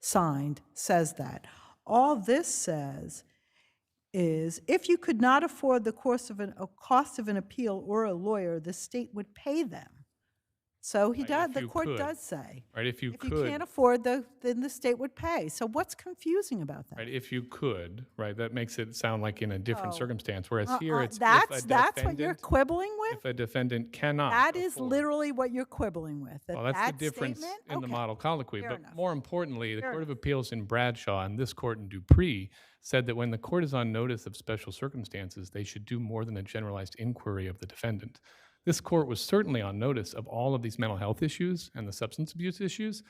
signed, says that. All this says is if you could not afford the cost of an appeal or a lawyer, the state would pay them. So he Right, does. if The you court could. does say, Right, if you if could. you can't afford, then the state would pay. So what's confusing about that? Right, if you could, right, that makes it sound like in a different Oh. circumstance, whereas here it's That's what you're quibbling with. if a defendant cannot. That is literally what you're quibbling with. Well, that's that the difference statement? in the Okay. model colloquy. Fair But enough. more importantly, the Fair Court of Appeals in Bradshaw and this court in Dupree said that when the court is on notice of special circumstances, they should do more than a generalized inquiry of the defendant. This court was certainly on notice of all of these mental health issues and the substance abuse issues,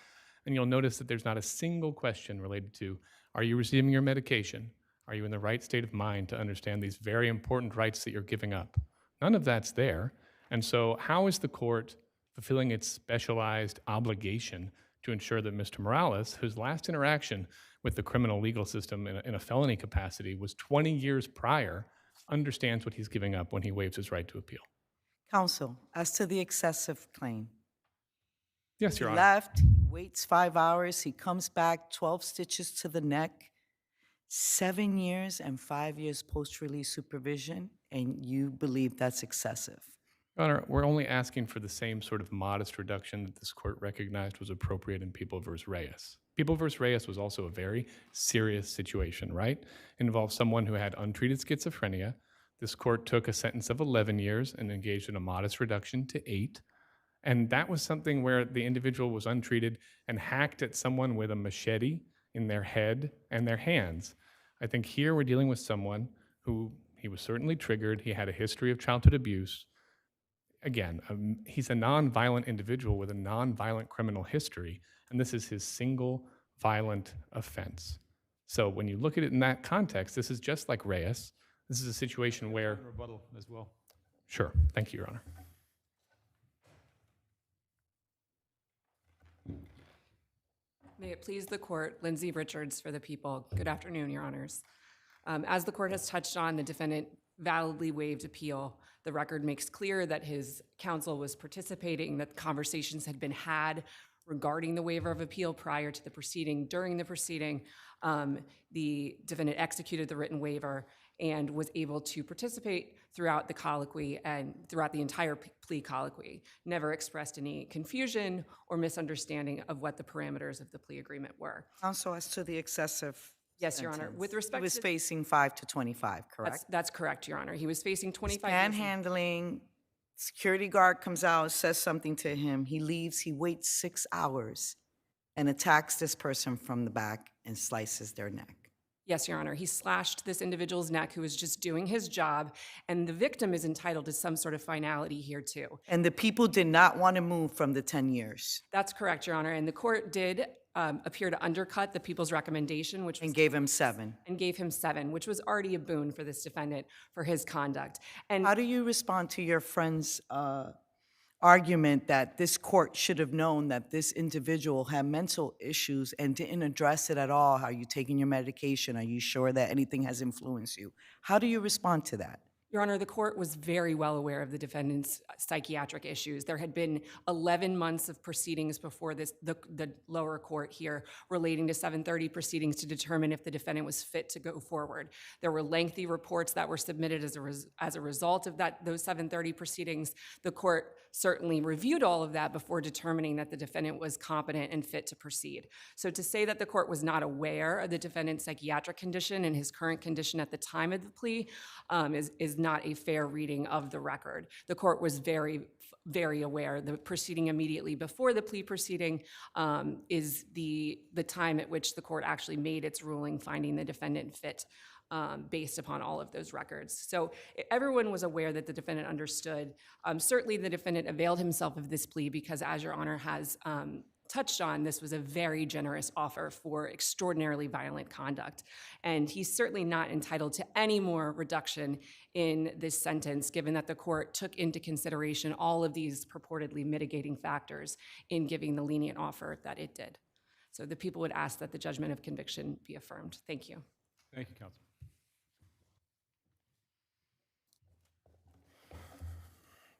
and you'll notice that there's not a single question related to, are you receiving your medication? Are you in the right state of mind to understand these very important rights that you're giving up? None of that's there. And so how is the court fulfilling its specialized obligation to ensure that Mr. Morales, whose last interaction with the criminal legal system in a felony capacity was 20 years prior, understands what he's giving up when he waives his right to appeal? Counsel, as to the excessive claim. Yes, Your He Honor. left, he waits 5 hours, he comes back, 12 stitches to the neck, 7 years and 5 years post-release supervision, and you believe that's excessive. Your Honor, we're only asking for the same sort of modest reduction that this court recognized was appropriate in People v. Reyes. People v. Reyes was also a very serious situation, right? It involved someone who had untreated schizophrenia. This court took a sentence of 11 years and engaged in a modest reduction to 8. And that was something where the individual was untreated and hacked at someone with a machete in their head and their hands. I think here we're dealing with someone who, he was certainly triggered. He had a history of childhood abuse. Again, he's a nonviolent individual with a nonviolent criminal history, and this is his single violent offense. So when you look at it in that context, this is just like Reyes. This is a situation where... Rebuttal as well. Sure. Thank you, Your Honor. May it please the court, Lindsay Richards for the people. Good afternoon, Your Honors. As the court has touched on, the defendant validly waived appeal. The record makes clear that his counsel was participating, that conversations had been had regarding the waiver of appeal prior to the proceeding. During the proceeding, the defendant executed the written waiver and was able to participate throughout the colloquy and throughout the entire plea colloquy, never expressed any confusion or misunderstanding of what the parameters of the plea agreement were. Counsel, as to the excessive Yes, Your Honor. sentence, With respect he was to- facing 5 to 25, correct? That's correct, Your Honor. He was facing He's 25 years. panhandling, security guard comes out, says something to him, he leaves, he waits 6 hours and attacks this person from the back and slices their neck. Yes, Your Honor. He slashed this individual's neck who was just doing his job, and the victim is entitled to some sort of finality here, too. And the people did not want to move from the 10 years. That's correct, Your Honor. And the court did appear to undercut the people's recommendation, which was... And gave him 7. And gave him 7, which was already a boon for this defendant for his conduct. And how do you respond to your friend's argument that this court should have known that this individual had mental issues and didn't address it at all? Are you taking your medication? Are you sure that anything has influenced you? How do you respond to that? Your Honor, the court was very well aware of the defendant's psychiatric issues. There had been 11 months of proceedings before the lower court here relating to 730 proceedings to determine if the defendant was fit to go forward. There were lengthy reports that were submitted as a result of those 730 proceedings. The court certainly reviewed all of that before determining that the defendant was competent and fit to proceed. So to say that the court was not aware of the defendant's psychiatric condition and his current condition at the time of the plea is not a fair reading of the record. The court was very aware. The proceeding immediately before the plea proceeding is the time at which the court actually made its ruling finding the defendant fit based upon all of those records. So everyone was aware that the defendant understood. Certainly the defendant availed himself of this plea because, as Your Honor has touched on, this was a very generous offer for extraordinarily violent conduct. And he's certainly not entitled to any more reduction in this sentence, given that the court took into consideration all of these purportedly mitigating factors in giving the lenient offer that it did. So the people would ask that the judgment of conviction be affirmed. Thank you. Thank you, counsel.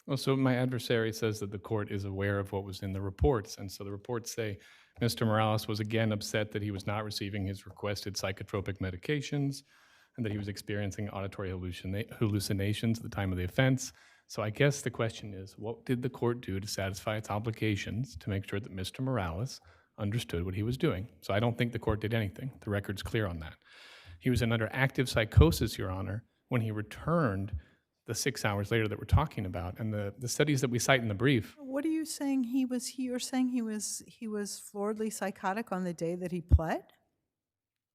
Well, so my adversary says that the court is aware of what was in the reports. And so the reports say Mr. Morales was again upset that he was not receiving his requested psychotropic medications and that he was experiencing auditory hallucinations at the time of the offense. So I guess the question is, what did the court do to satisfy its obligations to make sure that Mr. Morales understood what he was doing? So I don't think the court did anything. The record's clear on that. He was under active psychosis, Your Honor, when he returned the 6 hours later that we're talking about, and the studies that we cite in the brief. What are you saying? You're saying he was floridly psychotic on the day that he pled?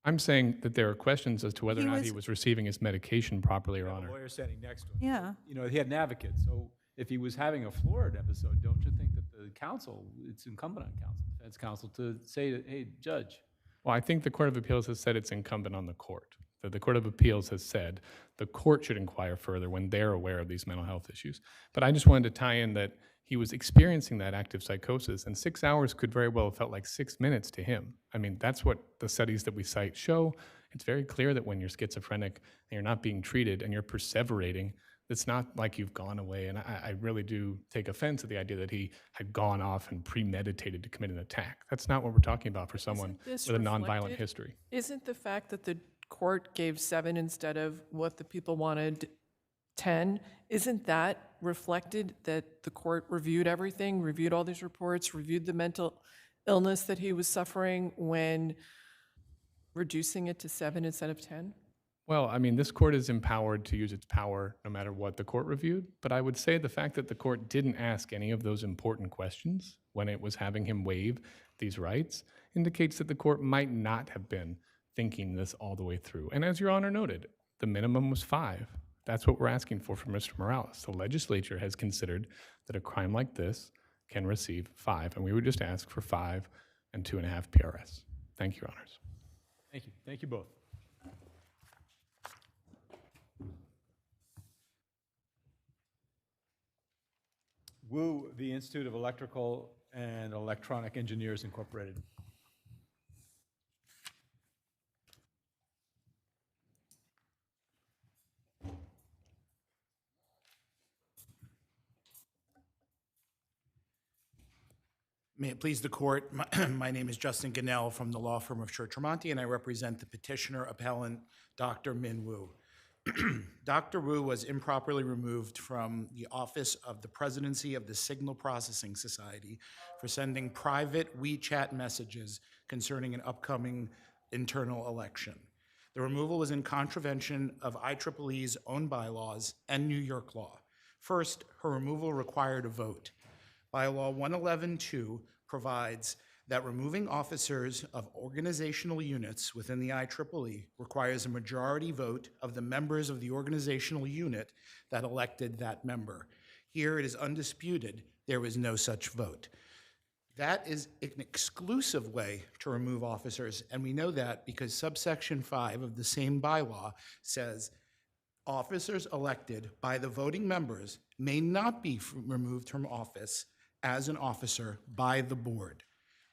I'm saying that there are questions as to whether or not he was receiving his medication properly, Your Honor. The lawyer standing next to him. Yeah. You know, he had an advocate, so if he was having a florid episode, don't you think that the counsel, it's incumbent on counsel, defense counsel, to say, hey, judge? Well, I think the Court of Appeals has said it's incumbent on the court. That the Court of Appeals has said the court should inquire further when they're aware of these mental health issues. But I just wanted to tie in that he was experiencing that active psychosis, and 6 hours could very well have felt like 6 minutes to him. I mean, that's what the studies that we cite show. It's very clear that when you're schizophrenic and you're not being treated and you're perseverating, it's not like you've gone away. And I really do take offense at the idea that he had gone off and premeditated to commit an attack. That's not what we're talking about for someone with a nonviolent history. Isn't the fact that the court gave 7 instead of what the people wanted, 10, isn't that reflected that the court reviewed everything, reviewed all these reports, reviewed the mental illness that he was suffering when reducing it to 7 instead of 10? Well, I mean, this court is empowered to use its power no matter what the court reviewed. But I would say the fact that the court didn't ask any of those important questions when it was having him waive these rights indicates that the court might not have been thinking this all the way through. And as Your Honor noted, the minimum was 5. That's what we're asking for from Mr. Morales. The legislature has considered that a crime like this can receive 5, and we would just ask for 5 and 2.5 PRS. Thank you, Your Honors. Thank you. Thank you both. WU, the Institute of Electrical and Electronic Engineers, Incorporated. May it please the court, my name is Justin Gannell from the law firm of Church-Tremonti, and I represent the petitioner appellant, Dr. Min Wu. Dr. Wu was improperly removed from the office of the presidency of the Signal Processing Society for sending private WeChat messages concerning an upcoming internal election. The removal was in contravention of IEEE's own bylaws and New York law. First, her removal required a vote. Bylaw 111.2 provides that removing officers of organizational units within the IEEE requires a majority vote of the members of the organizational unit that elected that member. Here it is undisputed there was no such vote. That is an exclusive way to remove officers, and we know that because subsection 5 of the same bylaw says officers elected by the voting members may not be removed from office as an officer by the board.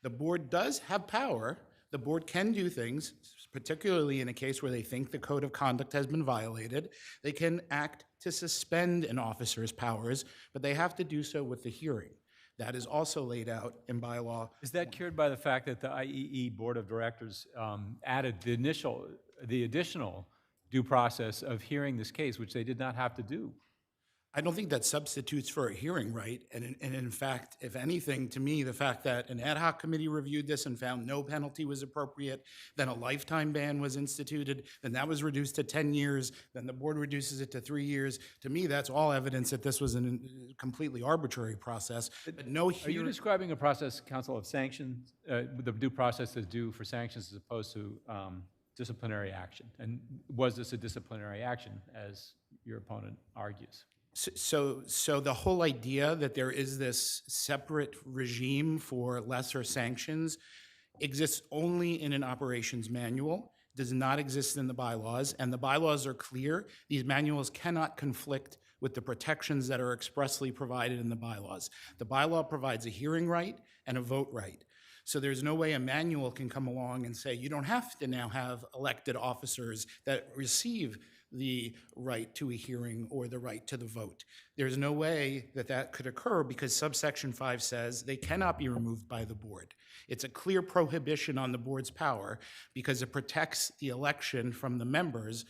The board does have power. The board can do things, particularly in a case where they think the code of conduct has been violated. They can act to suspend an officer's powers, but they have to do so with the hearing. That is also laid out in bylaw. Is that cured by the fact that the IEE Board of Directors added the additional due process of hearing this case, which they did not have to do? I don't think that substitutes for a hearing right. And in fact, if anything, to me, the fact that an ad hoc committee reviewed this and found no penalty was appropriate, then a lifetime ban was instituted, then that was reduced to 10 years, then the board reduces it to 3 years. To me, that's all evidence that this was a completely arbitrary process. But no Are you hearing. describing a process, counsel, of sanctions, the due process is due for sanctions as opposed to disciplinary action? And was this a disciplinary action, as your opponent argues? So the whole idea that there is this separate regime for lesser sanctions exists only in an operations manual, does not exist in the bylaws, and the bylaws are clear. These manuals cannot conflict with the protections that are expressly provided in the bylaws. The bylaw provides a hearing right and a vote right. So there's no way a manual can come along and say, you don't have to now have elected officers that receive the right to a hearing or the right to the vote. There's no way that that could occur because subsection 5 says they cannot be removed by the board. It's a clear prohibition on the board's power because it protects the election from the members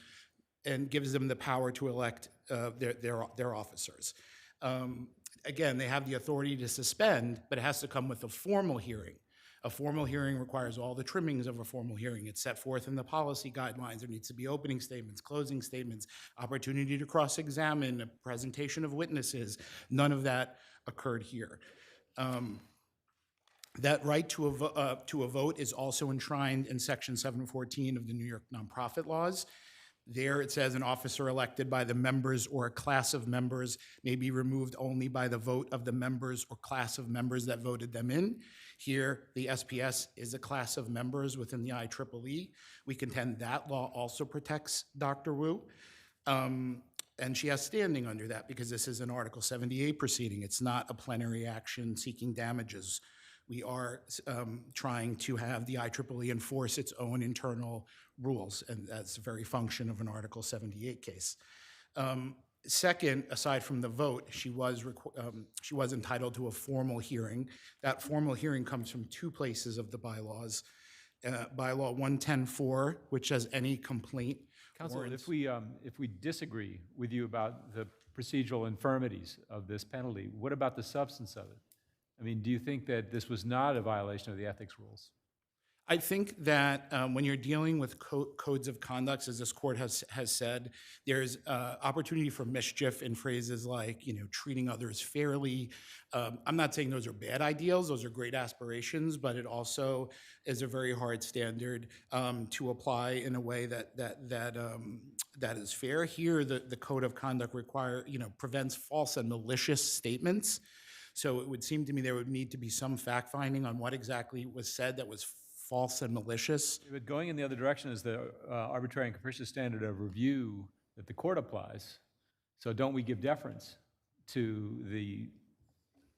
and gives them the power to elect their officers. Again, they have the authority to suspend, but it has to come with a formal hearing. A formal hearing requires all the trimmings of a formal hearing. It's set forth in the policy guidelines. There needs to be opening statements, closing statements, opportunity to cross-examine, a presentation of witnesses. None of that occurred here. That right to a vote is also enshrined in Section 714 of the New York nonprofit laws. There it says an officer elected by the members or a class of members may be removed only by the vote of the members or class of members that voted them in. Here, the SPS is a class of members within the IEEE. We contend that law also protects Dr. Wu. And she has standing under that because this is an Article 78 proceeding. It's not a plenary action seeking damages. We are trying to have the IEEE enforce its own internal rules, and that's the very function of an Article 78 case. Second, aside from the vote, she was entitled to a formal hearing. That formal hearing comes from two places of the bylaws. Bylaw 110.4, which says any complaint. Counsel, if we disagree with you about the procedural infirmities of this penalty, what about the substance of it? I mean, do you think that this was not a violation of the ethics rules? I think that when you're dealing with codes of conduct, as this court has said, there's opportunity for mischief in phrases like, treating others fairly. I'm not saying those are bad ideals; those are great aspirations, but it also is a very hard standard to apply in a way that is fair. Here, the code of conduct prevents false and malicious statements. So it would seem to me there would need to be some fact-finding on what exactly was said that was false and malicious. But going in the other direction is the arbitrary and capricious standard of review that the court applies. So don't we give deference to the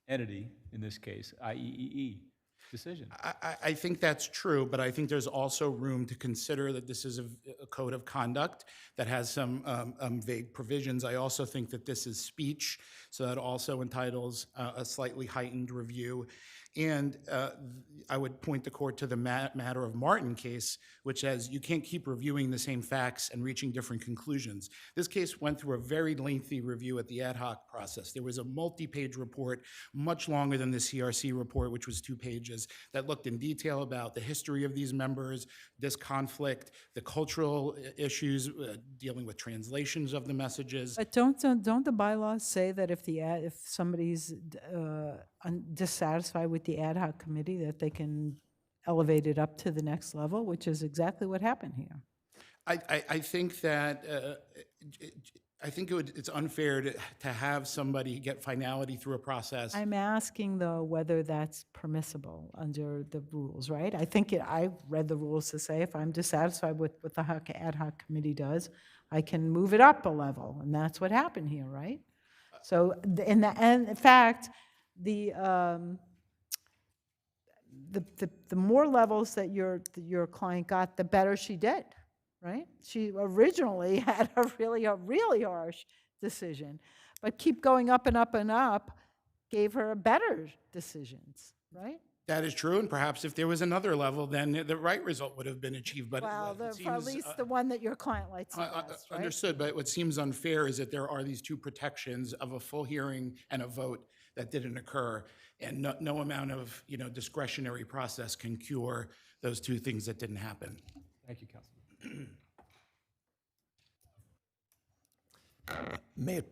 entity, in this case, IEEE decision? I think that's true, but I think there's also room to consider that this is a code of conduct that has some vague provisions. I also think that this is speech, so that also entitles a slightly heightened review. And I would point the court to the Matter of Martin case, which says you can't keep reviewing the same facts and reaching different conclusions. This case went through a very lengthy review at the ad hoc process. There was a multi-page report, much longer than the CRC report, which was 2 pages, that looked in detail about the history of these members, this conflict, the cultural issues, dealing with translations of the messages. But don't the bylaws say that if somebody's dissatisfied with the ad hoc committee, that they can elevate it up to the next level, which is exactly what happened here? I think that it's unfair to have somebody get finality through a process. I'm asking, though, whether that's permissible under the rules, right? I read the rules to say if I'm dissatisfied with what the ad hoc committee does, I can move it up a level, and that's what happened here, right? So, in fact, the more levels that your client got, the better she did, right? She originally had a really harsh decision, but keep going up and up and up gave her better decisions, right? That is true, and perhaps if there was another level, then the right result would have been achieved, but Well, it for at seems, least the one that your client likes the best, right? understood, but what seems unfair is that there are these two protections of a full hearing and a vote that didn't occur, and no amount of, discretionary process can cure those two things that didn't happen. Thank you, Councilman. May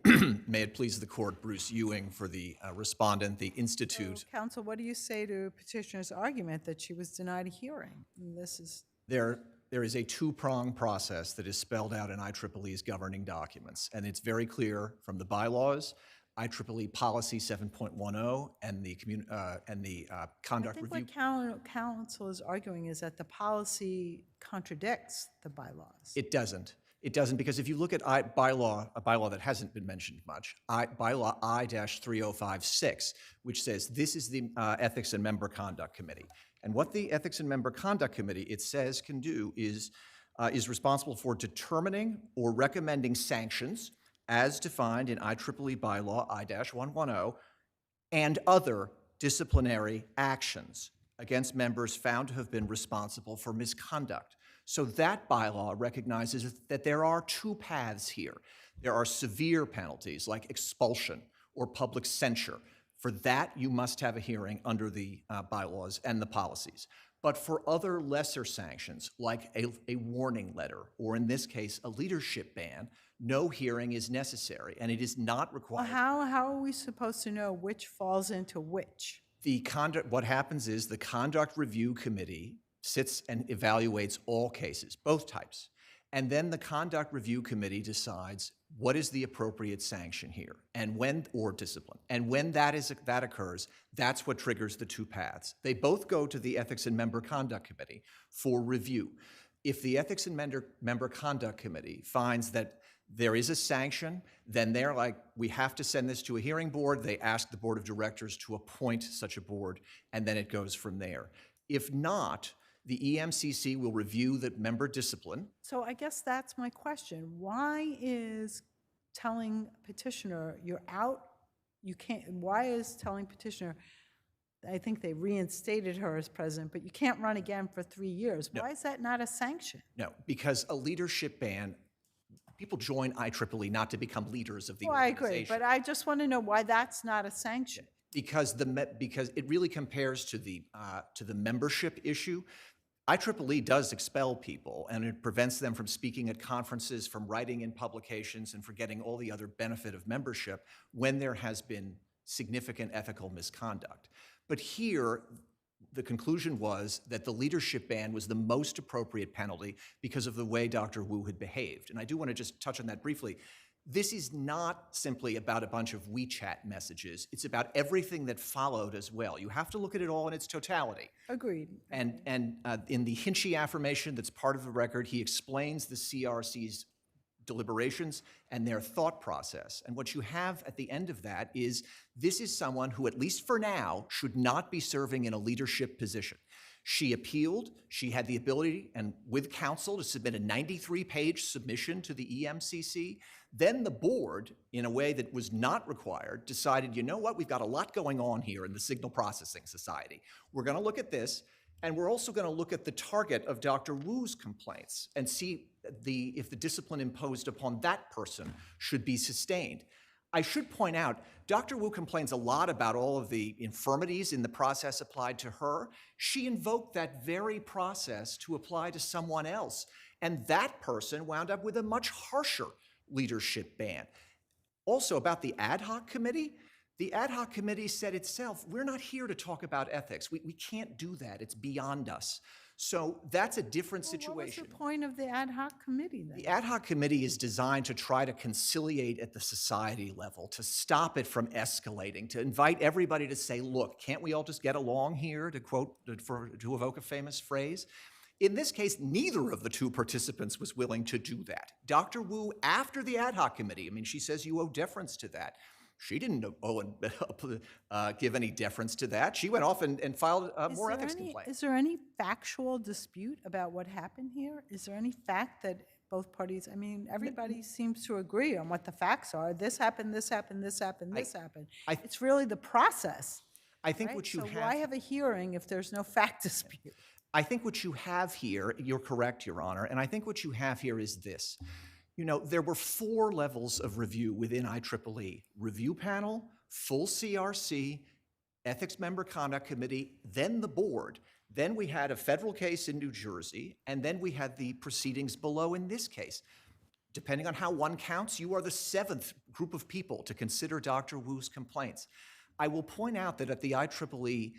it please the court, Bruce Ewing for the respondent, the Institute. So, counsel, what do you say to petitioner's argument that she was denied a hearing? And this is There is a two-pronged process that is spelled out in IEEE's governing documents, and it's very clear from the bylaws, IEEE Policy 7.10, and the Conduct I think Review. what counsel is arguing is that the policy contradicts the bylaws. It doesn't. It doesn't, because if you look at a bylaw that hasn't been mentioned much, bylaw I-3056, which says this is the Ethics and Member Conduct Committee. And what the Ethics and Member Conduct Committee, it says, can do is responsible for determining or recommending sanctions as defined in IEEE bylaw I-110 and other disciplinary actions against members found to have been responsible for misconduct. So that bylaw recognizes that there are two paths here. There are severe penalties like expulsion or public censure. For that, you must have a hearing under the bylaws and the policies. But for other lesser sanctions, like a warning letter, or in this case, a leadership ban, no hearing is necessary, and it is not required. Well, how are we supposed to know which falls into which? What happens is the Conduct Review Committee sits and evaluates all cases, both types. And then the Conduct Review Committee decides what is the appropriate sanction here, and when, or discipline. And when that occurs, that's what triggers the two paths. They both go to the Ethics and Member Conduct Committee for review. If the Ethics and Member Conduct Committee finds that there is a sanction, then they're like, we have to send this to a hearing board. They ask the board of directors to appoint such a board, and then it goes from there. If not, the EMCC will review the member discipline. So I guess that's my question. Why is telling petitioner you're out, you can't, why is telling petitioner, I think they reinstated her as president, but you can't run again for 3 years? No. Why is that not a sanction? No, because a leadership ban, people join IEEE not to become leaders of the Well, I organization. agree, but I just want to know why that's not a sanction. Because it really compares to the membership issue. IEEE does expel people, and it prevents them from speaking at conferences, from writing in publications, and for getting all the other benefit of membership when there has been significant ethical misconduct. But here, the conclusion was that the leadership ban was the most appropriate penalty because of the way Dr. Wu had behaved. And I do want to just touch on that briefly. This is not simply about a bunch of WeChat messages. It's about everything that followed as well. You have to look at it all in its totality. Agreed. And in the Hinchy affirmation that's part of the record, he explains the CRC's deliberations and their thought process. And what you have at the end of that is this is someone who, at least for now, should not be serving in a leadership position. She appealed. She had the ability, and with counsel, to submit a 93-page submission to the EMCC. Then the board, in a way that was not required, decided, you know what, we've got a lot going on here in the Signal Processing Society. We're going to look at this, and we're also going to look at the target of Dr. Wu's complaints and see if the discipline imposed upon that person should be sustained. I should point out, Dr. Wu complains a lot about all of the infirmities in the process applied to her. She invoked that very process to apply to someone else, and that person wound up with a much harsher leadership ban. Also, about the ad hoc committee, the ad hoc committee said itself, we're not here to talk about ethics. We can't do that. It's beyond us. So that's a different situation. What was the point of the ad hoc committee then? The ad hoc committee is designed to try to conciliate at the society level, to stop it from escalating, to invite everybody to say, look, can't we all just get along here, to quote, to evoke a famous phrase? In this case, neither of the two participants was willing to do that. Dr. Wu, after the ad hoc committee, I mean, she says you owe deference to that. She didn't give any deference to that. She went off and filed more ethics complaints. Is there any factual dispute about what happened here? Is there any fact that both parties, I mean, everybody seems to agree on what the facts are. This happened, this happened, this happened, this happened. It's really the process I think right? what you So have. why have a hearing if there's no fact dispute? I think what you have here, you're correct, Your Honor, and I think what you have here is this. You know, there were 4 levels of review within IEEE: review panel, full CRC, ethics member conduct committee, then the board. Then we had a federal case in New Jersey, and then we had the proceedings below in this case. Depending on how one counts, you are the 7th group of people to consider Dr. Wu's complaints. I will point out that at the IEEE,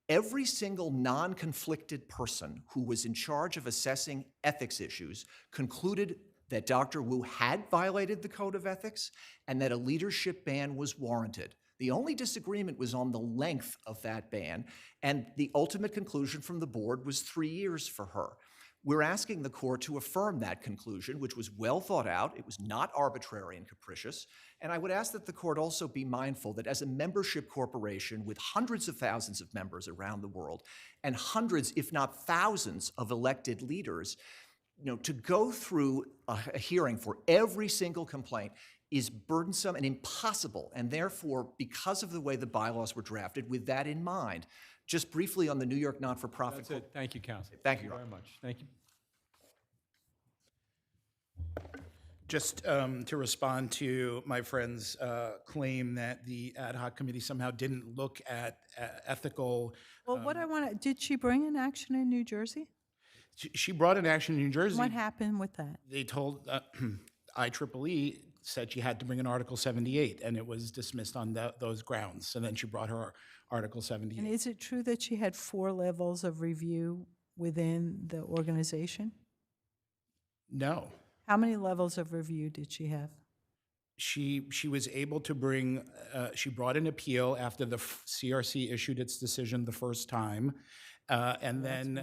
every single non-conflicted person who was in charge of assessing ethics issues concluded that Dr. Wu had violated the code of ethics and that a leadership ban was warranted. The only disagreement was on the length of that ban, and the ultimate conclusion from the board was 3 years for her. We're asking the court to affirm that conclusion, which was well thought out. It was not arbitrary and capricious. And I would ask that the court also be mindful that as a membership corporation with hundreds of thousands of members around the world and hundreds, if not thousands, of elected leaders, you know, to go through a hearing for every single complaint is burdensome and impossible. And therefore, because of the way the bylaws were drafted, with that in mind, just briefly on the New York not-for-profit. That's it. Thank you, counsel. Thank you, Your very Honor. much. Thank you. Just to respond to my friend's claim that the ad hoc committee somehow didn't look at ethical. Well, what I want to, did she bring an action in New Jersey? She brought an action in New Jersey. What happened with that? They told IEEE said she had to bring an Article 78, and it was dismissed on those grounds. And then she brought her Article 78. And is it true that she had 4 levels of review within the organization? No. How many levels of review did she have? She was able to bring, she brought an appeal after the CRC issued its decision the first time. And then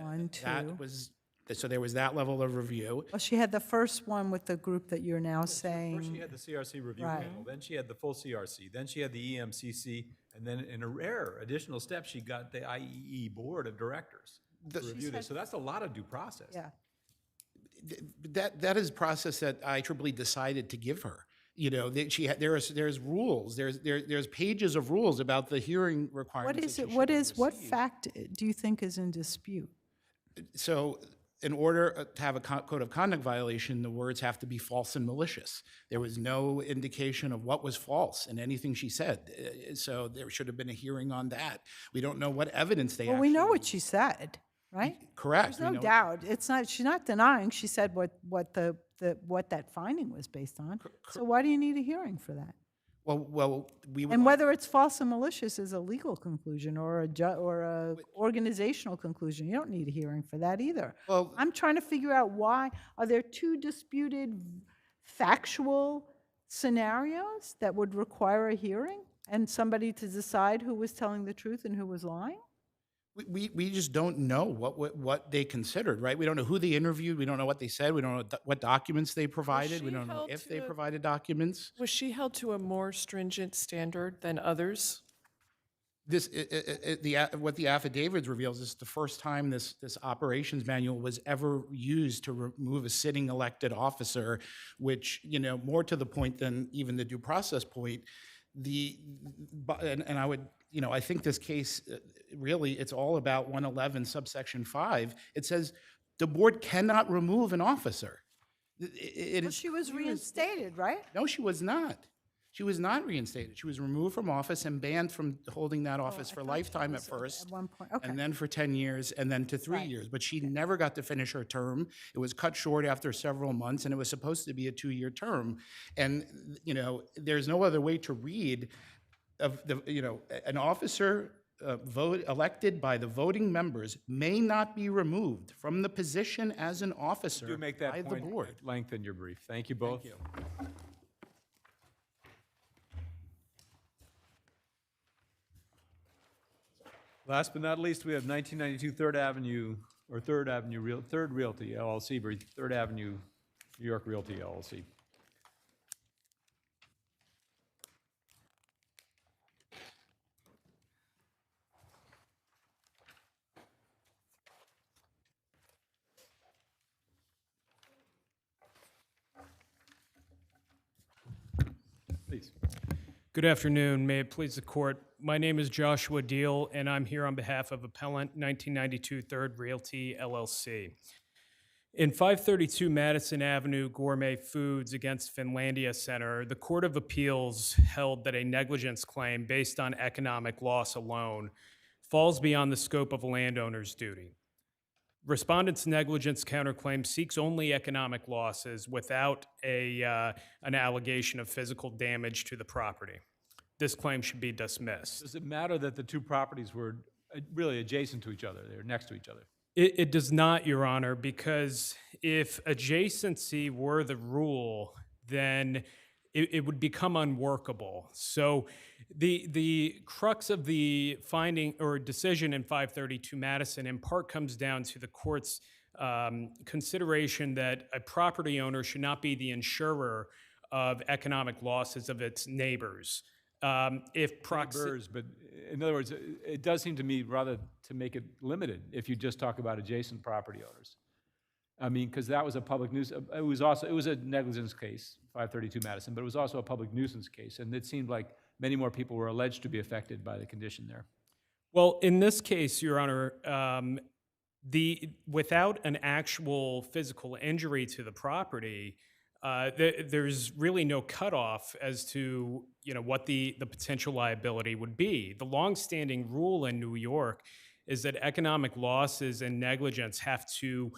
that was, so there was that level of review. Well, she had the first one with the group that you're now saying. First she had the CRC review Right. panel, then she had the full CRC, then she had the EMCC, and then in a rare additional step, she got the IEE Board of Directors to review this. So that's a lot of due process. Yeah. That is a process that IEEE decided to give her. You know, there's rules, there's pages of rules about the hearing requirements. What is it? What fact do you think is in dispute? So, in order to have a code of conduct violation, the words have to be false and malicious. There was no indication of what was false in anything she said. So there should have been a hearing on that. We don't know what evidence they Well, we know what she said, right? Correct. There's no doubt. It's not. She's not denying. She said what that finding was based on. So why do you need a hearing for that? Well, we would. And whether it's false and malicious is a legal conclusion or a organizational conclusion. You don't need a hearing for that either. Well, I'm trying to figure out why are there 2 disputed factual scenarios that would require a hearing and somebody to decide who was telling the truth and who was lying? We just don't know what they considered, right? We don't know who they interviewed. We don't know what they said. We don't know what documents they provided. We don't know if they provided documents. Was she held to a more stringent standard than others? What the affidavit reveals is the first time this operations manual was ever used to remove a sitting elected officer, which, you know, more to the point than even the due process point. And I would, you know, I think this case, really, it's all about 111 subsection 5. It says the board cannot remove an officer. Well, she was reinstated, right? No, she was not. She was not reinstated. She was removed from office and banned from holding that office for lifetime at first. At one point, okay. And then for 10 years, and then to 3 years. But she never got to finish her term. It was cut short after several months, and it was supposed to be a 2-year term. And, you know, there's no other way to read of the, you know, an officer elected by the voting members may not be removed from the position as an officer Do make that by the point board. at length in your brief. Thank you both. Thank you. Last but not least, we have 1992 Third Avenue Realty LLC, Third Avenue New York Realty LLC. Please. Good afternoon. May it please the court. My name is Joshua Deal, and I'm here on behalf of Appellant 1992 Third Realty, LLC. In 532 Madison Avenue Gourmet Foods against Finlandia Center, the Court of Appeals held that a negligence claim based on economic loss alone falls beyond the scope of a landowner's duty. Respondent's negligence counterclaim seeks only economic losses without an allegation of physical damage to the property. This claim should be dismissed. Does it matter that the two properties were really adjacent to each other? They were next to each other. It does not, Your Honor, because if adjacency were the rule, then it would become unworkable. So the crux of the finding or decision in 532 Madison in part comes down to the court's consideration that a property owner should not be the insurer of economic losses of its neighbors. Neighbors, but in other words, it does seem to me rather to make it limited if you just talk about adjacent property owners. I mean, because that was a public nuisance. It was a negligence case, 532 Madison, but it was also a public nuisance case, and it seemed like many more people were alleged to be affected by the condition there. Well, in this case, Your Honor, without an actual physical injury to the property, there's really no cutoff as to what the potential liability would be. The longstanding rule in New York is that economic losses and negligence have to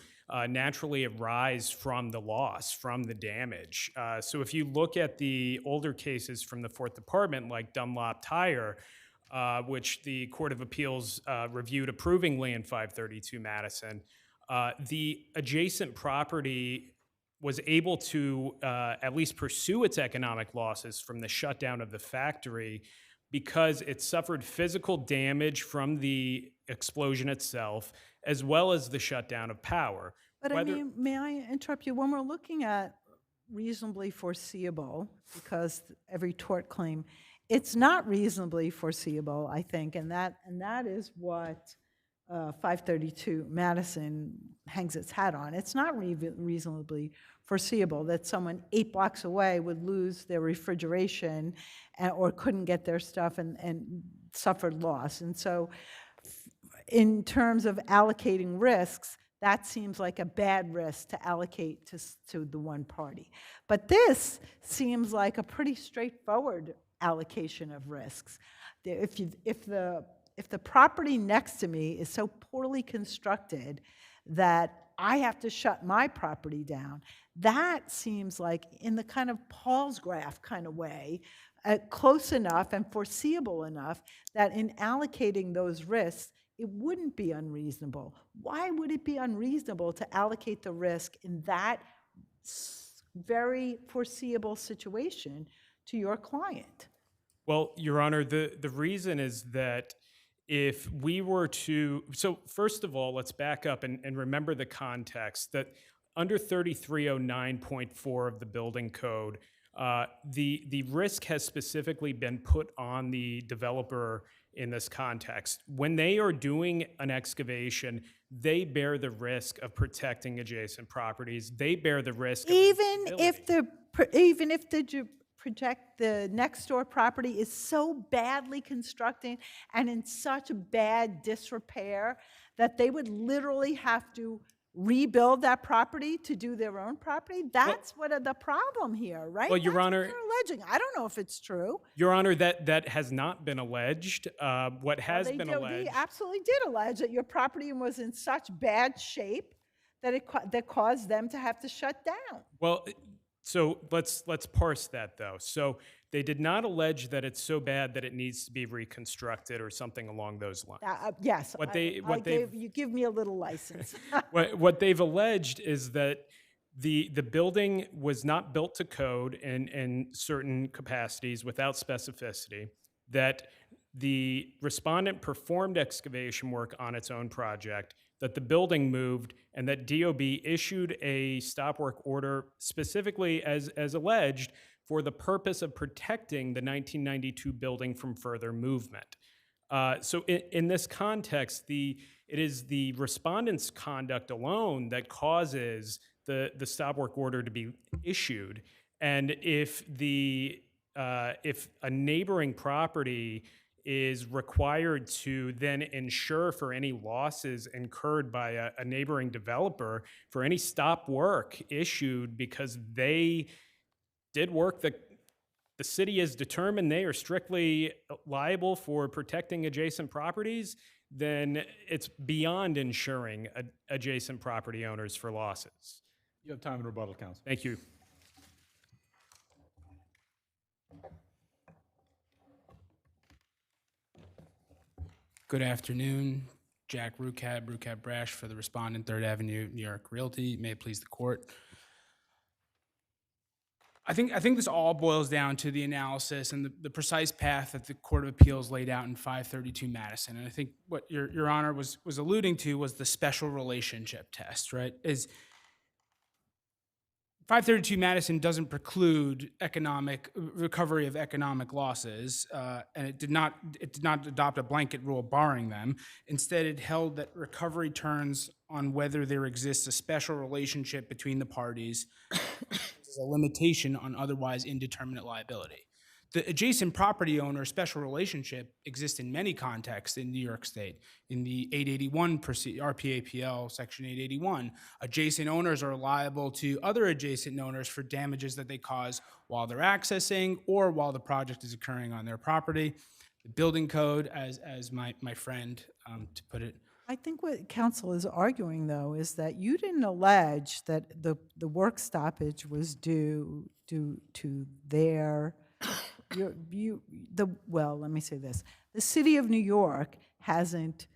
naturally arise from the loss, from the damage. So if you look at the older cases from the Fourth Department, like Dunlop Tire, which the Court of Appeals reviewed approvingly in 532 Madison, the adjacent property was able to at least pursue its economic losses from the shutdown of the factory because it suffered physical damage from the explosion itself, as well as the shutdown of power. But I mean, may I interrupt you? When we're looking at reasonably foreseeable, because every tort claim, it's not reasonably foreseeable, I think, and that is what 532 Madison hangs its hat on. It's not reasonably foreseeable that someone 8 blocks away would lose their refrigeration or couldn't get their stuff and suffered loss. And so in terms of allocating risks, that seems like a bad risk to allocate to the one party. But this seems like a pretty straightforward allocation of risks. If the property next to me is so poorly constructed that I have to shut my property down, that seems like in the kind of Paul's graph kind of way, close enough and foreseeable enough that in allocating those risks, it wouldn't be unreasonable. Why would it be unreasonable to allocate the risk in that very foreseeable situation to your client? Well, Your Honor, the reason is that if we were to, so first of all, let's back up and remember the context that under 3309.4 of the building code, the risk has specifically been put on the developer in this context. When they are doing an excavation, they bear the risk of protecting adjacent properties. They bear the risk of even if the next door property is so badly constructed and in such bad disrepair that they would literally have to rebuild that property to do their own property. That's the problem here, right? Well, Your Honor, what you're alleging. I don't know if it's true. Your Honor, that has not been alleged. What has been alleged? They absolutely did allege that your property was in such bad shape that that caused them to have to shut down. Well, so let's parse that though. So they did not allege that it's so bad that it needs to be reconstructed or something along those lines. Yes, you give me a little license. What they've alleged is that the building was not built to code in certain capacities without specificity, that the respondent performed excavation work on its own project, that the building moved, and that DOB issued a stop work order specifically as alleged for the purpose of protecting the 1992 building from further movement. So in this context, it is the respondent's conduct alone that causes the stop work order to be issued. And if a neighboring property is required to then insure for any losses incurred by a neighboring developer for any stop work issued because they did work that the city has determined they are strictly liable for protecting adjacent properties, then it's beyond insuring adjacent property owners for losses. You have time in rebuttal, counsel. Thank you. Good afternoon. Jack Rucab Brash for the respondent, 3rd Avenue, New York Realty. May it please the court. I think this all boils down to the analysis and the precise path that the Court of Appeals laid out in 532 Madison. And I think what Your Honor was alluding to was the special relationship test, right? Is 532 Madison doesn't preclude economic recovery of economic losses, and it did not adopt a blanket rule barring them. Instead, it held that recovery turns on whether there exists a special relationship between the parties, as a limitation on otherwise indeterminate liability. The adjacent property owner special relationship exists in many contexts in New York State. In the 881 RPAPL Section 881, adjacent owners are liable to other adjacent owners for damages that they cause while they're accessing or while the project is occurring on their property. The building code, as my friend to put it, I think what counsel is arguing, though, is that you didn't allege that the work stoppage was due to their, well, let me say this. The city of New York hasn't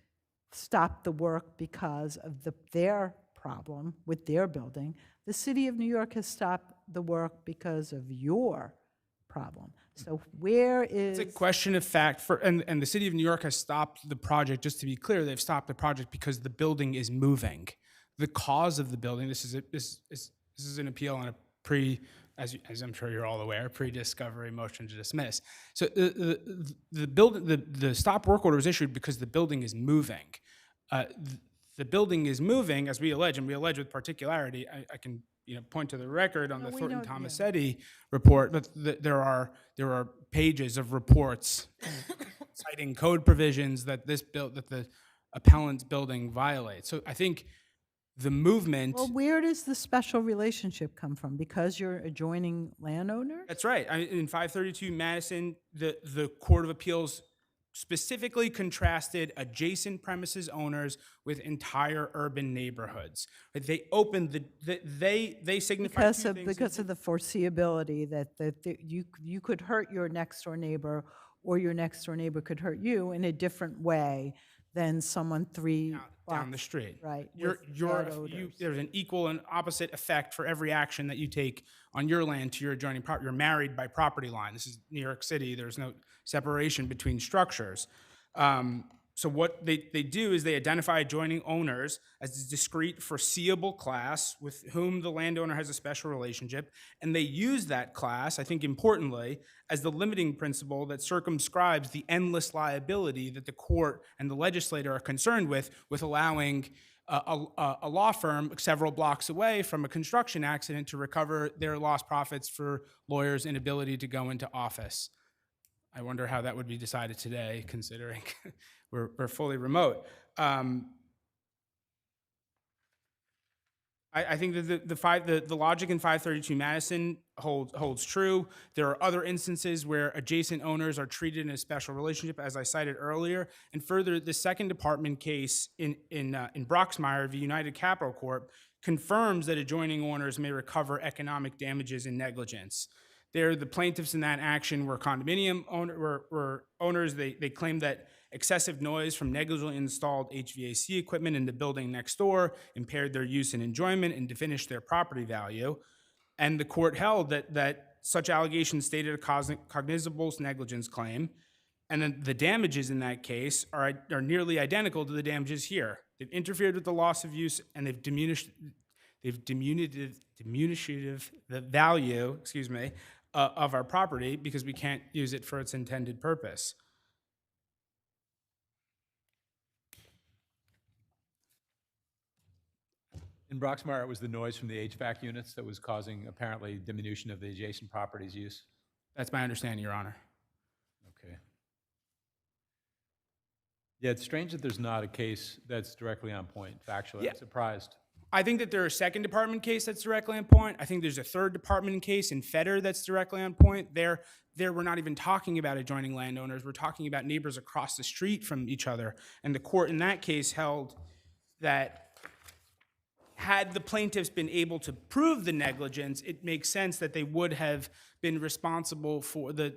stopped the work because of their problem with their building. The city of New York has stopped the work because of your problem. So where is... It's a question of fact, and the city of New York has stopped the project. Just to be clear, they've stopped the project because the building is moving. The cause of the building, this is an appeal on a as I'm sure you're all aware, pre-discovery motion to dismiss. So the stop work order was issued because the building is moving. The building is moving, as we allege, and we allege with particularity. I can point to the record on the Thornton Tomasetti report, but there are pages of reports citing code provisions that that the appellant's building violates. So I think the movement. Well, where does the special relationship come from? Because you're adjoining landowner? That's right. In 532 Madison, the Court of Appeals specifically contrasted adjacent premises owners with entire urban neighborhoods. They opened they signified because of the foreseeability that you could hurt your next door neighbor, or your next door neighbor could hurt you in a different way than someone down the street. Right. There's an equal and opposite effect for every action that you take on your land to your adjoining property. You're married by property line. This is New York City. There's no separation between structures. So what they do is they identify adjoining owners as a discrete, foreseeable class with whom the landowner has a special relationship, and they use that class, I think importantly, as the limiting principle that circumscribes the endless liability that the court and the legislator are concerned with allowing a law firm several blocks away from a construction accident to recover their lost profits for lawyers' inability to go into office. I wonder how that would be decided today, considering we're fully remote. I think that the logic in 532 Madison holds true. There are other instances where adjacent owners are treated in a special relationship, as I cited earlier. And further, the Second Department case in Broxmire v. United Capital Corp. Confirms that adjoining owners may recover economic damages and negligence. The plaintiffs in that action were condominium owners. They claimed that excessive noise from negligently installed HVAC equipment in the building next door impaired their use and enjoyment and diminished their property value. And the court held that such allegations stated a cognizable negligence claim. And then the damages in that case are nearly identical to the damages here. They've interfered with the loss of use, and they've diminished the value, of our property because we can't use it for its intended purpose. In Broxmire, it was the noise from the HVAC units that was causing apparently diminution of the adjacent property's use. That's my understanding, Your Honor. Okay. Yeah, it's strange that there's not a case that's directly on point, factually. Yeah. I'm surprised. I think that there's a second department case that's directly on point. I think there's a third department case in Fetter that's directly on point. There we're not even talking about adjoining landowners. We're talking about neighbors across the street from each other. And the court in that case held that had the plaintiffs been able to prove the negligence, it makes sense that they would have been responsible for the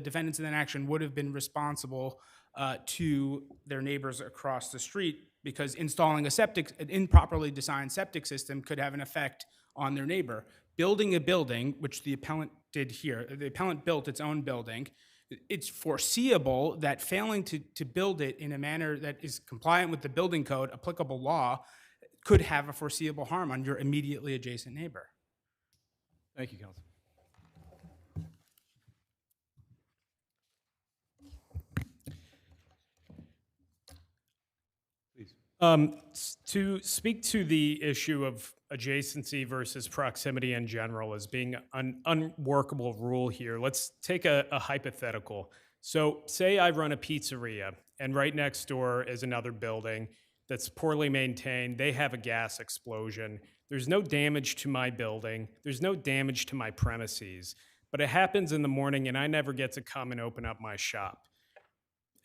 defendants in that action would have been responsible to their neighbors across the street, because installing an improperly designed septic system could have an effect on their neighbor. Building a building, which the appellant did here, the appellant built its own building. It's foreseeable that failing to build it in a manner that is compliant with the building code, applicable law, could have a foreseeable harm on your immediately adjacent neighbor. Thank you, counsel. To speak to the issue of adjacency versus proximity in general as being an unworkable rule here, let's take a hypothetical. So say I run a pizzeria and right next door is another building that's poorly maintained. They have a gas explosion. There's no damage to my building. There's no damage to my premises, but it happens in the morning and I never get to come and open up my shop.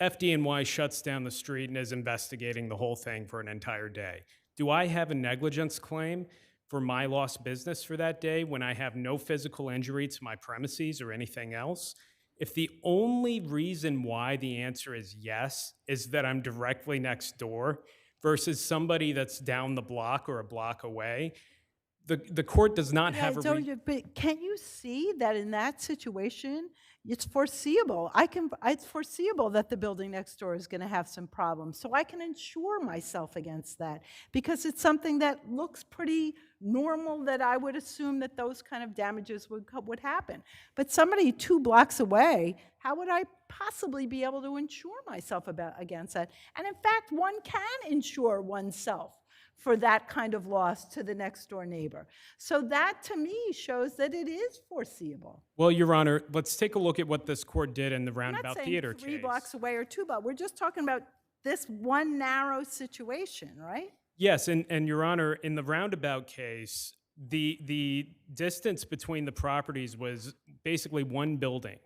FD&Y shuts down the street and is investigating the whole thing for an entire day. Do I have a negligence claim for my lost business for that day when I have no physical injury to my premises or anything else? If the only reason why the answer is yes is that I'm directly next door versus somebody that's down the block or a block away, the court does not have a But can't you see that in that situation, it's foreseeable? It's foreseeable that the building next door is going to have some problems, so I can insure myself against that because it's something that looks pretty normal. That I would assume that those kind of damages would happen. But somebody 2 blocks away, how would I possibly be able to insure myself against that? And in fact, one can insure oneself for that kind of loss to the next door neighbor. So that to me shows that it is foreseeable. Well, Your Honor, let's take a look at what this court did in the I'm Roundabout not Theater saying 3 case. blocks away or 2 blocks. We're just talking about this one narrow situation, right? Yes, and Your Honor, in the Roundabout case, the distance between the properties was basically one building.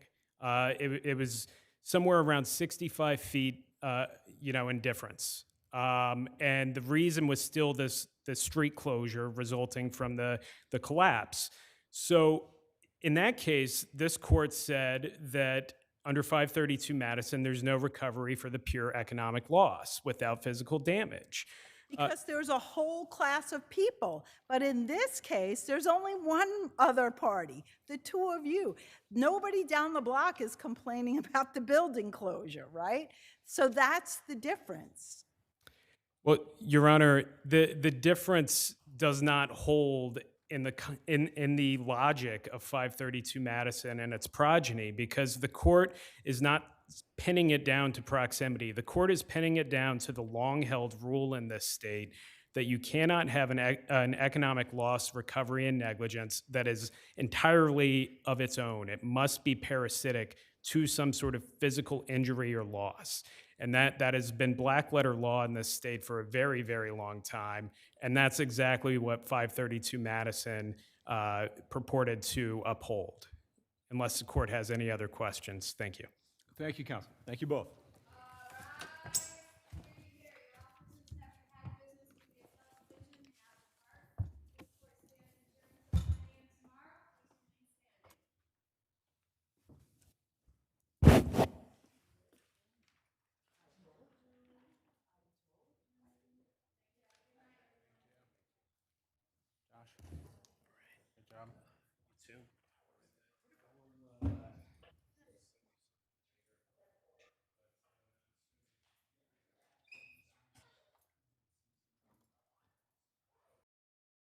It was somewhere around 65 feet, in difference. And the reason was still the street closure resulting from the collapse. So in that case, this court said that under 532 Madison, there's no recovery for the pure economic loss without physical damage. Because there's a whole class of people. But in this case, there's only one other party, the 2 of you. Nobody down the block is complaining about the building closure, right? So that's the difference. Well, Your Honor, the difference does not hold in the logic of 532 Madison and its progeny, because the court is not pinning it down to proximity. The court is pinning it down to the long-held rule in this state that you cannot have an economic loss, recovery, and negligence that is entirely of its own. It must be parasitic to some sort of physical injury or loss. And that has been black letter law in this state for a very, very long time. And that's exactly what 532 Madison purported to uphold. Unless the court has any other questions, thank you. Thank you, counsel. Thank you both.